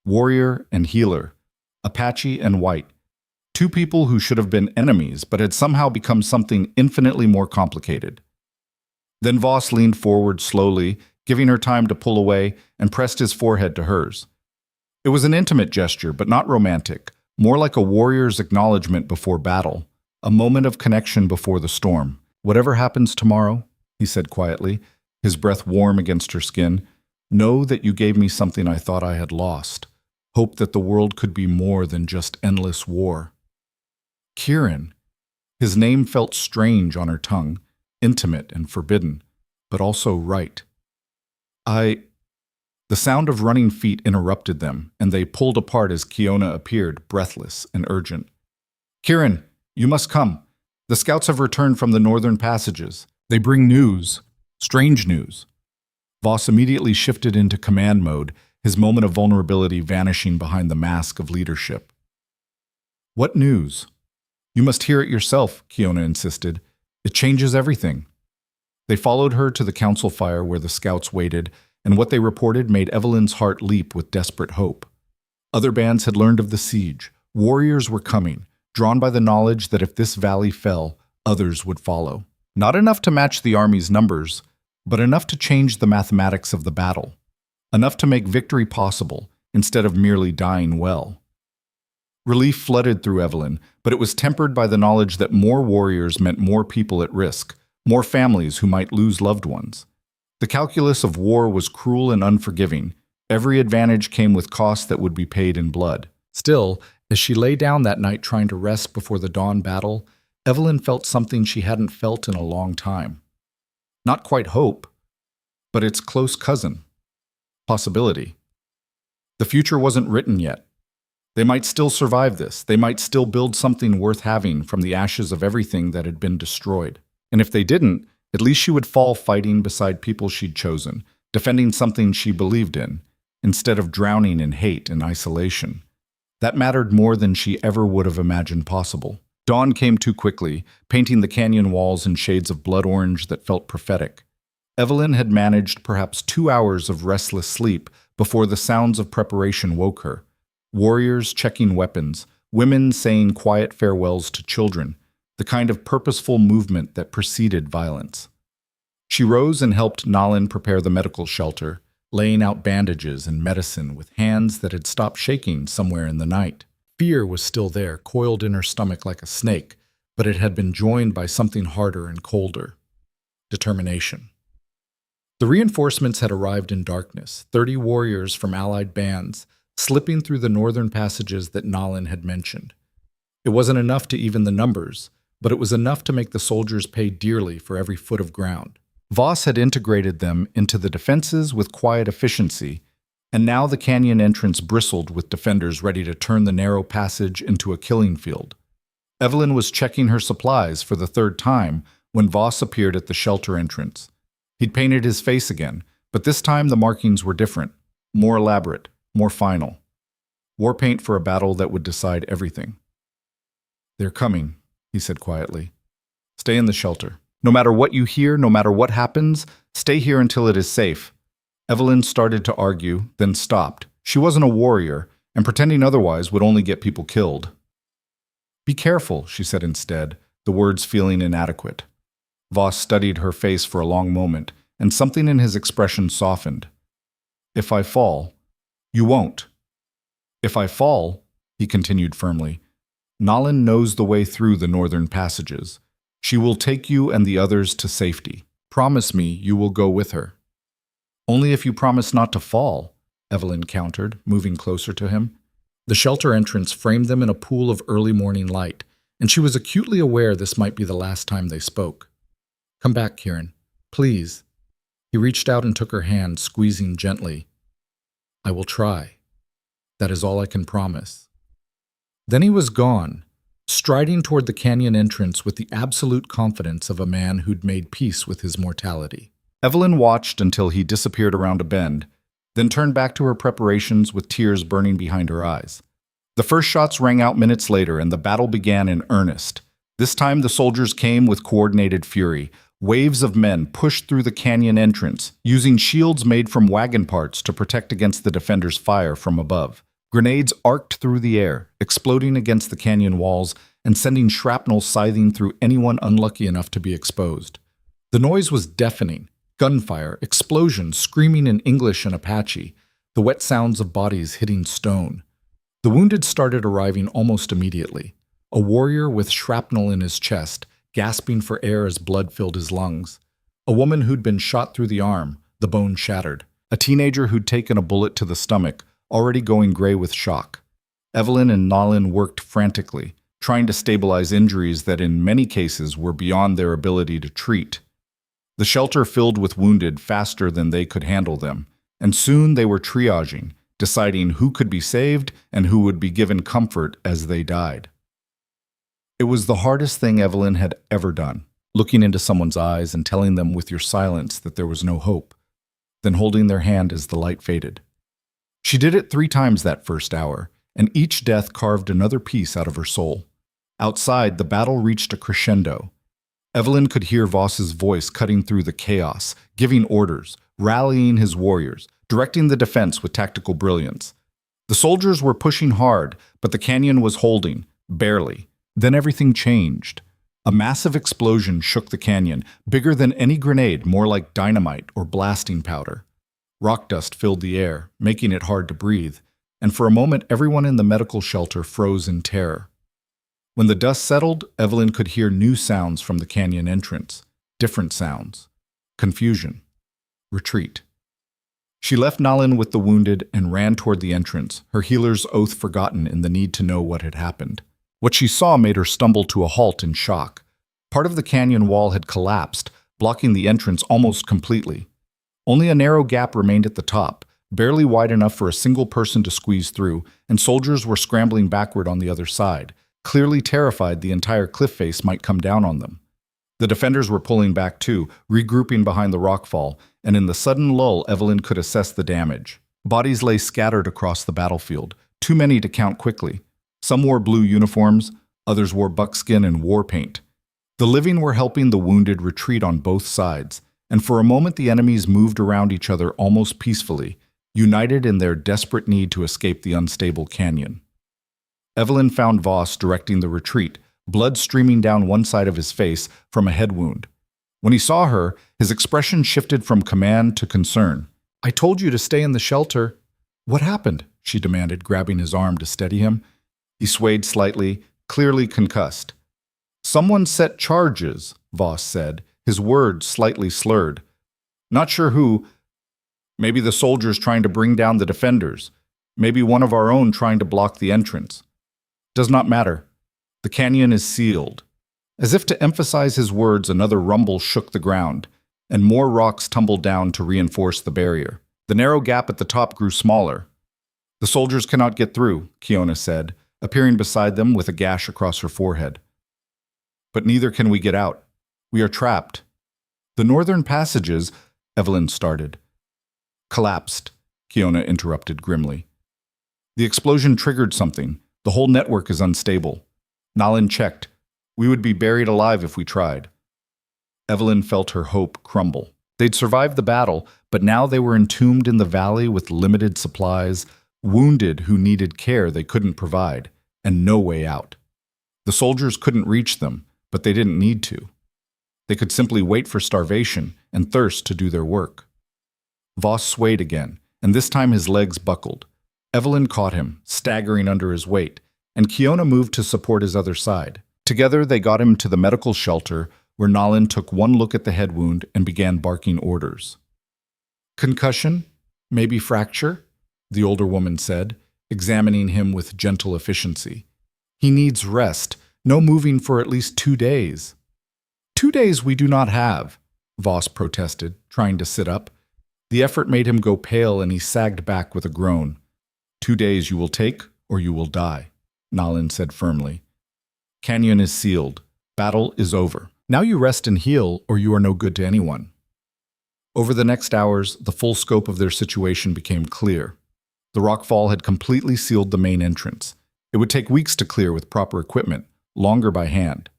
Warrior and healer, Apache and white. Two people who should have been enemies, but had somehow become something infinitely more complicated. Then Voss leaned forward slowly, giving her time to pull away, and pressed his forehead to hers. It was an intimate gesture, but not romantic, more like a warrior's acknowledgement before battle, a moment of connection before the storm. "Whatever happens tomorrow," he said quietly, his breath warm against her skin, "know that you gave me something I thought I had lost. Hope that the world could be more than just endless war." Kieran. His name felt strange on her tongue, intimate and forbidden, but also right. The sound of running feet interrupted them, and they pulled apart as Kiona appeared, breathless and urgent. "Kieran, you must come. The scouts have returned from the northern passages. They bring news. Strange news." Voss immediately shifted into command mode, his moment of vulnerability vanishing behind the mask of leadership. "What news?" "You must hear it yourself," Kiona insisted. "It changes everything." They followed her to the council fire where the scouts waited, and what they reported made Evelyn's heart leap with desperate hope. Other bands had learned of the siege. Warriors were coming, drawn by the knowledge that if this valley fell, others would follow. Not enough to match the army's numbers, but enough to change the mathematics of the battle. Enough to make victory possible, instead of merely dying well. Relief flooded through Evelyn, but it was tempered by the knowledge that more warriors meant more people at risk, more families who might lose loved ones. The calculus of war was cruel and unforgiving. Every advantage came with costs that would be paid in blood. Still, as she lay down that night trying to rest before the dawn battle, Evelyn felt something she hadn't felt in a long time. Not quite hope, but its close cousin. Possibility. The future wasn't written yet. They might still survive this. They might still build something worth having from the ashes of everything that had been destroyed. And if they didn't, at least she would fall fighting beside people she'd chosen, defending something she believed in, instead of drowning in hate and isolation. That mattered more than she ever would have imagined possible. Dawn came too quickly, painting the canyon walls in shades of blood orange that felt prophetic. Evelyn had managed perhaps 2 hours of restless sleep before the sounds of preparation woke her. Warriors checking weapons, women saying quiet farewells to children, the kind of purposeful movement that preceded violence. She rose and helped Nalin prepare the medical shelter, laying out bandages and medicine with hands that had stopped shaking somewhere in the night. Fear was still there, coiled in her stomach like a snake, but it had been joined by something harder and colder: determination. The reinforcements had arrived in darkness, 30 warriors from allied bands, slipping through the northern passages that Nalin had mentioned. It wasn't enough to even the numbers, but it was enough to make the soldiers pay dearly for every foot of ground. Voss had integrated them into the defenses with quiet efficiency, and now the canyon entrance bristled with defenders ready to turn the narrow passage into a killing field. Evelyn was checking her supplies for the third time when Voss appeared at the shelter entrance. He'd painted his face again, but this time the markings were different, more elaborate, more final. War paint for a battle that would decide everything. "They're coming," he said quietly. "Stay in the shelter. No matter what you hear, no matter what happens, stay here until it is safe." Evelyn started to argue, then stopped. She wasn't a warrior, and pretending otherwise would only get people killed. "Be careful," she said instead, the words feeling inadequate. Voss studied her face for a long moment, and something in his expression softened. "If I fall, you won't." "If I fall," he continued firmly, "Nalin knows the way through the northern passages. She will take you and the others to safety. Promise me you will go with her." "Only if you promise not to fall," Evelyn countered, moving closer to him. The shelter entrance framed them in a pool of early morning light, and she was acutely aware this might be the last time they spoke. "Come back, Kieran. Please." He reached out and took her hand, squeezing gently. "I will try. That is all I can promise." Then he was gone, striding toward the canyon entrance with the absolute confidence of a man who'd made peace with his mortality. Evelyn watched until he disappeared around a bend, then turned back to her preparations with tears burning behind her eyes. The first shots rang out minutes later, and the battle began in earnest. This time the soldiers came with coordinated fury. Waves of men pushed through the canyon entrance, using shields made from wagon parts to protect against the defenders' fire from above. Grenades arced through the air, exploding against the canyon walls and sending shrapnel scything through anyone unlucky enough to be exposed. The noise was deafening. Gunfire, explosions, screaming in English and Apache, the wet sounds of bodies hitting stone. The wounded started arriving almost immediately. A warrior with shrapnel in his chest, gasping for air as blood filled his lungs. A woman who'd been shot through the arm, the bone shattered. A teenager who'd taken a bullet to the stomach, already going gray with shock. Evelyn and Nalin worked frantically, trying to stabilize injuries that in many cases were beyond their ability to treat. The shelter filled with wounded faster than they could handle them, and soon they were triaging, deciding who could be saved and who would be given comfort as they died. It was the hardest thing Evelyn had ever done, looking into someone's eyes and telling them with your silence that there was no hope, then holding their hand as the light faded. She did it 3 times that first hour, and each death carved another piece out of her soul. Outside, the battle reached a crescendo. Evelyn could hear Voss's voice cutting through the chaos, giving orders, rallying his warriors, directing the defense with tactical brilliance. The soldiers were pushing hard, but the canyon was holding, barely. Then everything changed. A massive explosion shook the canyon, bigger than any grenade, more like dynamite or blasting powder. Rock dust filled the air, making it hard to breathe, and for a moment everyone in the medical shelter froze in terror. When the dust settled, Evelyn could hear new sounds from the canyon entrance. Different sounds. Confusion. Retreat. She left Nalin with the wounded and ran toward the entrance, her healer's oath forgotten in the need to know what had happened. What she saw made her stumble to a halt in shock. Part of the canyon wall had collapsed, blocking the entrance almost completely. Only a narrow gap remained at the top, barely wide enough for a single person to squeeze through, and soldiers were scrambling backward on the other side, clearly terrified the entire cliff face might come down on them. The defenders were pulling back too, regrouping behind the rockfall, and in the sudden lull Evelyn could assess the damage. Bodies lay scattered across the battlefield, too many to count quickly. Some wore blue uniforms, others wore buckskin and war paint. The living were helping the wounded retreat on both sides, and for a moment the enemies moved around each other almost peacefully, united in their desperate need to escape the unstable canyon. Evelyn found Voss directing the retreat, blood streaming down one side of his face from a head wound. When he saw her, his expression shifted from command to concern. I told you to stay in the shelter. What happened? She demanded, grabbing his arm to steady him. He swayed slightly, clearly concussed. Someone set charges, Voss said, his words slightly slurred. Not sure who. Maybe the soldiers trying to bring down the defenders. Maybe one of our own trying to block the entrance. Does not matter. The canyon is sealed. As if to emphasize his words, another rumble shook the ground, and more rocks tumbled down to reinforce the barrier. The narrow gap at the top grew smaller. The soldiers cannot get through, Kiona said, appearing beside them with a gash across her forehead. But neither can we get out. We are trapped. The northern passages, Evelyn started. Collapsed, Kiona interrupted grimly. The explosion triggered something. The whole network is unstable. Nalin checked. We would be buried alive if we tried. Evelyn felt her hope crumble. They'd survived the battle, but now they were entombed in the valley with limited supplies, wounded who needed care they couldn't provide, and no way out. The soldiers couldn't reach them, but they didn't need to. They could simply wait for starvation and thirst to do their work. Voss swayed again, and this time his legs buckled. Evelyn caught him, staggering under his weight, and Kiona moved to support his other side. Together they got him to the medical shelter, where Nalin took one look at the head wound and began barking orders. Concussion? Maybe fracture? The older woman said, examining him with gentle efficiency. He needs rest, no moving for at least 2 days. 2 days we do not have, Voss protested, trying to sit up. The effort made him go pale and he sagged back with a groan. 2 days you will take, or you will die, Nalin said firmly. Canyon is sealed. Battle is over. Now you rest and heal, or you are no good to anyone. Over the next hours, the full scope of their situation became clear. The rockfall had completely sealed the main entrance. It would take weeks to clear with proper equipment, longer by hand.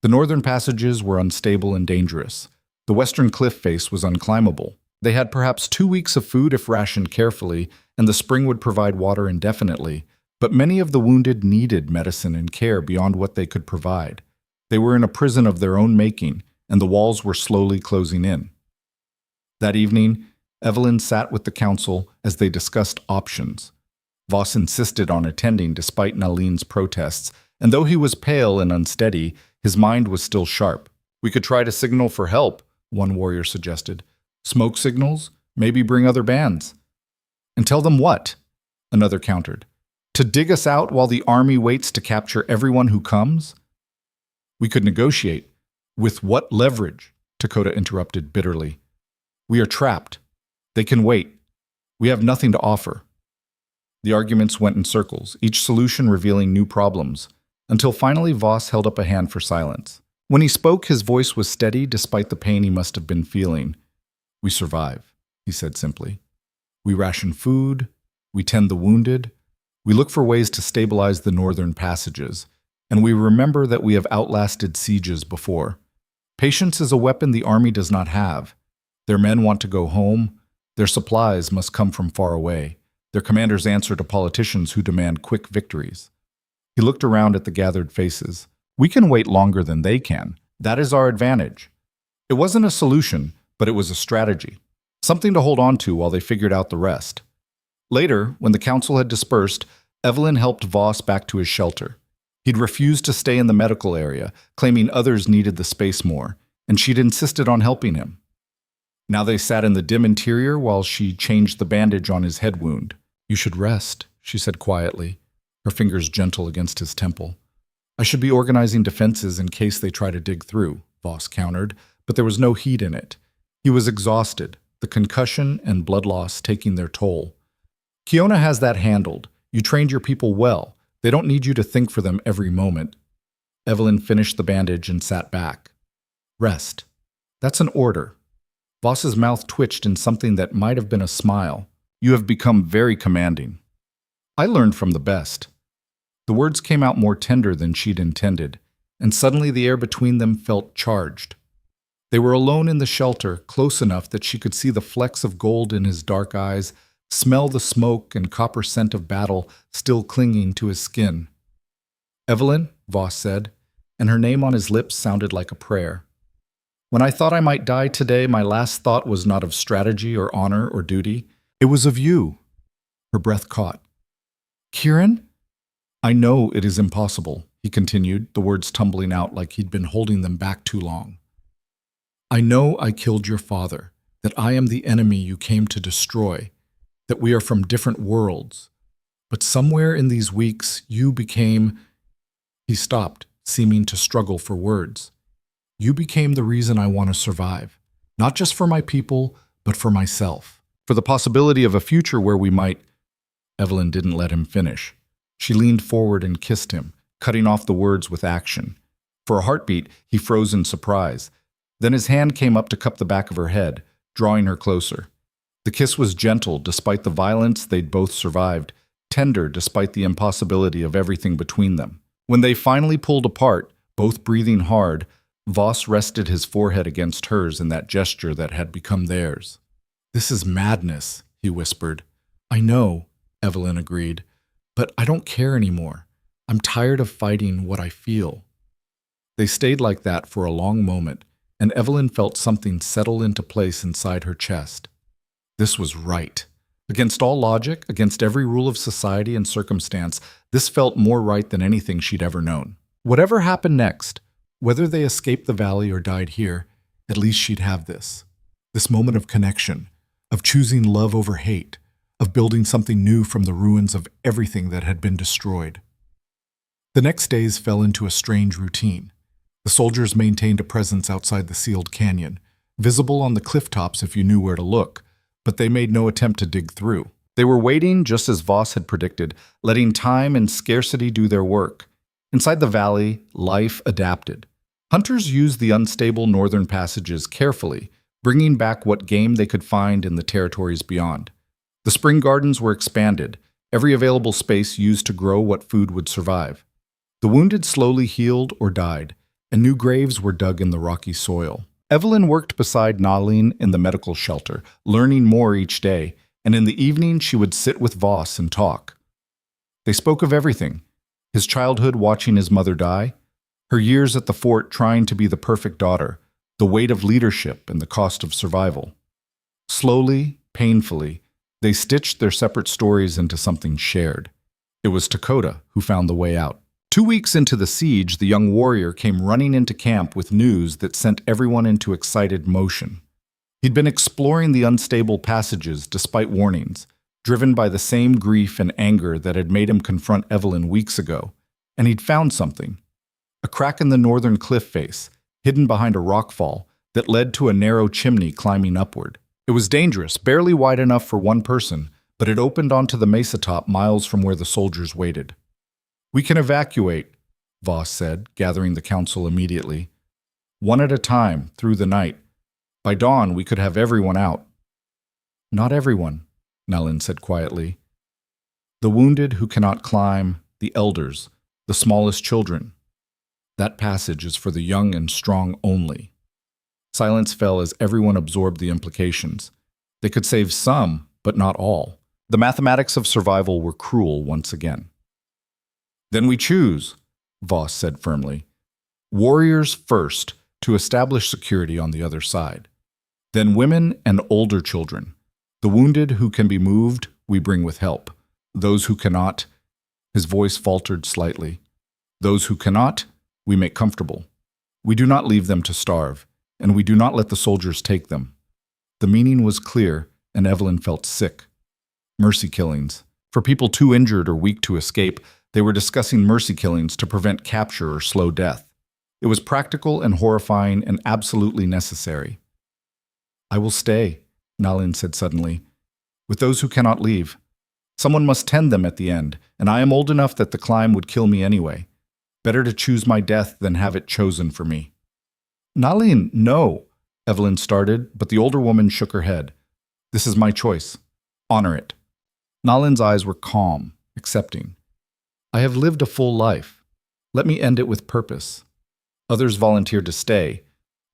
The northern passages were unstable and dangerous. The western cliff face was unclimbable. They had perhaps 2 weeks of food if rationed carefully, and the spring would provide water indefinitely, but many of the wounded needed medicine and care beyond what they could provide. They were in a prison of their own making, and the walls were slowly closing in. That evening, Evelyn sat with the council as they discussed options. Voss insisted on attending despite Nalin's protests, and though he was pale and unsteady, his mind was still sharp. We could try to signal for help, one warrior suggested. Smoke signals? Maybe bring other bands. And tell them what? Another countered. To dig us out while the army waits to capture everyone who comes? We could negotiate. With what leverage? Dakota interrupted bitterly. We are trapped. They can wait. We have nothing to offer. The arguments went in circles, each solution revealing new problems, until finally Voss held up a hand for silence. When he spoke, his voice was steady despite the pain he must have been feeling. We survive, he said simply. We ration food. We tend the wounded. We look for ways to stabilize the northern passages. And we remember that we have outlasted sieges before. Patience is a weapon the army does not have. Their men want to go home. Their supplies must come from far away. Their commanders answer to politicians who demand quick victories. He looked around at the gathered faces. We can wait longer than they can. That is our advantage. It wasn't a solution, but it was a strategy. Something to hold on to while they figured out the rest. Later, when the council had dispersed, Evelyn helped Voss back to his shelter. He'd refused to stay in the medical area, claiming others needed the space more, and she'd insisted on helping him. Now they sat in the dim interior while she changed the bandage on his head wound. You should rest, she said quietly, her fingers gentle against his temple. I should be organizing defenses in case they try to dig through, Voss countered, but there was no heat in it. He was exhausted, the concussion and blood loss taking their toll. Kiona has that handled. You trained your people well. They don't need you to think for them every moment. Evelyn finished the bandage and sat back. Rest. That's an order. Voss's mouth twitched in something that might have been a smile. You have become very commanding. I learned from the best. The words came out more tender than she'd intended, and suddenly the air between them felt charged. They were alone in the shelter, close enough that she could see the flecks of gold in his dark eyes, smell the smoke and copper scent of battle still clinging to his skin. Evelyn, Voss said, and her name on his lips sounded like a prayer. When I thought I might die today, my last thought was not of strategy or honor or duty. It was of you." Her breath caught. "Kieran?" "I know it is impossible," he continued, the words tumbling out like he'd been holding them back too long. "I know I killed your father, that I am the enemy you came to destroy, that we are from different worlds. But somewhere in these weeks, you became—" He stopped, seeming to struggle for words. "You became the reason I want to survive, not just for my people, but for myself. For the possibility of a future where we might—" Evelyn didn't let him finish. She leaned forward and kissed him, cutting off the words with action. For a heartbeat, he froze in surprise. Then his hand came up to cup the back of her head, drawing her closer. The kiss was gentle despite the violence they'd both survived, tender despite the impossibility of everything between them. When they finally pulled apart, both breathing hard, Voss rested his forehead against hers in that gesture that had become theirs. "This is madness," he whispered. "I know," Evelyn agreed, "but I don't care anymore. I'm tired of fighting what I feel." They stayed like that for a long moment, and Evelyn felt something settle into place inside her chest. This was right. Against all logic, against every rule of society and circumstance, this felt more right than anything she'd ever known. Whatever happened next, whether they escaped the valley or died here, at least she'd have this. This moment of connection, of choosing love over hate, of building something new from the ruins of everything that had been destroyed. The next days fell into a strange routine. The soldiers maintained a presence outside the sealed canyon, visible on the cliff tops if you knew where to look, but they made no attempt to dig through. They were waiting just as Voss had predicted, letting time and scarcity do their work. Inside the valley, life adapted. Hunters used the unstable northern passages carefully, bringing back what game they could find in the territories beyond. The spring gardens were expanded, every available space used to grow what food would survive. The wounded slowly healed or died, and new graves were dug in the rocky soil. Evelyn worked beside Nalin in the medical shelter, learning more each day, and in the evening she would sit with Voss and talk. They spoke of everything: his childhood watching his mother die, her years at the fort trying to be the perfect daughter, the weight of leadership and the cost of survival. Slowly, painfully, they stitched their separate stories into something shared. It was Dakota who found the way out. 2 weeks into the siege, the young warrior came running into camp with news that sent everyone into excited motion. He'd been exploring the unstable passages despite warnings, driven by the same grief and anger that had made him confront Evelyn weeks ago, and he'd found something. A crack in the northern cliff face, hidden behind a rockfall, that led to a narrow chimney climbing upward. It was dangerous, barely wide enough for one person, but it opened onto the mesa top miles from where the soldiers waited. "We can evacuate," Voss said, gathering the council immediately. "One at a time, through the night. By dawn, we could have everyone out." "Not everyone," Nalin said quietly. "The wounded who cannot climb, the elders, the smallest children. That passage is for the young and strong only." Silence fell as everyone absorbed the implications. They could save some, but not all. The mathematics of survival were cruel once again. "Then we choose," Voss said firmly. "Warriors first, to establish security on the other side. Then women and older children. The wounded who can be moved, we bring with help. Those who cannot—" his voice faltered slightly. "Those who cannot, we make comfortable. We do not leave them to starve, and we do not let the soldiers take them." The meaning was clear, and Evelyn felt sick. Mercy killings. For people too injured or weak to escape, they were discussing mercy killings to prevent capture or slow death. It was practical and horrifying and absolutely necessary. "I will stay," Nalin said suddenly, "with those who cannot leave. Someone must tend them at the end, and I am old enough that the climb would kill me anyway. Better to choose my death than have it chosen for me." "Nalin, no," Evelyn started, but the older woman shook her head. "This is my choice. Honor it." Nalin's eyes were calm, accepting. "I have lived a full life. Let me end it with purpose." Others volunteered to stay.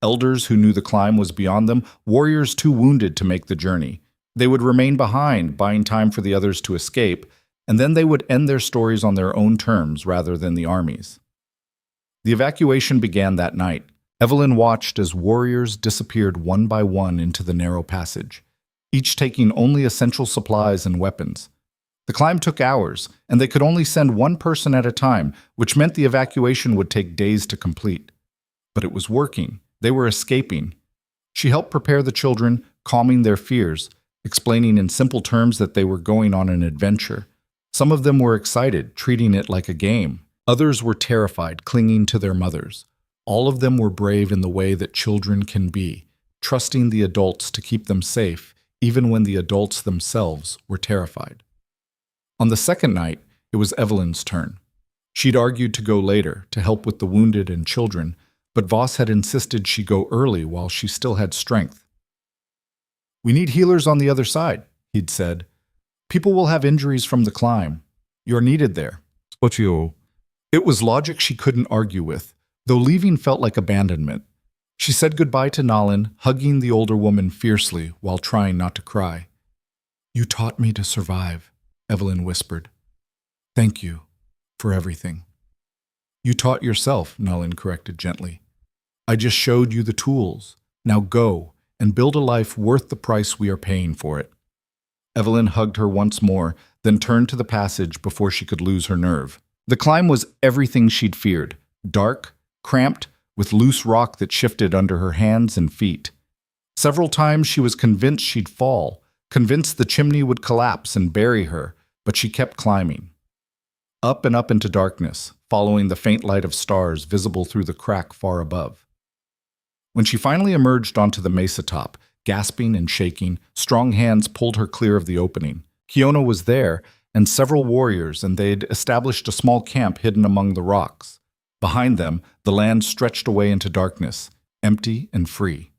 Elders who knew the climb was beyond them, warriors too wounded to make the journey. They would remain behind, buying time for the others to escape, and then they would end their stories on their own terms rather than the army's. The evacuation began that night. Evelyn watched as warriors disappeared one by one into the narrow passage, each taking only essential supplies and weapons. The climb took hours, and they could only send one person at a time, which meant the evacuation would take days to complete. But it was working. They were escaping. She helped prepare the children, calming their fears, explaining in simple terms that they were going on an adventure. Some of them were excited, treating it like a game. Others were terrified, clinging to their mothers. All of them were brave in the way that children can be, trusting the adults to keep them safe, even when the adults themselves were terrified. On the second night, it was Evelyn's turn. She'd argued to go later, to help with the wounded and children, but Voss had insisted she go early while she still had strength. "We need healers on the other side," he'd said. "People will have injuries from the climb. You're needed there." It was logic she couldn't argue with, though leaving felt like abandonment. She said goodbye to Nalin, hugging the older woman fiercely while trying not to cry. "You taught me to survive," Evelyn whispered. "Thank you for everything." "You taught yourself," Nalin corrected gently. "I just showed you the tools. Now go and build a life worth the price we are paying for it." Evelyn hugged her once more, then turned to the passage before she could lose her nerve. The climb was everything she'd feared: dark, cramped, with loose rock that shifted under her hands and feet. Several times she was convinced she'd fall, convinced the chimney would collapse and bury her, but she kept climbing. Up and up into darkness, following the faint light of stars visible through the crack far above. When she finally emerged onto the mesa top, gasping and shaking, strong hands pulled her clear of the opening. Kiona was there, and several warriors, and they'd established a small camp hidden among the rocks. Behind them, the land stretched away into darkness, empty and free.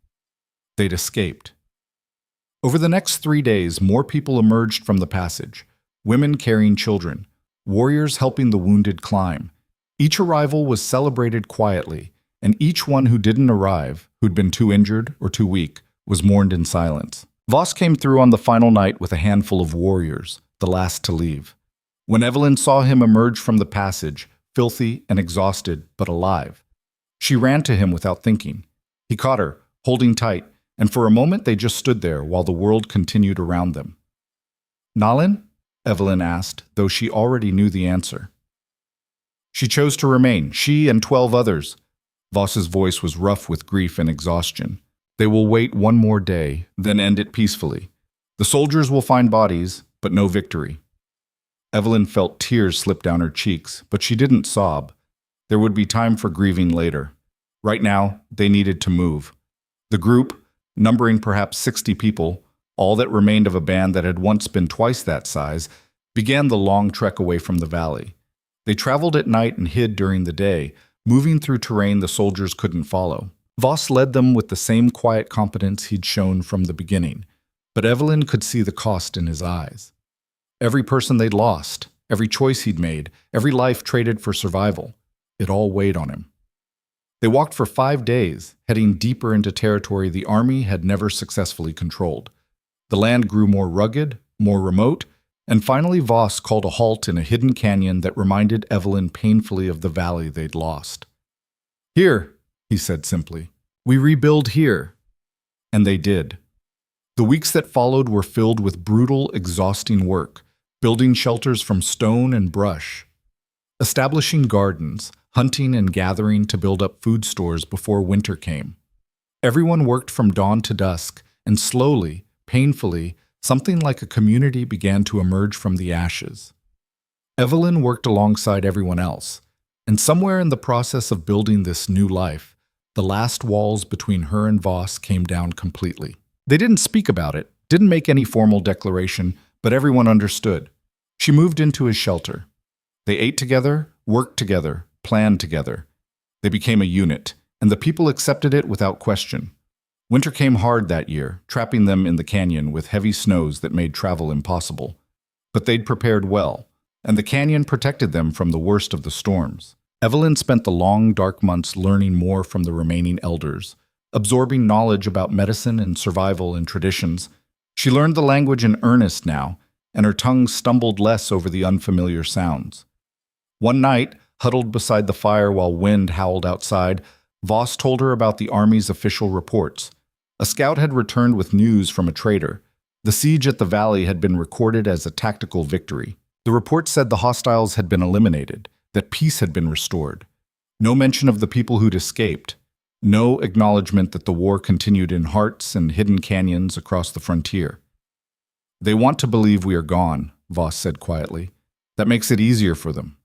They'd escaped. Over the next 3 days, more people emerged from the passage, women carrying children, warriors helping the wounded climb. Each arrival was celebrated quietly, and each one who didn't arrive, who'd been too injured or too weak, was mourned in silence. Voss came through on the final night with a handful of warriors, the last to leave. When Evelyn saw him emerge from the passage, filthy and exhausted, but alive, she ran to him without thinking. He caught her, holding tight, and for a moment they just stood there while the world continued around them. "Nalin?" Evelyn asked, though she already knew the answer. She chose to remain, she and 12 others. Voss's voice was rough with grief and exhaustion. "They will wait one more day, then end it peacefully. The soldiers will find bodies, but no victory." Evelyn felt tears slip down her cheeks, but she didn't sob. There would be time for grieving later. Right now, they needed to move. The group, numbering perhaps 60 people, all that remained of a band that had once been twice that size, began the long trek away from the valley. They traveled at night and hid during the day, moving through terrain the soldiers couldn't follow. Voss led them with the same quiet competence he'd shown from the beginning, but Evelyn could see the cost in his eyes. Every person they'd lost, every choice he'd made, every life traded for survival, it all weighed on him. They walked for 5 days, heading deeper into territory the army had never successfully controlled. The land grew more rugged, more remote, and finally Voss called a halt in a hidden canyon that reminded Evelyn painfully of the valley they'd lost. "Here," he said simply. "We rebuild here." And they did. The weeks that followed were filled with brutal, exhausting work, building shelters from stone and brush, establishing gardens, hunting and gathering to build up food stores before winter came. Everyone worked from dawn to dusk, and slowly, painfully, something like a community began to emerge from the ashes. Evelyn worked alongside everyone else, and somewhere in the process of building this new life, the last walls between her and Voss came down completely. They didn't speak about it, didn't make any formal declaration, but everyone understood. She moved into his shelter. They ate together, worked together, planned together. They became a unit, and the people accepted it without question. Winter came hard that year, trapping them in the canyon with heavy snows that made travel impossible. But they'd prepared well, and the canyon protected them from the worst of the storms. Evelyn spent the long, dark months learning more from the remaining elders, absorbing knowledge about medicine and survival and traditions. She learned the language in earnest now, and her tongue stumbled less over the unfamiliar sounds. One night, huddled beside the fire while wind howled outside, Voss told her about the army's official reports. A scout had returned with news from a traitor. The siege at the valley had been recorded as a tactical victory. The report said the hostiles had been eliminated, that peace had been restored. No mention of the people who'd escaped. No acknowledgement that the war continued in hearts and hidden canyons across the frontier. They want to believe we are gone, Voss said quietly. That makes it easier for them.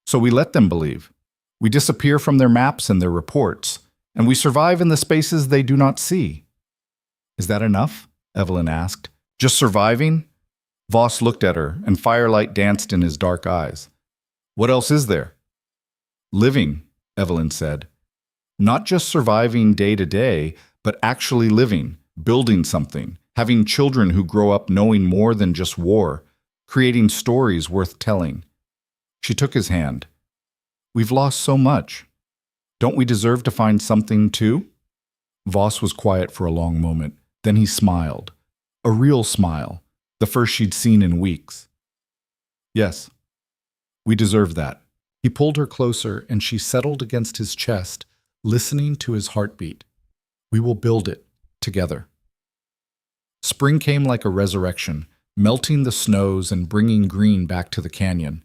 So we let them believe. We disappear from their maps and their reports, and we survive in the spaces they do not see. Is that enough? Evelyn asked. Just surviving? Voss looked at her, and firelight danced in his dark eyes. What else is there? Living, Evelyn said. Not just surviving day to day, but actually living, building something, having children who grow up knowing more than just war, creating stories worth telling. She took his hand. We've lost so much. Don't we deserve to find something too? Voss was quiet for a long moment. Then he smiled. A real smile, the first she'd seen in weeks. Yes, we deserve that. He pulled her closer and she settled against his chest, listening to his heartbeat. We will build it together. Spring came like a resurrection, melting the snows and bringing green back to the canyon.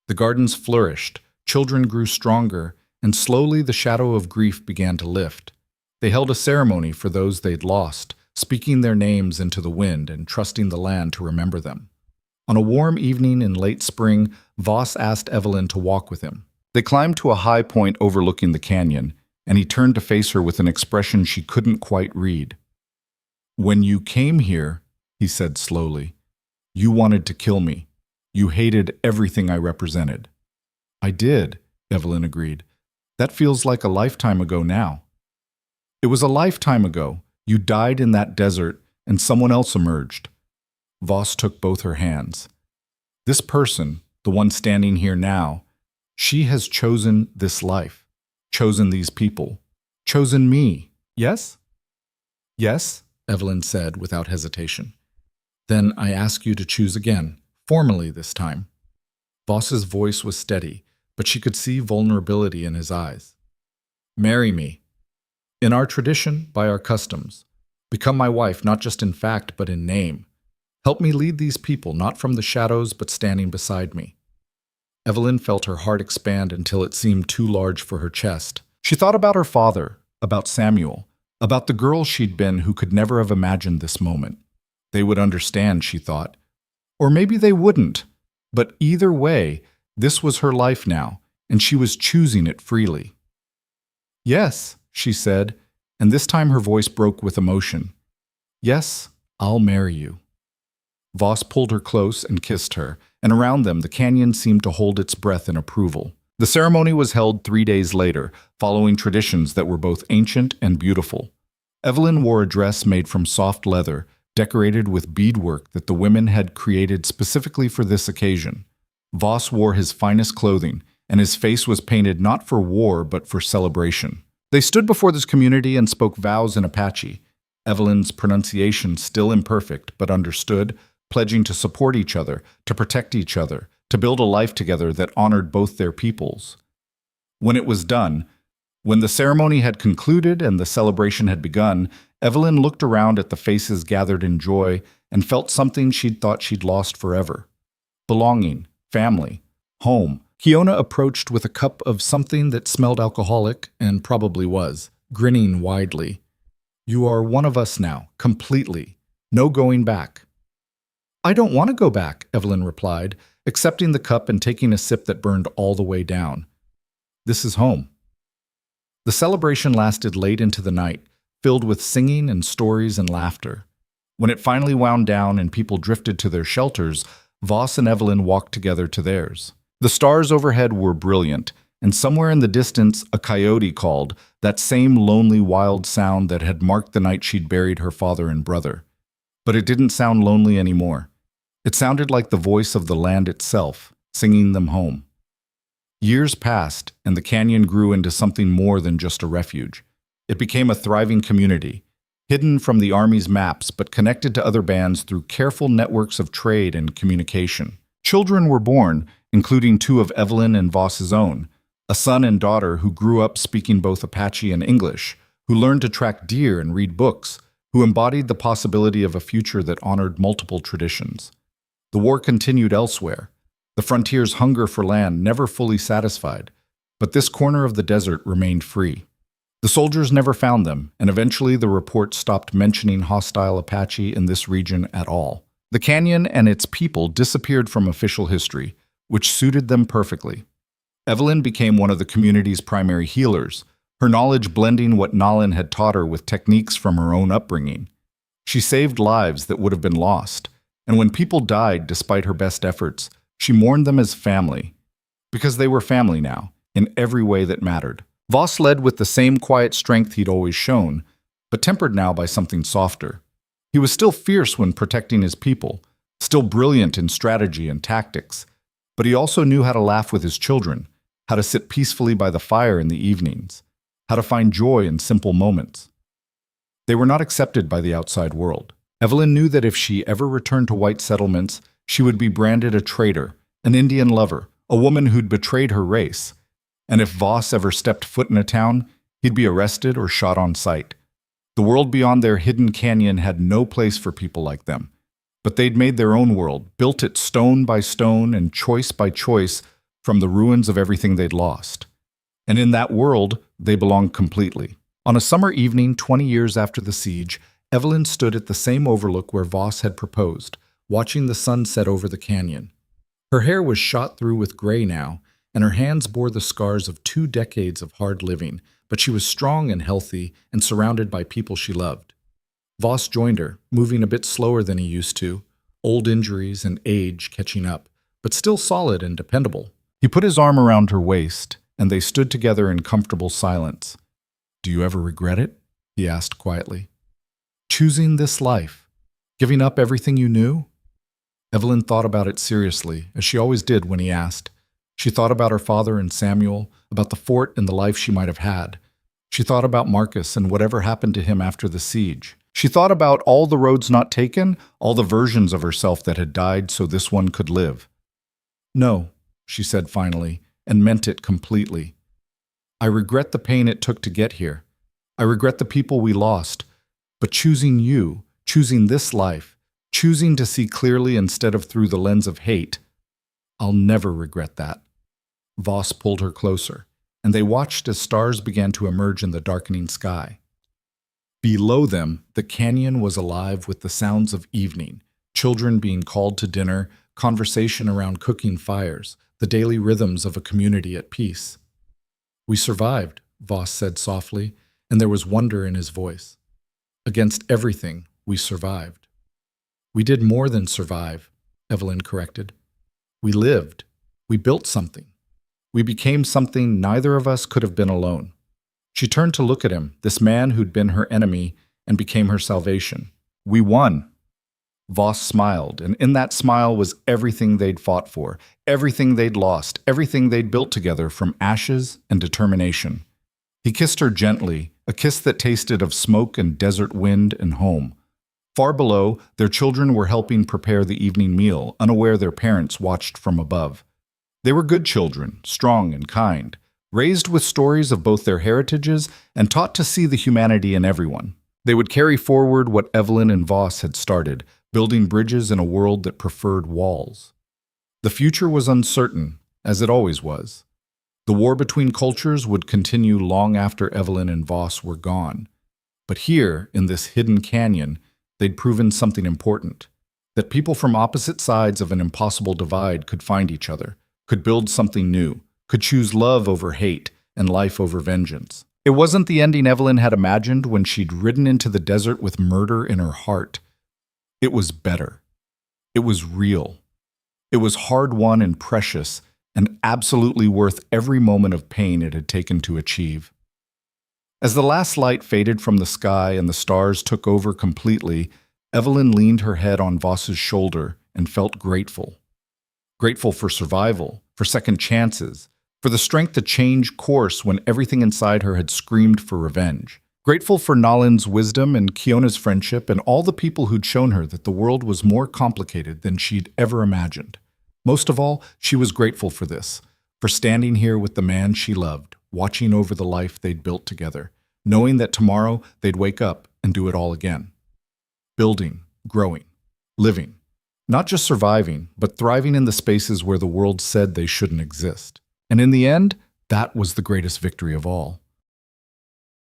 The gardens flourished, children grew stronger, and slowly the shadow of grief began to lift. They held a ceremony for those they'd lost, speaking their names into the wind and trusting the land to remember them. On a warm evening in late spring, Voss asked Evelyn to walk with him. They climbed to a high point overlooking the canyon, and he turned to face her with an expression she couldn't quite read. When you came here, he said slowly, you wanted to kill me. You hated everything I represented. I did, Evelyn agreed. That feels like a lifetime ago now. It was a lifetime ago. You died in that desert, and someone else emerged. Voss took both her hands. This person, the one standing here now, she has chosen this life, chosen these people, chosen me, yes? Yes, Evelyn said without hesitation. Then I ask you to choose again, formally this time. Voss's voice was steady, but she could see vulnerability in his eyes. Marry me. In our tradition, by our customs. Become my wife, not just in fact, but in name. Help me lead these people, not from the shadows, but standing beside me. Evelyn felt her heart expand until it seemed too large for her chest. She thought about her father, about Samuel, about the girl she'd been who could never have imagined this moment. They would understand, she thought. Or maybe they wouldn't. But either way, this was her life now, and she was choosing it freely. Yes, she said, and this time her voice broke with emotion. Yes, I'll marry you. Voss pulled her close and kissed her, and around them the canyon seemed to hold its breath in approval. The ceremony was held 3 days later, following traditions that were both ancient and beautiful. Evelyn wore a dress made from soft leather, decorated with beadwork that the women had created specifically for this occasion. Voss wore his finest clothing, and his face was painted not for war but for celebration. They stood before this community and spoke vows in Apache, Evelyn's pronunciation still imperfect but understood, pledging to support each other, to protect each other, to build a life together that honored both their peoples. When it was done, when the ceremony had concluded and the celebration had begun, Evelyn looked around at the faces gathered in joy and felt something she'd thought she'd lost forever. Belonging, family, home. Kiona approached with a cup of something that smelled alcoholic, and probably was, grinning widely. You are one of us now, completely. No going back. I don't want to go back, Evelyn replied, accepting the cup and taking a sip that burned all the way down. This is home. The celebration lasted late into the night, filled with singing and stories and laughter. When it finally wound down and people drifted to their shelters, Voss and Evelyn walked together to theirs. The stars overhead were brilliant, and somewhere in the distance a coyote called, that same lonely wild sound that had marked the night she'd buried her father and brother. But it didn't sound lonely anymore. It sounded like the voice of the land itself, singing them home. Years passed, and the canyon grew into something more than just a refuge. It became a thriving community, hidden from the Army's maps but connected to other bands through careful networks of trade and communication. Children were born, including 2 of Evelyn and Voss's own, a son and daughter who grew up speaking both Apache and English, who learned to track deer and read books, who embodied the possibility of a future that honored multiple traditions. The war continued elsewhere, the frontier's hunger for land never fully satisfied, but this corner of the desert remained free. The soldiers never found them, and eventually the report stopped mentioning hostile Apache in this region at all. The canyon and its people disappeared from official history, which suited them perfectly. Evelyn became one of the community's primary healers, her knowledge blending what Nalin had taught her with techniques from her own upbringing. She saved lives that would have been lost, and when people died despite her best efforts, she mourned them as family, because they were family now, in every way that mattered. Voss led with the same quiet strength he'd always shown, but tempered now by something softer. He was still fierce when protecting his people, still brilliant in strategy and tactics, but he also knew how to laugh with his children, how to sit peacefully by the fire in the evenings, how to find joy in simple moments. They were not accepted by the outside world. Evelyn knew that if she ever returned to white settlements, she would be branded a traitor, an Indian lover, a woman who'd betrayed her race. And if Voss ever stepped foot in a town, he'd be arrested or shot on sight. The world beyond their hidden canyon had no place for people like them. But they'd made their own world, built it stone by stone and choice by choice from the ruins of everything they'd lost. And in that world, they belonged completely. On a summer evening 20 years after the siege, Evelyn stood at the same overlook where Voss had proposed, watching the sun set over the canyon. Her hair was shot through with gray now, and her hands bore the scars of 2 decades of hard living, but she was strong and healthy and surrounded by people she loved. Voss joined her, moving a bit slower than he used to, old injuries and age catching up, but still solid and dependable. He put his arm around her waist, and they stood together in comfortable silence. "Do you ever regret it?" he asked quietly. "Choosing this life? Giving up everything you knew?" Evelyn thought about it seriously, as she always did when he asked. She thought about her father and Samuel, about the fort and the life she might have had. She thought about Marcus and whatever happened to him after the siege. She thought about all the roads not taken, all the versions of herself that had died so this one could live. "No," she said finally, and meant it completely. "I regret the pain it took to get here. I regret the people we lost. But choosing you, choosing this life, choosing to see clearly instead of through the lens of hate, I'll never regret that." Voss pulled her closer, and they watched as stars began to emerge in the darkening sky. Below them, the canyon was alive with the sounds of evening, children being called to dinner, conversation around cooking fires, the daily rhythms of a community at peace. "We survived," Voss said softly, and there was wonder in his voice. "Against everything, we survived." "We did more than survive," Evelyn corrected. "We lived. We built something. We became something neither of us could have been alone." She turned to look at him, this man who'd been her enemy and became her salvation. "We won." Voss smiled, and in that smile was everything they'd fought for, everything they'd lost, everything they'd built together from ashes and determination. He kissed her gently, a kiss that tasted of smoke and desert wind and home. Far below, their children were helping prepare the evening meal, unaware their parents watched from above. They were good children, strong and kind, raised with stories of both their heritages and taught to see the humanity in everyone. They would carry forward what Evelyn and Voss had started, building bridges in a world that preferred walls. The future was uncertain, as it always was. The war between cultures would continue long after Evelyn and Voss were gone. But here, in this hidden canyon, they'd proven something important, that people from opposite sides of an impossible divide could find each other, could build something new, could choose love over hate and life over vengeance. It wasn't the ending Evelyn had imagined when she'd ridden into the desert with murder in her heart. It was better. It was real. It was hard-won and precious, and absolutely worth every moment of pain it had taken to achieve. As the last light faded from the sky and the stars took over completely, Evelyn leaned her head on Voss's shoulder and felt grateful. Grateful for survival, for second chances, for the strength to change course when everything inside her had screamed for revenge. Grateful for Nalin's wisdom and Kiona's friendship and all the people who'd shown her that the world was more complicated than she'd ever imagined. Most of all, she was grateful for this, for standing here with the man she loved, watching over the life they'd built together, knowing that tomorrow they'd wake up and do it all again. Building, growing, living. Not just surviving, but thriving in the spaces where the world said they shouldn't exist. And in the end, that was the greatest victory of all.